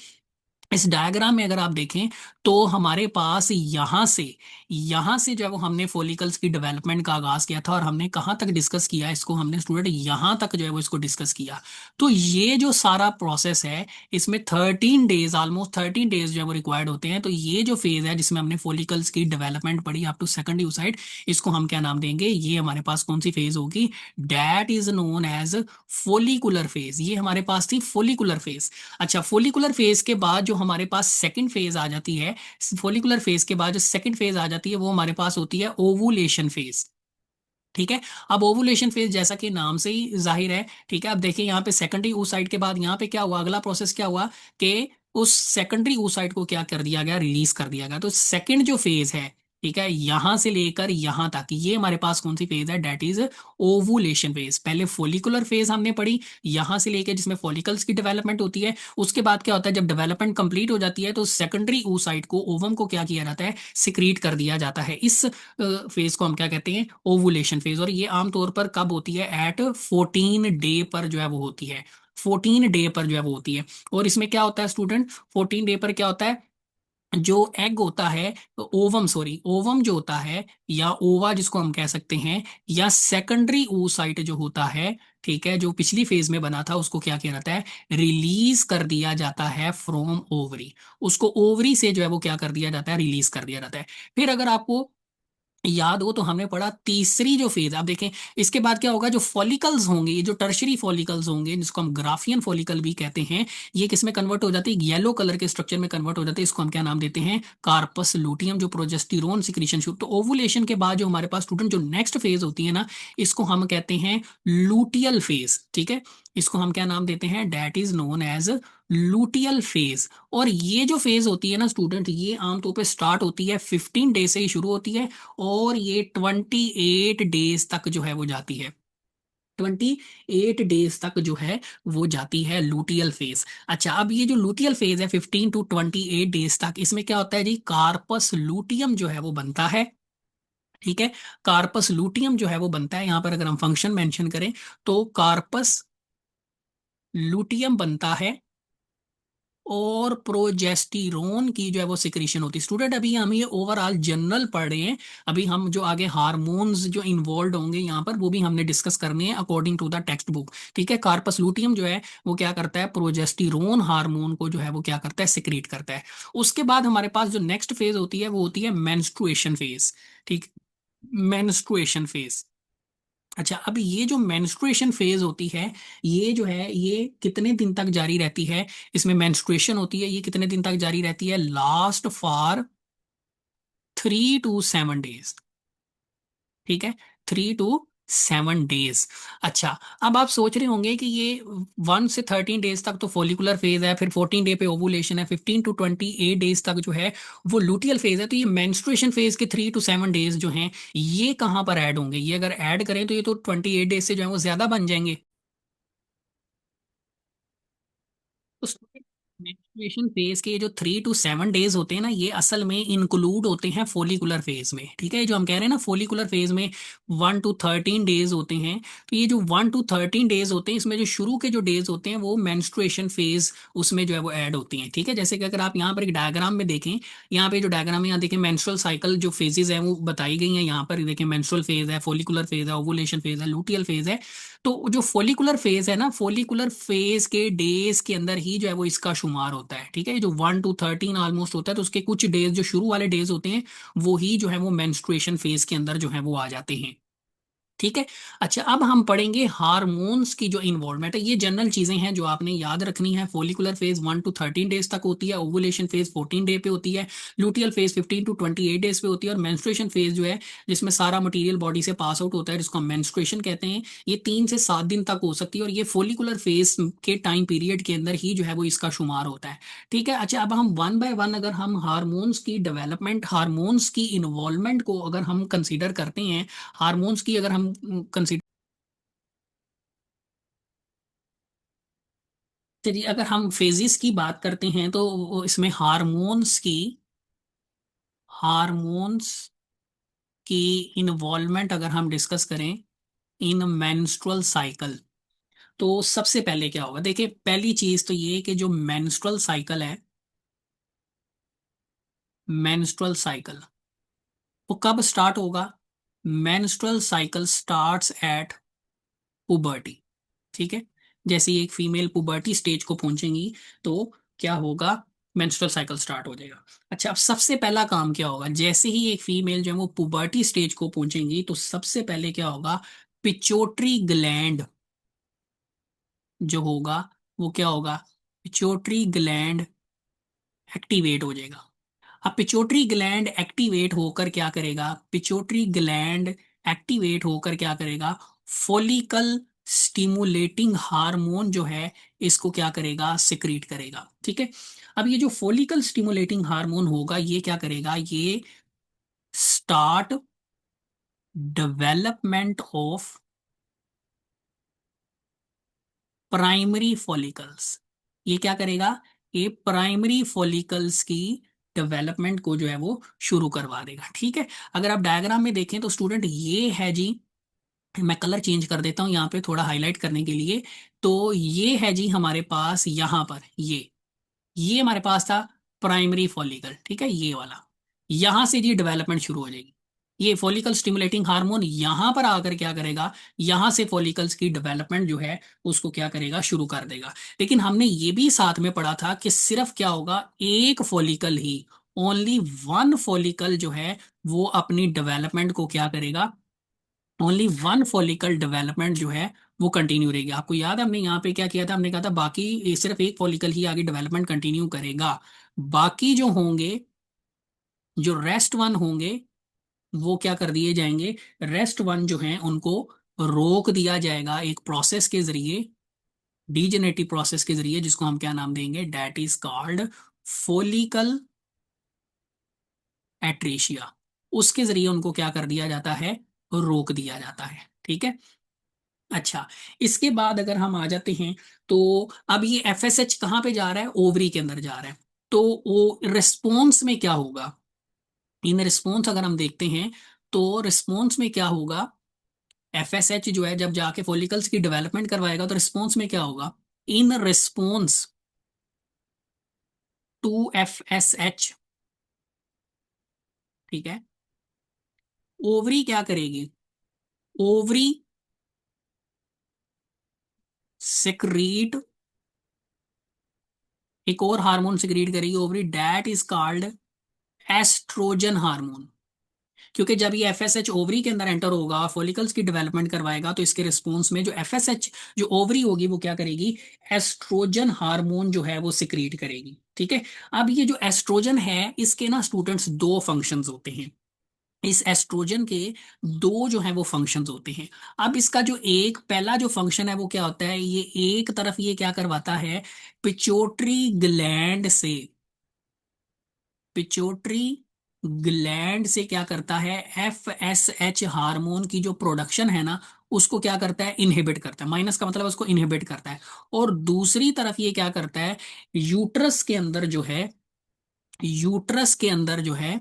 Speaker 1: इस डायग्राम में अगर आप देखें तो हमारे पास यहाँ से जो है वो हमने फॉलिकल्स की डेवलपमेंट का आगाज किया था, और हमने कहाँ तक डिस्कस किया इसको, हमने स्टूडेंट यहाँ तक जो है वो इसको डिस्कस किया। तो ये जो सारा प्रोसेस है, इसमें 13 डेज, ऑलमोस्ट 13 डेज जो है वो रिक्वायर्ड होते हैं। तो ये जो फेज है जिसमें हमने फॉलिकल्स की डेवलपमेंट पढ़ी अप टू सेकंड यूसाइड, इसको हम क्या नाम देंगे, ये हमारे पास कौन सी फेज होगी, that is known as follicular phase. ये हमारे पास थी फोलिकुलर फेज। अच्छा, फोलिकुलर फेज के बाद जो हमारे पास सेकंड फेज आ जाती है, फोलिकुलर फेज के बाद जो सेकंड फेज आ जाती है वो हमारे पास होती है ओवुलेशन फेज। ठीक है। अब ओवुलेशन फेज जैसा कि नाम से ही जाहिर है, ठीक है। अब देखिए यहाँ पे सेकेंडरी oocyte के बाद यहाँ पे क्या हुआ, अगला प्रोसेस क्या हुआ कि उस सेकेंडरी oocyte को क्या कर दिया गया, रिलीज कर दिया गया। तो सेकंड जो फेज है, ठीक है, यहां से लेकर यहां तक, ये हमारे पास कौन सी फेज है, डेट इज ओवुलेशन फेज। पहले फोलिकुलर फेज हमने पढ़ी, यहां से लेकर जिसमें फॉलिकल्स की डेवलपमेंट होती है। उसके बाद क्या होता है, जब डेवलपमेंट कंप्लीट हो जाती है तो सेकेंडरी oocyte को, ओवम को क्या किया जाता है, सिक्रीट कर दिया जाता है। इस फेज को हम क्या कहते हैं, ओवुलेशन फेज। और ये आमतौर पर कब होती है, एट 14 डे पर जो है वो होती है, 14 डे पर जो है वो होती है। और इसमें क्या होता है स्टूडेंट, 14 डे पर क्या होता है, जो एग होता है, ओवम, सॉरी, ओवम जो होता है, या ओवा जिसको हम कह सकते हैं, या सेकेंडरी oocyte जो होता है, ठीक है, जो पिछली फेज में बना था, उसको क्या किया जाता है, रिलीज कर दिया जाता है फ्रॉम ओवरी। उसको ओवरी से जो है वो क्या कर दिया जाता है, रिलीज कर दिया जाता है। फिर अगर आपको याद हो तो हमने पढ़ा तीसरी जो फेज, आप देखें इसके बाद क्या होगा, जो फॉलिकल्स होंगे, ये जो टर्शरी फॉलिकल्स होंगे जिसको हम ग्राफियन फॉलिकल भी कहते हैं, ये किस में कन्वर्ट हो जाते हैं, येलो कलर के स्ट्रक्चर में कन्वर्ट हो जाते हैं। इसको हम क्या नाम देते हैं, कार्पस लूटियम, जो प्रोजेस्टिरोन सिक्रीशन शुरू। तो ओवुलेशन के बाद जो हमारे पास स्टूडेंट जो नेक्स्ट फेज होती है ना, इसको हम कहते हैं लूटियल फेज। ठीक है, इसको हम क्या नाम देते हैं, that is known as luteal phase. और ये जो फेज होती है ना स्टूडेंट, ये आमतौर पे स्टार्ट होती है 15 डे से ही शुरू होती है, और ये 28 डेज तक जो है वो जाती है, 28 डेज तक जो है वो जाती है लूटियल फेज। अच्छा, अब ये जो लूटियल फेज है 15 to 28 डेज तक, इसमें क्या होता है जी, कार्पस लूटियम जो है वो बनता है। ठीक है, कार्पस लूटियम जो है वो बनता है। यहां पर अगर हम फंक्शन मेंशन करें तो कार्पस लूटियम बनता है, और प्रोजेस्टिरोन की जो है वो सिक्रीशन होती है। स्टूडेंट अभी हम ये ओवरऑल जनरल पढ़ रहे हैं, अभी हम जो आगे हार्मोन्स जो इन्वॉल्व होंगे यहाँ पर वो भी हमने डिस्कस करने हैं according to the textbook. ठीक है, कार्पस लूटियम जो है वो क्या करता है, प्रोजेस्टिरोन हार्मोन को जो है वो क्या करता है, सिक्रीट करता है। उसके बाद हमारे पास जो नेक्स्ट फेज होती है वो होती है मेंस्ट्रुएशन फेज। ठीक, मेंस्ट्रुएशन फेज। अच्छा, अब ये जो मेंस्ट्रुएशन फेज होती है, ये जो है ये कितने दिन तक जारी रहती है, इसमें मेंस्ट्रुएशन होती है, ये कितने दिन तक जारी रहती है, लास्ट फॉर 3 to 7 डेज। ठीक है, 3 to 7 डेज। अच्छा, अब आप सोच रहे होंगे कि ये 1 से 13 डेज तक तो फॉलिकुलर फेज है, फिर 14 डे पे ओवुलेशन है, 15 to 28 डेज तक जो है वो लूटियल फेज है। तो ये मेंस्ट्रुएशन फेज के 3 to 7 डेज जो हैं, ये कहाँ पर ऐड होंगे, ये अगर ऐड करें तो ये तो 28 डेज से जो है वो ज्यादा बन जाएंगे। उस मेंस्ट्रुएशन फेज के जो 3 to 7 डेज होते हैं ना, ये असल में इंक्लूड होते हैं फोलिकुलर फेज में। ठीक है, जो हम कह रहे हैं ना फोलिकुलर फेज में 1 to 13 डेज होते हैं, तो ये जो 1 to 13 डेज होते हैं, इसमें जो शुरू के जो डेज होते हैं वो मेंस्ट्रुएशन फेज उसमें जो है वो ऐड होती हैं। ठीक है, जैसे कि अगर आप यहाँ पर एक डायग्राम में देखें, यहाँ पे जो डायग्राम है, यहाँ देखें मेंस्ट्रुअल साइकिल जो फेजेस हैं वो बताई गई हैं। यहाँ पर देखें मेंस्ट्रुअल फेज है, फोलिकुलर फेज है, ओवुलेशन फेज है, लूटियल फेज है। तो जो फोलिकुलर फेज है ना, फोलिकुलर फेज के डेज के अंदर ही जो है वो इसका शुमार होता है। ठीक है, जो 1 to 13 ऑलमोस्ट होता है, तो उसके कुछ डेज जो शुरू वाले डेज होते हैं वो ही जो है वो मेंस्ट्रुएशन फेज के अंदर जो है वो आ जाते हैं। ठीक है। अच्छा, अब हम पढ़ेंगे हार्मोन्स की जो इन्वॉल्वमेंट है। ये जनरल चीजें हैं जो आपने याद रखनी है। फोलिकुलर फेज 1 to 13 डेज तक होती है, ओवुलेशन फेज 14 डे पे होती है, लूटियल फेज 15 to 28 डेज पे होती है, और मेंस्ट्रुएशन फेज जो है जिसमें सारा मटेरियल बॉडी से पास आउट होता है, जिसको हम मेंस्ट्रुएशन कहते हैं, ये 3 से 7 दिन तक हो सकती है। और ये फोलिकुलर फेज के टाइम पीरियड के अंदर ही जो है वो इसका शुमार होता है। ठीक है। अच्छा, अब हम वन बाय वन अगर हम हार्मोन्स की डेवलपमेंट, हार्मोन्स की इन्वॉल्वमेंट को अगर हम कंसीडर करते हैं, हार्मोन्स की अगर हम कंसीडर, चलिए अगर हम फेजेस की बात करते हैं तो इसमें हार्मोन्स की इन्वॉल्वमेंट अगर हम डिस्कस करें इन मेंस्ट्रुअल साइकिल, तो सबसे पहले क्या होगा, देखिए पहली चीज तो ये कि जो मेंस्ट्रुअल साइकिल है, मेंस्ट्रुअल साइकिल वो कब स्टार्ट होगा? Menstrual cycle starts at puberty. ठीक है, जैसे ही एक फीमेल पुबर्टी स्टेज को पहुंचेंगी तो क्या होगा? मेंस्ट्रुअल साइकिल स्टार्ट हो जाएगा। अच्छा, अब सबसे पहला काम क्या होगा? जैसे ही एक फीमेल जो है वो पुबर्टी स्टेज को पहुंचेंगी तो सबसे पहले क्या होगा? पिट्यूटरी ग्लैंड जो होगा वो क्या होगा? पिट्यूटरी ग्लैंड एक्टिवेट हो जाएगा। अब पिट्यूटरी ग्लैंड एक्टिवेट होकर क्या करेगा? पिट्यूटरी ग्लैंड एक्टिवेट होकर क्या करेगा? फॉलिकल स्टिमुलेटिंग हार्मोन जो है इसको क्या करेगा? सिक्रीट करेगा। ठीक है, अब ये जो फॉलिकल स्टिमुलेटिंग हार्मोन होगा ये क्या करेगा? ये start development of primary follicles. ये क्या करेगा? ये प्राइमरी फॉलिकल्स की डेवलपमेंट को जो है वो शुरू करवा देगा। ठीक है, अगर आप डायग्राम में देखें तो स्टूडेंट ये है जी, मैं कलर चेंज कर देता हूं यहाँ पे थोड़ा हाईलाइट करने के लिए। तो ये है जी हमारे पास यहाँ पर ये हमारे पास था प्राइमरी फॉलिकल। ठीक है, ये वाला यहां से जी डेवलपमेंट शुरू हो जाएगी। ये फॉलिकल स्टिमुलेटिंग हार्मोन यहां पर आकर क्या करेगा? यहां से फॉलिकल्स की डेवलपमेंट जो है उसको क्या करेगा? शुरू कर देगा। लेकिन हमने ये भी साथ में पढ़ा था कि सिर्फ क्या होगा? एक फॉलिकल ही, ओनली वन फॉलिकल जो है वो अपनी डेवलपमेंट को क्या करेगा? ओनली वन फॉलिकल डेवलपमेंट जो है वो कंटिन्यू रहेगी। आपको याद है हमने यहाँ पे क्या किया था? हमने कहा था बाकी सिर्फ एक फॉलिकल ही आगे डेवलपमेंट कंटिन्यू करेगा। बाकी जो होंगे, जो रेस्ट वन होंगे वो क्या कर दिए जाएंगे? रेस्ट वन जो है उनको रोक दिया जाएगा एक प्रोसेस के जरिए, डीजेनेरेटिव प्रोसेस के जरिए, जिसको हम क्या नाम देंगे? That is called follicle atresia. उसके जरिए उनको क्या कर दिया जाता है? रोक दिया जाता है। ठीक है, अच्छा, इसके बाद अगर हम आ जाते हैं तो अब ये एफएसएच कहाँ पे जा रहा है? ओवरी के अंदर जा रहा है। तो वो रिस्पॉन्स में क्या होगा? इन रिस्पॉन्स अगर हम देखते हैं तो रिस्पॉन्स में क्या होगा? एफएसएच जो है जब जाके फॉलिकल्स की डेवलपमेंट करवाएगा तो रिस्पॉन्स में क्या होगा? इन रिस्पॉन्स टू एफएसएच, ठीक है, ओवरी क्या करेगी? ओवरी सिक्रीट एक और हार्मोन सिक्रीट करेगी ovary, that is called estrogen hormone. क्योंकि जब ये एफएसएच ओवरी के अंदर एंटर होगा और फॉलिकल्स की डेवलपमेंट करवाएगा तो इसके रिस्पॉन्स में जो एफएसएच जो ओवरी होगी वो क्या करेगी? एस्ट्रोजन हार्मोन जो है वो सिक्रीट करेगी। ठीक है, अब ये जो एस्ट्रोजन है इसके ना स्टूडेंट्स दो फंक्शंस होते हैं। इस एस्ट्रोजन के दो जो है वो फंक्शंस होते हैं। अब इसका जो एक पहला जो फंक्शन है वो क्या होता है? ये एक तरफ ये क्या करवाता है? पिट्यूटरी ग्लैंड से, पिट्यूटरी ग्लैंड से क्या करता है? एफएसएच हार्मोन की जो प्रोडक्शन है ना उसको क्या करता है? इनहिबिट करता है। माइनस का मतलब उसको इनहिबिट करता है। और दूसरी तरफ ये क्या करता है? यूट्रस के अंदर जो है, यूट्रस के अंदर जो है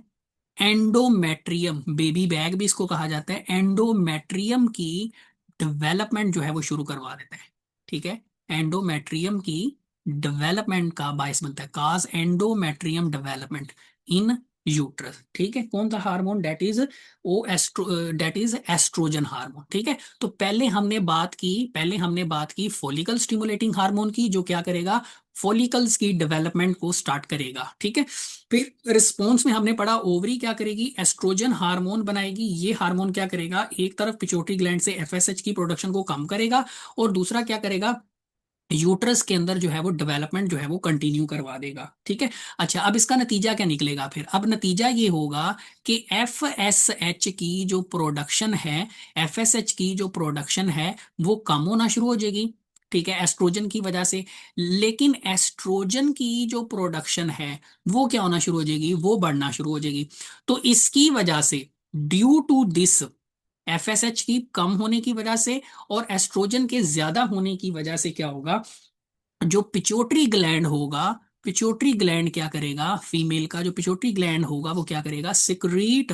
Speaker 1: एंडोमेट्रियम, बेबी बैग भी इसको कहा जाता है, एंडोमेट्रियम की डेवलपमेंट जो है वो शुरू करवा देता है। ठीक है, एंडोमेट्रियम की डेवलपमेंट का बायस बनता है, cause endometrium development in uterus. ठीक है, कौन सा hormone? That is oh estro, that is estrogen hormone. ठीक है, तो पहले हमने बात की फॉलिकल स्टिमुलेटिंग हार्मोन की जो क्या करेगा? फॉलिकल्स की डेवलपमेंट को स्टार्ट करेगा। ठीक है, फिर रिस्पॉन्स में हमने पढ़ा ओवरी क्या करेगी? एस्ट्रोजन हार्मोन बनाएगी। ये हार्मोन क्या करेगा? एक तरफ पिट्यूटरी ग्लैंड से एफएसएच की प्रोडक्शन को कम करेगा और दूसरा क्या करेगा? यूट्रस के अंदर जो है वो डेवलपमेंट जो है वो कंटिन्यू करवा देगा। ठीक है, अच्छा, अब इसका नतीजा क्या निकलेगा? फिर अब नतीजा ये होगा कि एफएसएच की जो प्रोडक्शन है, एफएसएच की जो प्रोडक्शन है वो कम होना शुरू हो जाएगी। ठीक है, एस्ट्रोजन की वजह से। लेकिन एस्ट्रोजन की जो प्रोडक्शन है वो क्या होना शुरू हो जाएगी? वो बढ़ना शुरू हो जाएगी। तो इसकी वजह से, ड्यू टू दिस, एफएसएच की कम होने की वजह से और एस्ट्रोजन के ज्यादा होने की वजह से क्या होगा? जो पिट्यूटरी ग्लैंड होगा, पिट्यूटरी ग्लैंड क्या करेगा? फीमेल का जो पिट्यूटरी ग्लैंड होगा वो क्या करेगा? सिक्रीट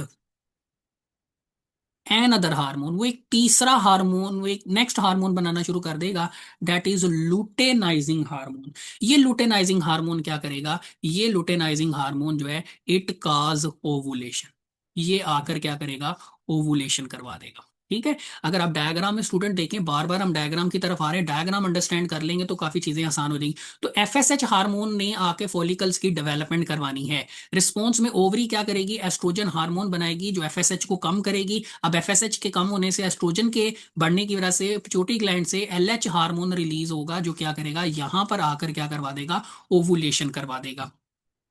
Speaker 1: एन अदर हार्मोन, वो एक तीसरा हार्मोन, वो एक नेक्स्ट हार्मोन बनाना शुरू कर देगा, दैट इज लुटेनाइजिंग हार्मोन। ये लुटेनाइजिंग हार्मोन क्या करेगा, ये लुटेनाइजिंग हार्मोन जो है इट काज ओवुलेशन, ये आकर क्या करेगा, ओवुलेशन करवा देगा। ठीक है, अगर आप डायग्राम में स्टूडेंट देखें, बार बार हम डायग्राम की तरफ आ रहे हैं, डायग्राम अंडरस्टैंड कर लेंगे तो काफी चीजें आसान हो जाएंगी। तो एफएसएच हार्मोन ने आके फॉलिकल्स की डेवलपमेंट करवानी है। रिस्पॉन्स में ओवरी क्या करेगी, एस्ट्रोजन हार्मोन बनाएगी जो एफएसएच को कम करेगी। अब एफएसएच के कम होने से, एस्ट्रोजन के बढ़ने की वजह से पिट्यूटरी ग्लैंड से एलएच हार्मोन रिलीज होगा, जो क्या करेगा, यहां पर आकर क्या करवा देगा, ओवुलेशन करवा देगा।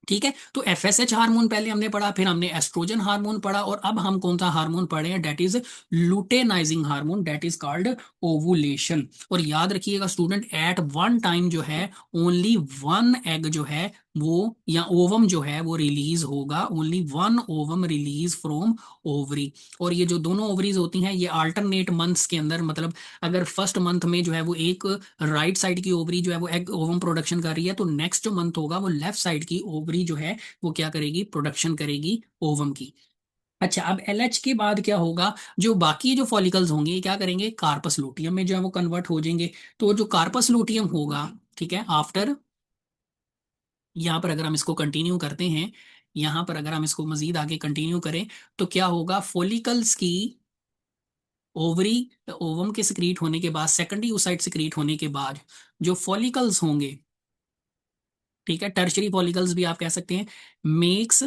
Speaker 1: ठीक है, तो एफएसएच हार्मोन पहले हमने पढ़ा, फिर हमने एस्ट्रोजन हार्मोन पढ़ा, और अब हम कौन सा हार्मोन पढ़े हैं, that is luteinising hormone, that is called ovulation. और याद रखिएगा स्टूडेंट, एट वन टाइम जो है ओनली वन एग जो है वो, या ओवम जो है वो रिलीज होगा, only one ovum release from ovary. और ये जो दोनों ओवरीज होती हैं ये अल्टरनेट मंथ्स के अंदर, मतलब अगर फर्स्ट मंथ में जो है वो एक राइट साइड की ओवरी जो है वो एग ओवम प्रोडक्शन कर रही है, तो नेक्स्ट जो मंथ होगा वो लेफ्ट साइड की ओवरी जो है वो क्या करेगी, प्रोडक्शन करेगी ओवम की। अच्छा, अब एलएच के बाद क्या होगा, जो बाकी जो फॉलिकल्स होंगे ये क्या करेंगे, कार्पस लूटियम में जो है वो कन्वर्ट हो जाएंगे। तो जो कार्पस लूटियम होगा, ठीक है, आफ्टर, यहाँ पर अगर हम इसको कंटिन्यू करते हैं, यहाँ पर अगर हम इसको मजीद आगे कंटिन्यू करें, तो क्या होगा, फॉलिकल्स की ओवरी, ओवम के सिक्रीट होने के बाद, सेकेंडरी oocyte सिक्रीट होने के बाद जो फॉलिकल्स होंगे, ठीक है, टर्शरी फॉलिकल्स भी आप कह सकते हैं, मेक्स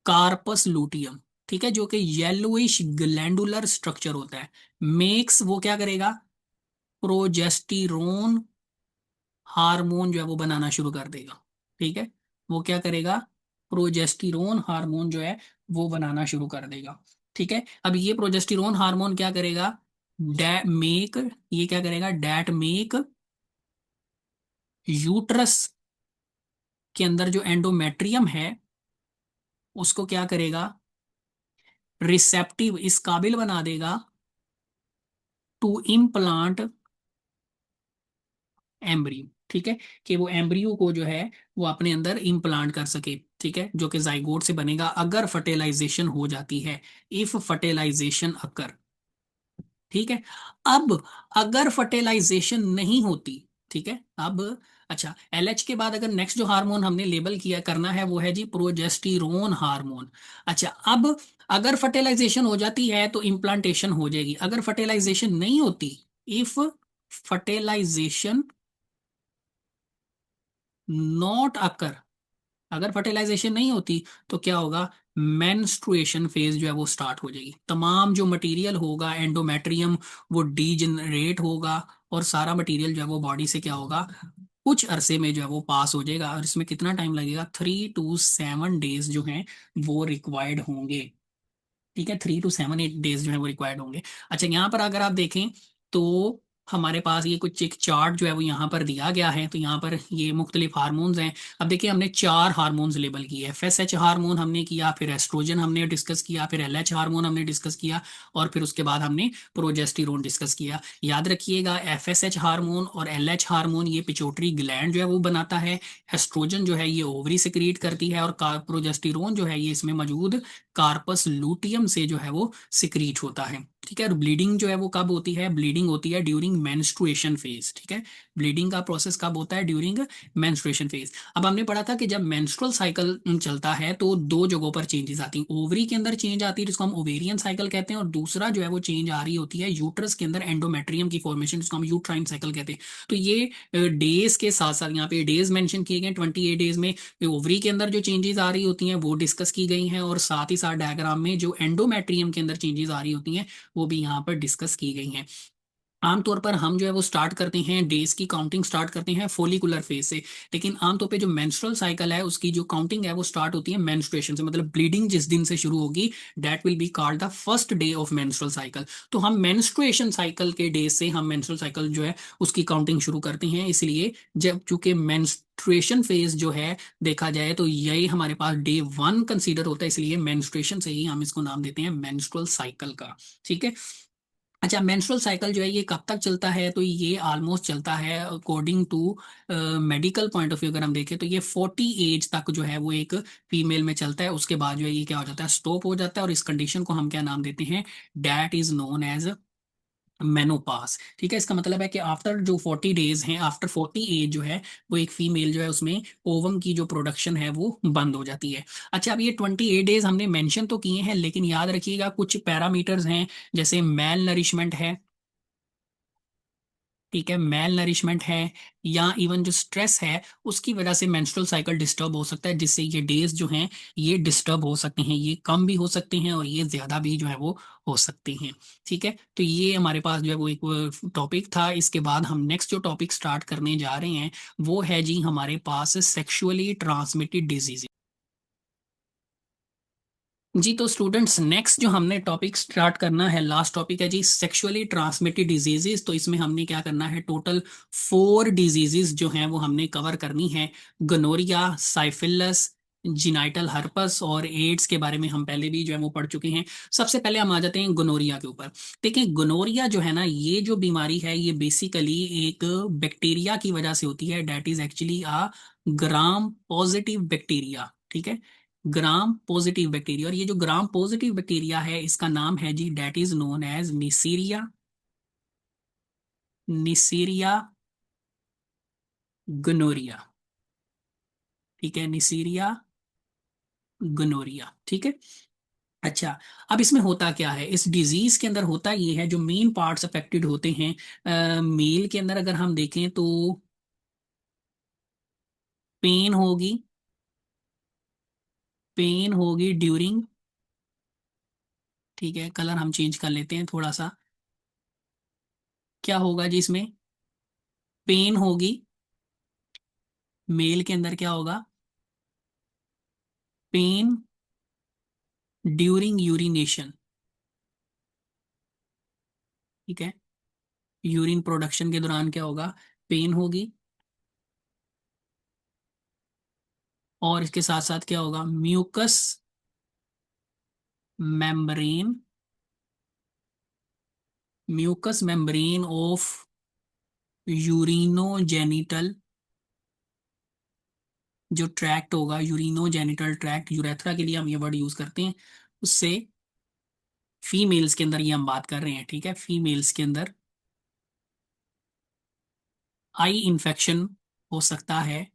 Speaker 1: कार्पस लूटियम, ठीक है, जो कि येलोइश ग्लैंडुलर स्ट्रक्चर होता है, मेक्स वो क्या करेगा, प्रोजेस्टिरोन हार्मोन जो है वो बनाना शुरू कर देगा। ठीक है, वो क्या करेगा, प्रोजेस्टिरोन हार्मोन जो है वो बनाना शुरू कर देगा। ठीक है, अब ये प्रोजेस्टिरोन हार्मोन क्या करेगा, डै मेक, ये क्या करेगा, डैट मेक यूट्रस के अंदर जो एंडोमेट्रियम है उसको क्या करेगा, रिसेप्टिव, इस काबिल बना देगा, टू इम्प्लांट एम्ब्रियो। ठीक है, कि वो एम्ब्रियो को जो है वो अपने अंदर इम्प्लांट कर सके। ठीक है, जो कि जाइगोट से बनेगा अगर फर्टिलाइजेशन हो जाती है, इफ फर्टिलाइजेशन अकर। ठीक है, अब अगर फर्टिलाइजेशन नहीं होती, ठीक है, अब अच्छा, एलएच के बाद अगर नेक्स्ट जो हार्मोन हमने लेबल किया करना है वो है जी प्रोजेस्टिरोन हार्मोन। अच्छा, अब अगर फर्टिलाइजेशन हो जाती है तो इम्प्लांटेशन हो जाएगी, अगर फर्टिलाइजेशन नहीं होती, इफ फर्टिलाइजेशन नॉट अकर, अगर फर्टिलाइजेशन नहीं होती तो क्या होगा, मेंस्ट्रुएशन फेज जो है वो स्टार्ट हो जाएगी, तमाम जो मटेरियल होगा एंडोमेट्रियम वो डीजनरेट होगा, और सारा मटेरियल जो है वो बॉडी से क्या होगा, कुछ अरसे में जो है वो पास हो जाएगा। और इसमें कितना टाइम लगेगा, 3 to 7 डेज जो हैं वो रिक्वायर्ड होंगे। ठीक है, 3 to 7 8 डेज जो है वो रिक्वायर्ड होंगे। अच्छा, यहाँ पर अगर आप देखें तो हमारे पास ये कुछ एक चार्ट जो है वो यहाँ पर दिया गया है, तो यहाँ पर ये मुख्तलिफ हार्मोन्स हैं। अब देखिए, हमने 4 हार्मोन्स लेबल किए, एफएसएच हार्मोन हमने किया, फिर एस्ट्रोजन हमने डिस्कस किया, फिर एलएच हार्मोन हमने डिस्कस किया, और फिर उसके बाद हमने प्रोजेस्टिरोन डिस्कस किया। याद रखिएगा, एफएसएच हार्मोन और एलएच हार्मोन ये पिट्यूटरी ग्लैंड जो है वो बनाता है, एस्ट्रोजन जो है ये ओवरी सिक्रीट करती है, और प्रोजेस्टिरोन जो है ये इसमें मौजूद कार्पस लूटियम से जो है वो सिक्रीट होता है। ठीक है, और ब्लीडिंग जो है वो कब होती है, ब्लीडिंग होती है ड्यूरिंग मेंस्ट्रुएशन फेज। ठीक है, ब्लीडिंग का प्रोसेस कब होता है, ड्यूरिंग मेंस्ट्रुएशन फेज। अब हमने पढ़ा था कि जब मेंस्ट्रुअल साइकिल चलता है तो दो जगहों पर चेंजेस आती हैं, ओवरी के अंदर चेंज आती है जिसको हम ओवेरियन साइकिल कहते हैं, और दूसरा जो है वो चेंज आ रही होती है यूट्रस के अंदर एंडोमेट्रियम की फॉर्मेशन, जिसको हम यूट्राइन साइकिल कहते हैं। तो ये डेज के साथ साथ यहाँ पे डेज मेंशन किए गए, 28 डेज में ओवरी के अंदर जो चेंजेस आ रही होती हैं वो डिस्कस की गई हैं, और साथ ही साथ डायग्राम में जो एंडोमेट्रियम के अंदर चेंजेस आ रही होती हैं वो भी यहाँ पर डिस्कस की गई हैं। आमतौर पर हम जो है वो स्टार्ट करते हैं, डेज की काउंटिंग स्टार्ट करते हैं फोलिकुलर फेज से, लेकिन आमतौर पे जो मेंस्ट्रुअल साइकिल है उसकी जो काउंटिंग है वो स्टार्ट होती है मेंस्ट्रुएशन से, मतलब ब्लीडिंग जिस दिन से शुरू होगी that will be called the first day of menstrual cycle. तो हम मेंस्ट्रुएशन साइकिल के डे से हम मेंस्ट्रुअल साइकिल जो है उसकी काउंटिंग शुरू करते हैं। इसलिए जब चूंकि मेंस्ट्रुएशन फेज जो है देखा जाए तो यही हमारे पास डे 1 कंसीडर होता है, इसलिए मेंस्ट्रुएशन से ही हम इसको नाम देते हैं मेंस्ट्रुअल साइकिल का। ठीक है, अच्छा, मेंस्ट्रुअल साइकिल जो है ये कब तक चलता है, तो ये ऑलमोस्ट चलता है according to medical point of view. अगर हम देखें तो ये 40 एज तक जो है वो एक फीमेल में चलता है, उसके बाद जो है ये क्या हो जाता है, स्टॉप हो जाता है, और इस कंडीशन को हम क्या नाम देते हैं, दैट इज नोन एज मेनोपास। ठीक है, इसका मतलब है कि आफ्टर जो 40 डेज हैं, आफ्टर 40 एज जो है वो एक फीमेल जो है उसमें ओवम की जो प्रोडक्शन है वो बंद हो जाती है। अच्छा, अब ये 28 डेज हमने मेंशन तो किए हैं, लेकिन याद रखिएगा कुछ पैरामीटर्स हैं, जैसे मेल नरिशमेंट है, ठीक है, मेल नरिशमेंट है, या इवन जो स्ट्रेस है उसकी वजह से मेंस्ट्रुअल साइकिल डिस्टर्ब हो सकता है, जिससे ये डेज जो हैं ये डिस्टर्ब हो सकते हैं, ये कम भी हो सकते हैं और ये ज्यादा भी जो है वो हो सकते हैं। ठीक है, तो ये हमारे पास जो है वो एक टॉपिक था। इसके बाद हम नेक्स्ट जो टॉपिक स्टार्ट करने जा रहे हैं वो है जी हमारे पास सेक्सुअली ट्रांसमिटेड डिजीज। जी तो स्टूडेंट्स, नेक्स्ट जो हमने टॉपिक स्टार्ट करना है, लास्ट टॉपिक है जी सेक्सुअली ट्रांसमिटेड डिजीजेस। तो इसमें हमने क्या करना है, टोटल 4 डिजीजेस जो हैं वो हमने कवर करनी है। गनोरिया, साइफिलस, जिनाइटल हर्पस और एड्स के बारे में हम पहले भी जो है वो पढ़ चुके हैं। सबसे पहले हम आ जाते हैं गोनोरिया के ऊपर। देखिए, गोनोरिया जो है ना, ये जो बीमारी है ये बेसिकली एक बैक्टीरिया की वजह से होती है, that is actually a gram positive bacteria. ठीक है, ग्राम पॉजिटिव बैक्टीरिया, और ये जो ग्राम पॉजिटिव बैक्टीरिया है इसका नाम है जी, that is known as Neisseria, Neisseria gonorrhoeae. ठीक है, निसीरिया गनोरिया। ठीक है। अच्छा, अब इसमें होता क्या है, इस डिजीज के अंदर होता ये है, जो मेन पार्ट्स अफेक्टेड होते हैं मेल के अंदर अगर हम देखें तो पेन होगी, पेन होगी ड्यूरिंग, ठीक है, कलर हम चेंज कर लेते हैं थोड़ा सा, क्या होगा जी इसमें, पेन होगी, मेल के अंदर क्या होगा, पेन ड्यूरिंग यूरिनेशन। ठीक है, यूरिन प्रोडक्शन के दौरान क्या होगा, पेन होगी, और इसके साथ साथ क्या होगा, mucus membrane, mucus membrane of urinogenital जो ट्रैक्ट होगा, यूरिनोजेनिटल ट्रैक्ट, यूरेथ्रा के लिए हम ये वर्ड यूज करते हैं, उससे फीमेल्स के अंदर ये हम बात कर रहे हैं। ठीक है, फीमेल्स के अंदर आई इन्फेक्शन हो सकता है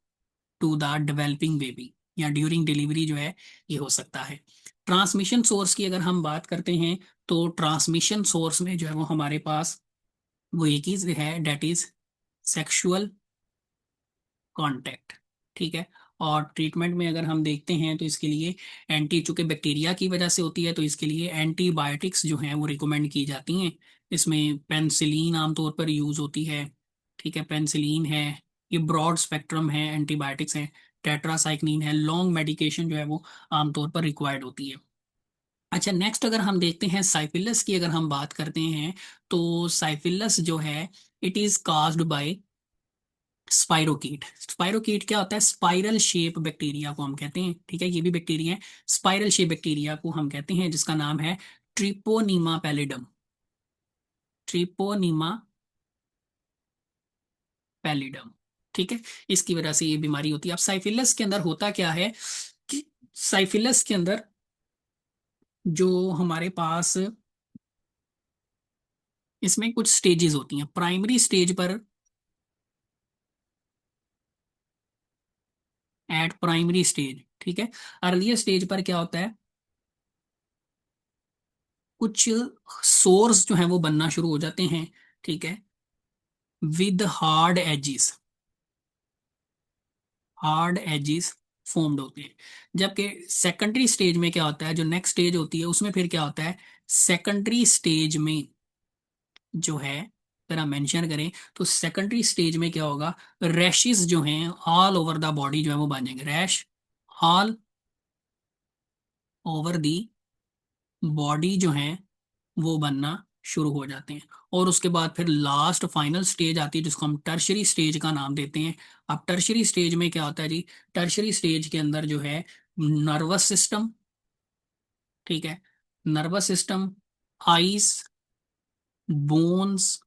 Speaker 1: टू द डेवलपिंग बेबी, या ड्यूरिंग डिलीवरी जो है ये हो सकता है। ट्रांसमिशन सोर्स की अगर हम बात करते हैं तो ट्रांसमिशन सोर्स में जो है वो हमारे पास वो एक ही है, डेट इज सेक्सुअल कांटेक्ट। ठीक है, और ट्रीटमेंट में अगर हम देखते हैं तो इसके लिए एंटी, चूंकि बैक्टीरिया की वजह से होती है तो इसके लिए एंटीबायोटिक्स जो हैं वो रिकमेंड की जाती हैं। इसमें पेंसिलिन आमतौर पर यूज होती है। ठीक है, पेंसिलिन है, ये ब्रॉड स्पेक्ट्रम है, एंटीबायोटिक्स हैं, टेट्रासाइक्लिन है, लॉन्ग मेडिकेशन जो है वो आमतौर पर रिक्वायर्ड होती है। अच्छा, नेक्स्ट अगर हम देखते हैं साइफिलस की, अगर हम बात करते हैं तो साइफिलस जो है it is caused by spirochaete. Spirochaete क्या होता है, स्पाइरल शेप बैक्टीरिया को हम कहते हैं। ठीक है, ये भी बैक्टीरिया है, स्पाइरल शेप बैक्टीरिया को हम कहते हैं, जिसका नाम है ट्रिपोनीमा पैलिडम, ट्रिपोनीमा पैलिडम। ठीक है, इसकी वजह से ये बीमारी होती है। अब साइफिलस के अंदर होता क्या है कि साइफिलस के अंदर जो हमारे पास इसमें कुछ स्टेजेस होती हैं। प्राइमरी स्टेज पर, एट प्राइमरी स्टेज, ठीक है, अर्लियर स्टेज पर क्या होता है, कुछ सोर्स जो हैं वो बनना शुरू हो जाते हैं। ठीक है, with hard edges, hard edges formed होते हैं। जबकि सेकेंडरी स्टेज में क्या होता है, जो नेक्स्ट स्टेज होती है उसमें फिर क्या होता है, सेकेंडरी स्टेज में जो है अगर हम मेंशन करें तो सेकेंडरी स्टेज में क्या होगा, रैशेस जो हैं ऑल ओवर द बॉडी जो है वो बन जाएंगे, rash all over the body जो है वो बनना शुरू हो जाते हैं। और उसके बाद फिर लास्ट फाइनल स्टेज आती है जिसको हम टर्शरी स्टेज का नाम देते हैं। अब टर्शरी स्टेज में क्या होता है जी, टर्शरी स्टेज के अंदर जो है नर्वस सिस्टम, ठीक है, नर्वस सिस्टम, आईज, बोन्स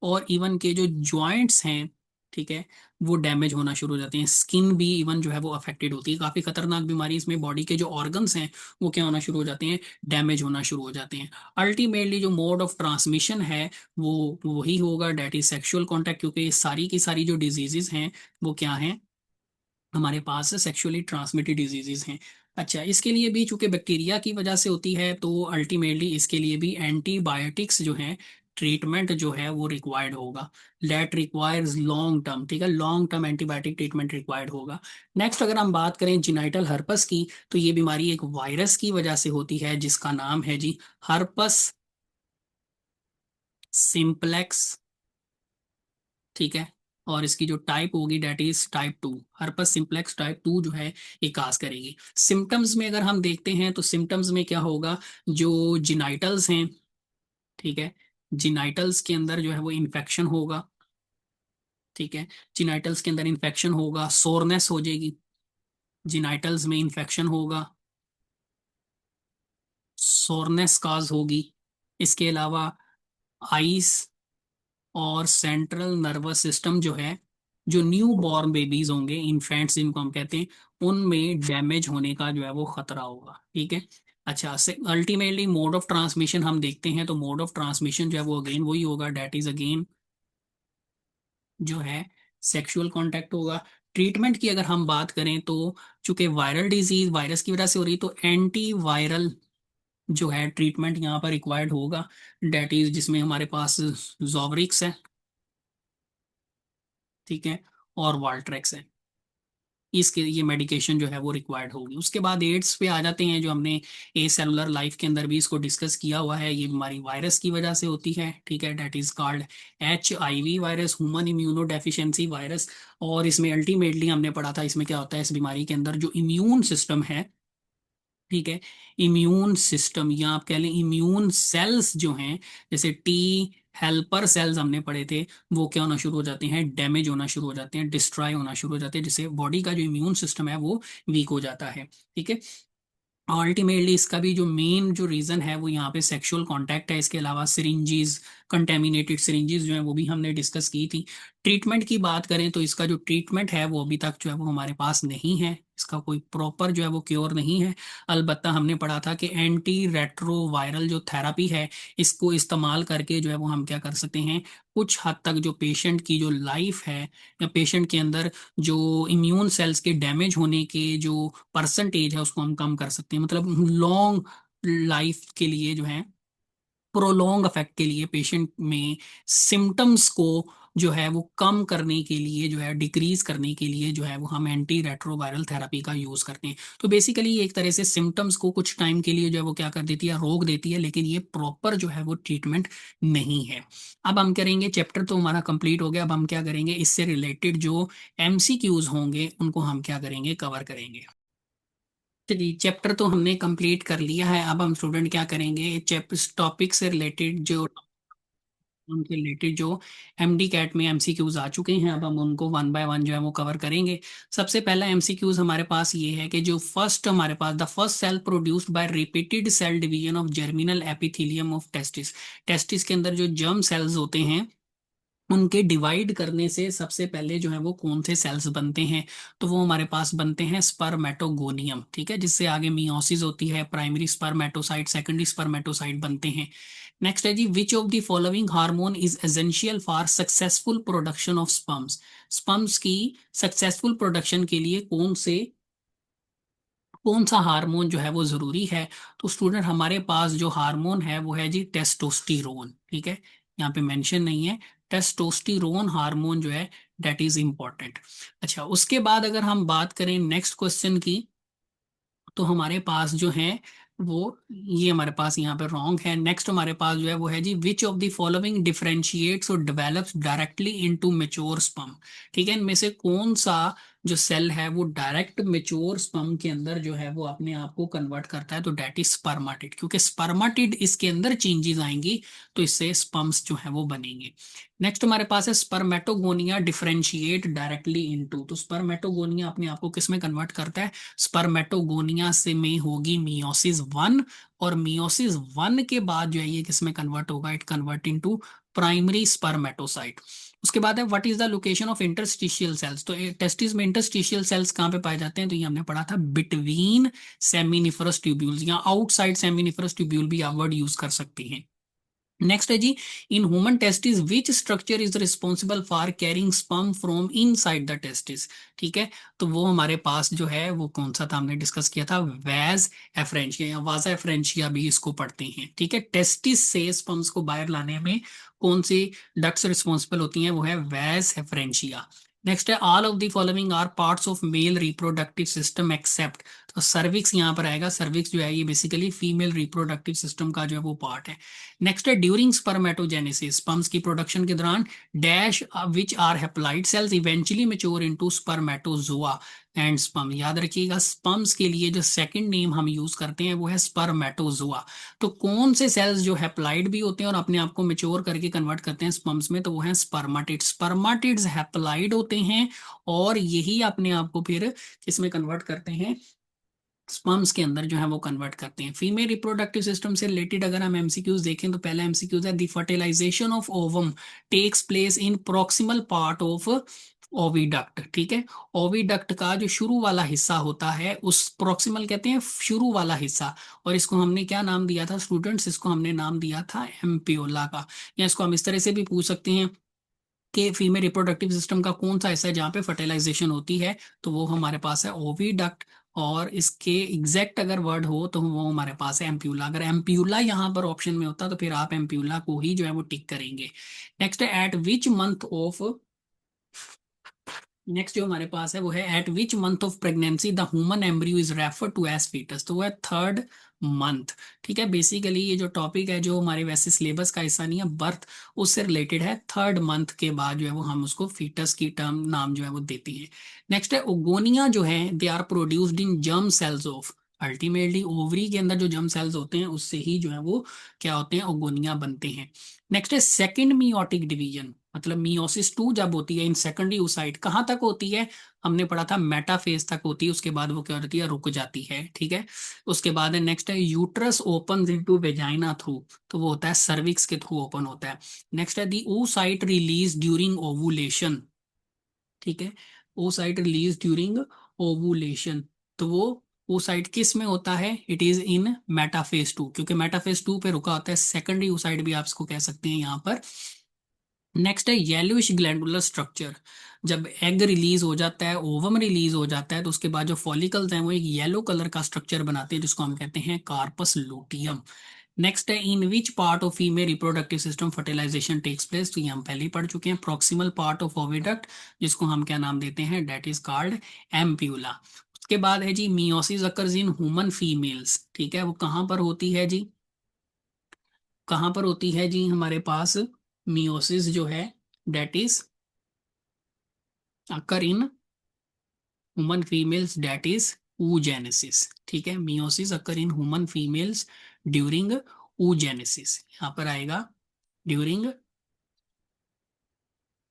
Speaker 1: और इवन के जो जॉइंट्स हैं, ठीक है, वो डैमेज होना शुरू हो जाते हैं। स्किन भी इवन जो है वो अफेक्टेड होती है। काफी खतरनाक बीमारी, इसमें बॉडी के जो ऑर्गन्स हैं वो क्या होना शुरू हो जाते हैं, डैमेज होना शुरू हो जाते हैं। अल्टीमेटली जो मोड ऑफ ट्रांसमिशन है वो वही होगा, डेट इज सेक्सुअल कॉन्टैक्ट, क्योंकि ये सारी की सारी जो डिजीजेस हैं वो क्या हैं, हमारे पास सेक्सुअली ट्रांसमिटेड डिजीजेस हैं। अच्छा, इसके लिए भी चूंकि बैक्टीरिया की वजह से होती है तो अल्टीमेटली इसके लिए भी एंटीबायोटिक्स जो हैं, ट्रीटमेंट जो है वो रिक्वायर्ड होगा। दैट रिक्वायर्स लॉन्ग टर्म, ठीक है, long term antibiotic treatment required होगा। नेक्स्ट अगर हम बात करें जिनाइटल हर्पस की, तो ये बीमारी एक वायरस की वजह से होती है जिसका नाम है जी हर्पस सिंप्लेक्स, ठीक है। और इसकी जो टाइप होगी that is type 2, herpes simplex type 2 जो है ये काज करेगी। सिम्टम्स में अगर हम देखते हैं तो सिम्टम्स में क्या होगा, जो जिनाइटल्स हैं, ठीक है, जिनाइटल्स के अंदर जो है वो इन्फेक्शन होगा, ठीक है, जिनाइटल्स के अंदर इन्फेक्शन होगा, सोरनेस हो जाएगी, जिनाइटल्स में इन्फेक्शन होगा, सोरनेस काज होगी। इसके अलावा आइस और सेंट्रल नर्वस सिस्टम जो है, जो न्यू बॉर्न बेबीज होंगे, इन्फेंट्स जिनको हम कहते हैं, उनमें डैमेज होने का जो है वो खतरा होगा, ठीक है। अच्छा, से अल्टीमेटली मोड ऑफ ट्रांसमिशन हम देखते हैं तो मोड ऑफ ट्रांसमिशन जो है वो अगेन वही होगा, डेट इज अगेन जो है सेक्सुअल कांटेक्ट होगा। ट्रीटमेंट की अगर हम बात करें तो चूंकि वायरल डिजीज वायरस की वजह से हो रही है तो एंटी वायरल जो है ट्रीटमेंट यहाँ पर रिक्वायर्ड होगा, डेट इज जिसमें हमारे पास जोवरिक्स है, ठीक है, और वाल्ट्रेक्स है। इसके ये मेडिकेशन जो है वो रिक्वायर्ड होगी। उसके बाद एड्स पे आ जाते हैं, जो हमने ए सेलुलर लाइफ के अंदर भी इसको डिस्कस किया हुआ है। ये बीमारी वायरस की वजह से होती है, ठीक है, that is called HIV virus, human immunodeficiency virus. और इसमें अल्टीमेटली हमने पढ़ा था, इसमें क्या होता है, इस बीमारी के अंदर जो इम्यून सिस्टम है, ठीक है, इम्यून सिस्टम या आप कह लें इम्यून सेल्स जो हैं, जैसे टी हेल्पर सेल्स हमने पढ़े थे, वो क्या होना शुरू हो जाते हैं, डैमेज होना शुरू हो जाते हैं, डिस्ट्रॉय होना शुरू हो जाते हैं, जिससे बॉडी का जो इम्यून सिस्टम है वो वीक हो जाता है, ठीक है। अल्टीमेटली इसका भी जो मेन जो रीजन है वो यहाँ पे सेक्सुअल कांटेक्ट है। इसके अलावा सिरिंजीज, कंटेमिनेटेड सिरिंजीज जो है वो भी हमने डिस्कस की थी। ट्रीटमेंट की बात करें तो इसका जो ट्रीटमेंट है वो अभी तक जो है वो हमारे पास नहीं है, इसका कोई प्रॉपर जो है वो क्योर नहीं है। अलबत्ता हमने पढ़ा था कि एंटी रेट्रोवायरल जो थेरापी है, इसको इस्तेमाल करके जो है वो हम क्या कर सकते हैं, कुछ हद तक जो पेशेंट की जो लाइफ है या पेशेंट के अंदर जो इम्यून सेल्स के डैमेज होने के जो परसेंटेज है उसको हम कम कर सकते हैं। मतलब लॉन्ग लाइफ के लिए जो है, प्रोलॉन्ग इफेक्ट के लिए पेशेंट में सिम्टम्स को जो है वो कम करने के लिए, जो है डिक्रीज करने के लिए जो है वो हम एंटी रेट्रोवायरल थेरेपी का यूज करते हैं। तो बेसिकली ये एक तरह से सिम्टम्स को कुछ टाइम के लिए जो है वो क्या कर देती है, रोक देती है, लेकिन ये प्रॉपर जो है वो ट्रीटमेंट नहीं है। अब हम करेंगे, चैप्टर तो हमारा कंप्लीट हो गया, अब हम क्या करेंगे, इससे रिलेटेड जो MCQs होंगे उनको हम क्या करेंगे, कवर करेंगे। चलिए, चैप्टर तो हमने कंप्लीट कर लिया है। अब हम स्टूडेंट क्या करेंगे, चैप्टर टॉपिक से रिलेटेड जो उनके रिलेटेड जो MD कैट में MCQs आ चुके हैं, अब हम उनको वन बाय वन जो है वो कवर करेंगे। सबसे पहला MCQs हमारे पास ये है कि जो फर्स्ट हमारे पास, the first cell produced by repeated cell division of germinal epithelium of testis, testis के अंदर जो जर्म सेल्स होते हैं उनके डिवाइड करने से सबसे पहले जो है वो कौन से सेल्स बनते हैं, तो वो हमारे पास बनते हैं स्पर्मेटोगोनियम, ठीक है, जिससे आगे मियोसिस होती है, प्राइमरी स्पर्मेटोसाइट, सेकेंडरी स्पर्मेटोसाइट बनते हैं। नेक्स्ट है जी, which of the following hormone is essential for successful production of sperms, sperms की सक्सेसफुल प्रोडक्शन के लिए कौन सा हार्मोन जो है वो जरूरी है। तो स्टूडेंट हमारे पास जो हार्मोन है वो है जी टेस्टोस्टिरोन, ठीक है, यहाँ पे मेंशन नहीं है, टेस्टोस्टिरोन हार्मोन जो है डेट इज इंपॉर्टेंट। अच्छा, उसके बाद अगर हम बात करें नेक्स्ट क्वेश्चन की, तो हमारे पास जो है वो, ये हमारे पास यहाँ पे रॉन्ग है। नेक्स्ट हमारे पास जो है वो है जी, which of the following differentiates और develops directly into mature sperm, ठीक है, इनमें से कौन सा जो सेल है वो डायरेक्ट मेच्योर स्पर्म के अंदर जो है वो अपने आप को कन्वर्ट करता है, तो डेट इज स्पर्माटिड। क्योंकि स्पर्माटिड इसके अंदर चेंजेस आएंगी तो इससे स्पर्म्स जो है वो बनेंगे। नेक्स्ट हमारे पास है स्पर्मेटोगोनिया डिफरेंशिएट डायरेक्टली इनटू। तो स्पर्मेटोगोनिया अपने आप को किस में कन्वर्ट करता है? स्पर्मेटोगोनिया से में होगी मियोसिस वन, और मियोसिस वन के बाद जो है ये किस में कन्वर्ट होगा? It convert into primary spermatocyte. उसके बाद है what is the location of interstitial cells. तो टेस्टिस में इंटरस्टिशियल सेल्स कहाँ पे पाए जाते हैं? तो ये हमने पढ़ा था बिटवीन सेमिनिफरस ट्यूब्यूल्स, या आउटसाइड सेमिनिफरस ट्यूब्यूल भी आप वर्ड यूज कर सकती हैं। नेक्स्ट है जी, in human testis which structure is responsible for carrying sperm from inside the testis. ठीक है, तो वो हमारे पास जो है वो कौन सा था? हमने डिस्कस किया था वैज एफ्रेंशिया या वाजा एफ्रेंशिया भी इसको पढ़ते हैं। ठीक है, टेस्टिस से स्पर्म्स को बाहर लाने में कौन सी डक्ट्स रिस्पॉन्सिबल होती हैं? वो है वैज एफ्रेंशिया। नेक्स्ट है all of the following are parts of male reproductive system except. तो सर्विक्स यहाँ पर आएगा। सर्विक्स जो है ये बेसिकली फीमेल रिप्रोडक्टिव सिस्टम का जो है वो पार्ट है। नेक्स्ट है ड्यूरिंग स्पर्मेटोजेनेसिस, स्पर्म्स की प्रोडक्शन के दौरान dash which are haploid cells eventually mature into spermatozoa and sperm. याद रखिएगा स्पर्म्स के लिए जो सेकंड नेम हम यूज करते हैं वो है स्पर्मेटोजोआ। तो कौन से सेल्स जो हैप्लॉइड भी होते हैं और अपने आप को मैच्योर करके कन्वर्ट करते हैं स्पर्म्स में? तो वो है स्पर्माटिड्स। स्पर्माटिड्स हैप्लॉइड होते हैं और यही अपने आप को फिर किसमें कन्वर्ट करते हैं? स्पर्म्स के अंदर जो है वो कन्वर्ट करते हैं। फीमेल रिप्रोडक्टिव सिस्टम से रिलेटेड अगर हम एमसीक्यूज देखें तो पहला एमसीक्यूज है the fertilization of ovum takes place in proximal part of oviduct. ठीक है, ओविडक्ट का जो शुरू वाला हिस्सा होता है उस प्रोक्सिमल कहते हैं शुरू वाला हिस्सा, और इसको हमने क्या नाम दिया था स्टूडेंट्स? इसको हमने नाम दिया था एम्पियोला का। या इसको हम इस तरह से भी पूछ सकते हैं कि फीमेल रिप्रोडक्टिव सिस्टम का कौन सा हिस्सा है जहाँ पे फर्टिलाइजेशन होती है? तो वो हमारे पास है ओविडक्ट, और इसके एग्जैक्ट अगर वर्ड हो तो वो हमारे पास है एम्प्यूला। अगर एम्प्यूला यहाँ पर ऑप्शन में होता तो फिर आप एम्प्यूला को ही जो है वो टिक करेंगे। नेक्स्ट है at which month of, next जो हमारे पास है वो है at which month of pregnancy the human embryo is refer to as fetus. तो वो है थर्ड मंथ। ठीक है, बेसिकली ये जो टॉपिक है जो हमारे वैसे सिलेबस का हिस्सा नहीं है, बर्थ उससे रिलेटेड है। थर्ड मंथ के बाद जो है वो हम उसको फीटस की टर्म नाम जो है वो देते हैं। नेक्स्ट है ओगोनिया जो है they are produced in germ cells of. Ultimately ovary के अंदर जो जर्म सेल्स होते हैं उससे ही जो है वो क्या होते हैं? ओगोनिया बनते हैं। नेक्स्ट है सेकेंड मियोटिक डिवीजन, मतलब मियोसिस टू जब होती है इन सेकेंडरी oocyte कहाँ तक होती है? हमने पढ़ा था मेटाफेज तक होती है, उसके बाद वो क्या होती है? रुक जाती है। ठीक है, उसके बाद है नेक्स्ट है uterus open into vagina through. तो वो होता है सर्विक्स के थ्रू ओपन होता है। नेक्स्ट है दी oocyte रिलीज ड्यूरिंग ओवुलेशन। ठीक है, oocyte रिलीज ड्यूरिंग ओवुलेशन, तो वो oocyte किस में होता है? It is in metaphase two, क्योंकि मेटाफेज टू पे रुका होता है। सेकेंडरी oocyte भी आप इसको कह सकते हैं यहाँ पर। नेक्स्ट है येलोइश ग्लैंडुलर स्ट्रक्चर। जब एग रिलीज हो जाता है, ओवम रिलीज हो जाता है, तो उसके बाद जो फॉलिकल्स हैं वो एक येलो कलर का स्ट्रक्चर बनाते हैं जिसको हम कहते हैं कार्पस लूटियम। नेक्स्ट है in which part of female reproductive system fertilisation takes place. तो ये हम पहले ही पढ़ चुके हैं, प्रोक्सिमल पार्ट ऑफ ओविडक्ट, जिसको हम क्या नाम देते हैं? That is called ampulla. उसके बाद है जी meiosis occurs in human females. ठीक है, वो कहाँ पर होती है जी? कहाँ पर होती है जी हमारे पास मियोसिस जो है that is occur in human females, that is oogenesis। ठीक है, meiosis occur in human females during oogenesis, यहाँ पर आएगा ड्यूरिंग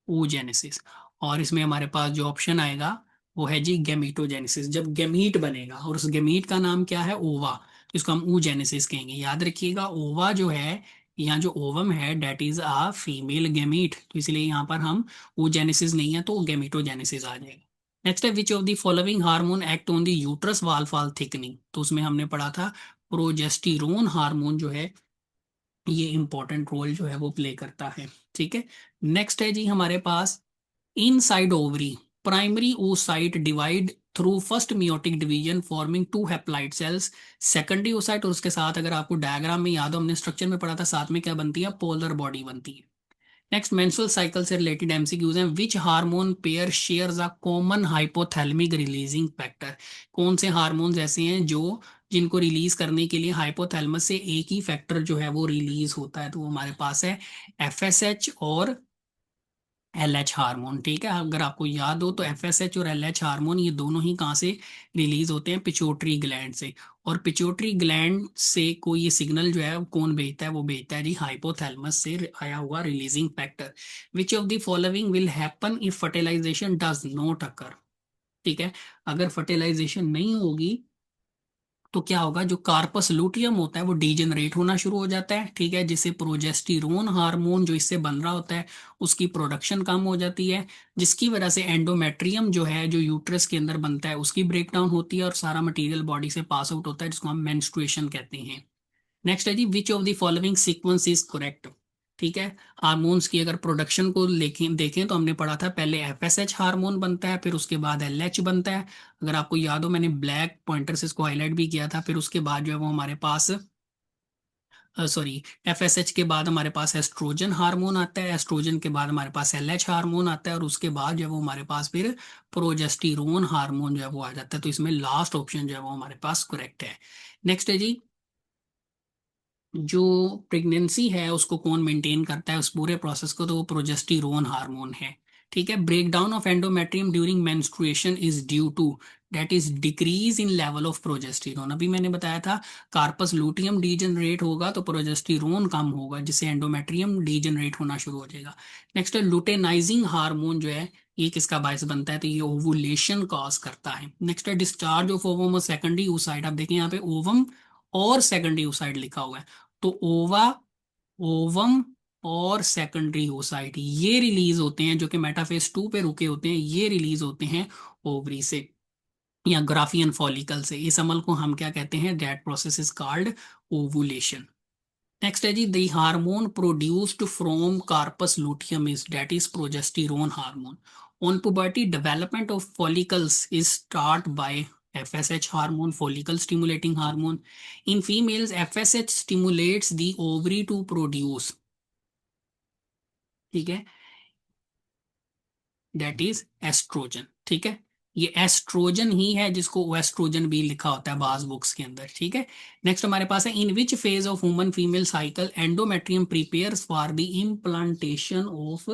Speaker 1: oogenesis। और इसमें हमारे पास जो ऑप्शन आएगा वो है जी गैमीटोजेनेसिस। जब गैमीट बनेगा और उस गैमीट का नाम क्या है? ओवा, तो इसको हम oogenesis कहेंगे। याद रखिएगा ओवा जो है, यहाँ जो ओवम है that is a female gamete, तो इसलिए यहाँ पर हम oogenesis नहीं है तो गैमीटोजेनेसिस आ जाएगा। नेक्स्ट है which of the following hormone act on the uterus wall fall thickening. तो उसमें हमने पढ़ा था प्रोजेस्टिरोन हार्मोन जो है ये इंपॉर्टेंट रोल जो है वो प्ले करता है। ठीक है, नेक्स्ट है जी हमारे पास inside ovary primary oocyte divide through first meiotic division forming two haploid cells. Secondary oocyte, और उसके साथ अगर आपको डायग्राम में याद हो हमने स्ट्रक्चर में पढ़ा था साथ में क्या बनती है? पोलर बॉडी बनती है। नेक्स्ट मेंस्ट्रुअल साइकिल से रिलेटेड एमसीक्यूज हैं which hormone pair shares a common hypothalamic releasing factor. कौन से हार्मोन्स ऐसे हैं जो जिनको रिलीज करने के लिए हाइपोथैलेमस से एक ही फैक्टर जो है वो रिलीज होता है? तो वो हमारे पास है एफएसएच और LH हार्मोन। ठीक है, अगर आपको याद हो तो FSH और LH हार्मोन ये दोनों ही कहाँ से रिलीज होते हैं? पिट्यूटरी ग्लैंड से। और पिट्यूटरी ग्लैंड से कोई ये सिग्नल जो है वो कौन भेजता है? वो भेजता है जी हाइपोथैलेमस से आया हुआ releasing factor. Which of the following will happen if fertilization does not occur? ठीक है, अगर फर्टिलाइजेशन नहीं होगी तो क्या होगा? जो कार्पस लूटियम होता है वो डीजेनरेट होना शुरू हो जाता है। ठीक है, जिससे प्रोजेस्टिरोन हार्मोन जो इससे बन रहा होता है उसकी प्रोडक्शन कम हो जाती है, जिसकी वजह से एंडोमेट्रियम जो है जो यूट्रस के अंदर बनता है उसकी ब्रेकडाउन होती है और सारा मटेरियल बॉडी से पास आउट होता है, जिसको हम मेंस्ट्रुएशन कहते हैं। नेक्स्ट है जी, which of the following sequence is correct? ठीक है, हार्मोन्स की अगर प्रोडक्शन को देखें तो हमने पढ़ा था पहले FSH हार्मोन बनता है, फिर उसके बाद LH बनता है। अगर आपको याद हो मैंने ब्लैक पॉइंटर से इसको हाईलाइट भी किया था। फिर उसके बाद जो है वो हमारे पास सॉरी, FSH के बाद हमारे पास एस्ट्रोजन हार्मोन आता है, एस्ट्रोजन के बाद हमारे पास LH हार्मोन आता है, और उसके बाद जो है वो हमारे पास फिर प्रोजेस्टिरोन हार्मोन जो है वो आ जाता है। तो इसमें लास्ट ऑप्शन जो है वो हमारे पास करेक्ट है। नेक्स्ट है जी, जो प्रेगनेंसी है उसको कौन मेंटेन करता है उस पूरे प्रोसेस को? तो वो प्रोजेस्टिरोन हार्मोन है। ठीक है, breakdown of endometrium during menstruation is due to, that is decrease in level of progesterone. अभी मैंने बताया था कार्पस लूटियम डीजनरेट होगा तो प्रोजेस्टिरोन कम होगा, जिससे एंडोमेट्रियम डीजनरेट होना शुरू हो जाएगा। नेक्स्ट है लुटेनाइजिंग हार्मोन जो है ये किसका बायस बनता है? तो ये ओवुलेशन कॉज करता है। नेक्स्ट है डिस्चार्ज ऑफ ओवम और सेकेंडरी oocyte। आप देखें यहाँ पे ओवम और सेकेंडरी oocyte लिखा हुआ है। तो ओवा, ओवम और सेकेंडरी oocyte ये रिलीज होते हैं, जो कि मेटाफेज 2 पे रुके होते हैं, ये रिलीज होते हैं ओवरी से या ग्राफियन फॉलिकल से। इस अमल को हम क्या कहते हैं? That process is called ovulation. Next है जी, the hormone produced from corpus luteum is, that is progesterone hormone. On puberty development of follicles is start by FSH hormone, follicle stimulating hormone. In females, FSH stimulates the ovary to produce, ठीक है, that is oestrogen. ठीक है, ये oestrogen ही है जिसको oestrogen भी लिखा होता है बाज बुक्स के अंदर। ठीक है, नेक्स्ट हमारे पास है, in which phase of human female cycle endometrium prepares for the implantation of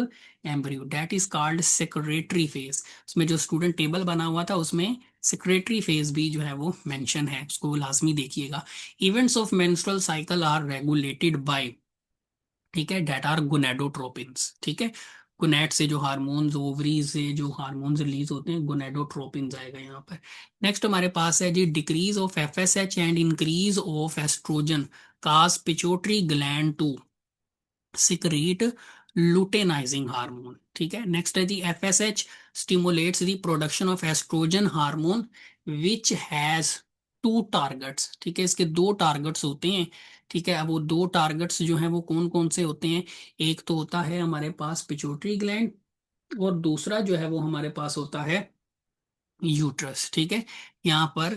Speaker 1: embryo? That is called secretory phase. उसमें जो स्टूडेंट टेबल बना हुआ था उसमें सेक्रेटरी फेज भी जो है वो मेंशन है, उसको लाजमी देखिएगा। Events of menstrual cycle are regulated by, ठीक है, डेट आर गोनेडोट्रोपिन्स। ठीक है, गोनेड से जो हार्मोन्स, ओवरी से जो हार्मोन्स रिलीज होते हैं गोनेडोट्रोपिन्स आएगा यहाँ पर। नेक्स्ट हमारे पास है जी, decrease of FSH and increase of oestrogen cause pituitary gland to secrete luteinising hormone. ठीक है, नेक्स्ट है जी, FSH stimulates the production of oestrogen hormone which has two targets. ठीक है, इसके दो टारगेट्स होते हैं। ठीक है, अब वो दो टारगेट्स जो हैं वो कौन कौन से होते हैं? एक तो होता है हमारे पास पिट्यूटरी ग्लैंड, और दूसरा जो है वो हमारे पास होता है यूट्रस। ठीक है, यहाँ पर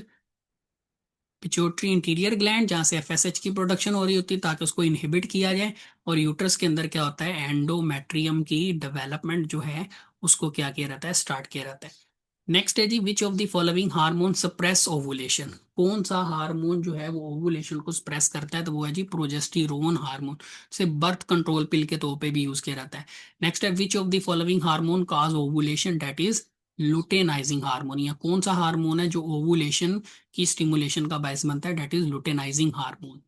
Speaker 1: पिट्यूटरी इंटीरियर ग्लैंड जहाँ से FSH की प्रोडक्शन हो रही होती है ताकि उसको इनहिबिट किया जाए, और यूट्रस के अंदर क्या होता है? एंडोमेट्रियम की डेवलपमेंट जो है उसको क्या किया रहता है? स्टार्ट किया रहता है। नेक्स्ट है जी, which of the following hormone suppress ovulation? कौन सा हार्मोन जो है वो ओवुलेशन को सप्रेस करता है? तो वो है जी प्रोजेस्टिरोन हार्मोन, से बर्थ कंट्रोल पिल के तौर पे भी यूज किया जाता है। नेक्स्ट है, which of the following hormone cause ovulation? That is luteinising hormone. या कौन सा हार्मोन है जो ओवुलेशन की स्टिमुलेशन का बायस बनता है? That is luteinising hormone.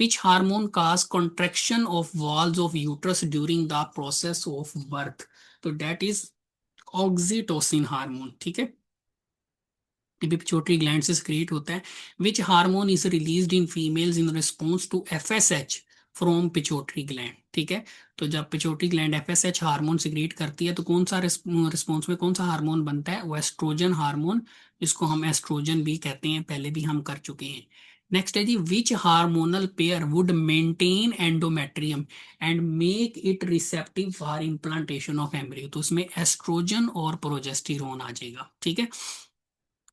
Speaker 1: Which hormone cause contraction of walls of uterus during the process of birth? तो दैट इज ऑक्सीटोसिन हार्मोन। ठीक है, ये भी पिट्यूटरी ग्लैंड से क्रिएट होता है। Which hormone is released in females in response to FSH from pituitary gland? ठीक है, तो जब pituitary gland FSH hormone secrete करती है तो कौन सा रिस्पॉन्स में कौन सा हार्मोन बनता है? वो एस्ट्रोजन हार्मोन, जिसको हम एस्ट्रोजन भी कहते हैं, पहले भी हम कर चुके हैं। नेक्स्ट है जी, which hormonal pair would maintain endometrium and make it receptive for implantation of embryo? तो उसमें एस्ट्रोजन और प्रोजेस्टिरोन आ जाएगा। ठीक है,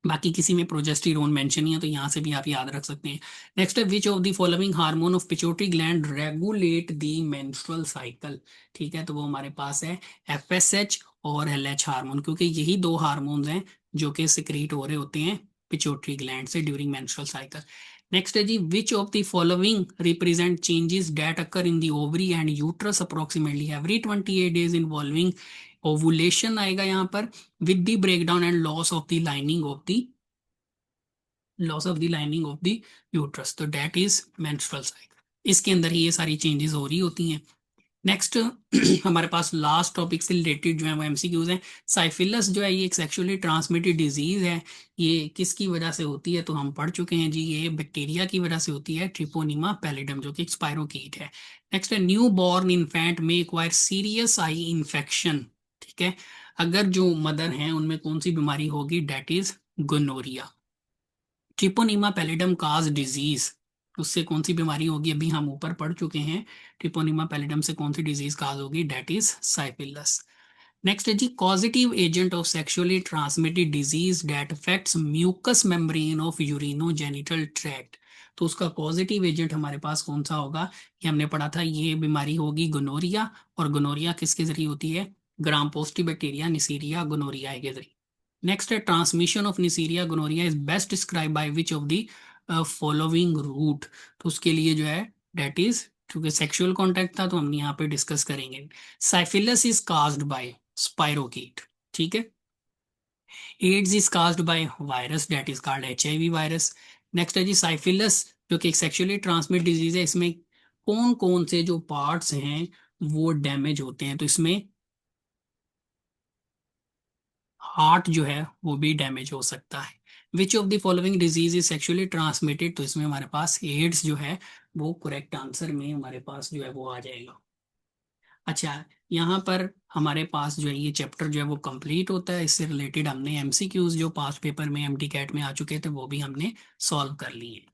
Speaker 1: बाकी किसी में प्रोजेस्टेरोन मेंशन नहीं है तो यहाँ से भी आप याद रख सकते हैं। नेक्स्ट है, which of the following hormone of pituitary gland regulate the menstrual cycle? ठीक है, तो वो हमारे पास है FSH और LH हार्मोन, क्योंकि यही दो हार्मोन्स हैं जो कि सिक्रीट हो रहे होते हैं पिट्यूटरी ग्लैंड से ड्यूरिंग मेंस्ट्रुअल साइकिल। नेक्स्ट है जी, which of the following represent changes that occur in the ovary and uterus approximately every 28 days involving ovulation आएगा यहाँ पर with the breakdown and loss of the lining of the uterus, तो that is menstrual cycle. इसके अंदर ही ये सारी changes हो रही होती हैं। नेक्स्ट हमारे पास लास्ट टॉपिक से रिलेटेड जो है वो एमसीक्यूज हैं। साइफिलस जो है ये एक सेक्सुअली ट्रांसमिटेड डिजीज है। ये किसकी वजह से होती है तो हम पढ़ चुके हैं जी, ये बैक्टीरिया की वजह से होती है, ट्रिपोनिमा पैलिडम, जो कि एक स्पाइरोकीट है। नेक्स्ट है न्यू बॉर्न इन्फेंट में एक्वायर सीरियस आई इन्फेक्शन। ठीक है, अगर जो मदर हैं उनमें कौन सी बीमारी होगी, that is gonorrhoea. Treponema pallidum cause disease, उससे कौन सी बीमारी होगी, अभी हम ऊपर पढ़ चुके हैं। ट्रिपोनिमा पैलिडम से कौन सी डिजीज काज होगी, डेट इज साइफिलस। नेक्स्ट है जी, causative agent of sexually transmitted disease that affects mucous membrane of urinogenital tract. तो उसका पॉजिटिव एजेंट हमारे पास कौन सा होगा, ये हमने पढ़ा था, ये बीमारी होगी गोनोरिया। और गोनोरिया किसके जरिए होती है, ग्राम पोस्टी बैक्टीरिया निसीरिया गोनोरिया के जरिए। नेक्स्ट है, transmission of Neisseria gonorrhoea is best describe by which of the following route. तो उसके लिए जो है डेट इज, क्योंकि सेक्सुअल कॉन्टैक्ट था तो हम यहाँ पे डिस्कस करेंगे। Syphilis is caused by spirochete. ठीक है, AIDS is caused by virus that is called HIV virus. Next है जी, साइफिलस जो कि एक सेक्सुअली ट्रांसमिट डिजीज है, इसमें कौन कौन से जो पार्ट्स हैं वो डैमेज होते हैं, तो इसमें हार्ट जो है वो भी डैमेज हो सकता है। Which of the following disease is sexually transmitted, तो इसमें हमारे पास एड्स जो है वो करेक्ट आंसर में हमारे पास जो है वो आ जाएगा। अच्छा, यहाँ पर हमारे पास जो है ये चैप्टर जो है वो कंप्लीट होता है। इससे रिलेटेड हमने एमसीक्यूज जो पास्ट पेपर में एमटी कैट में आ चुके थे वो भी हमने सॉल्व कर लिए।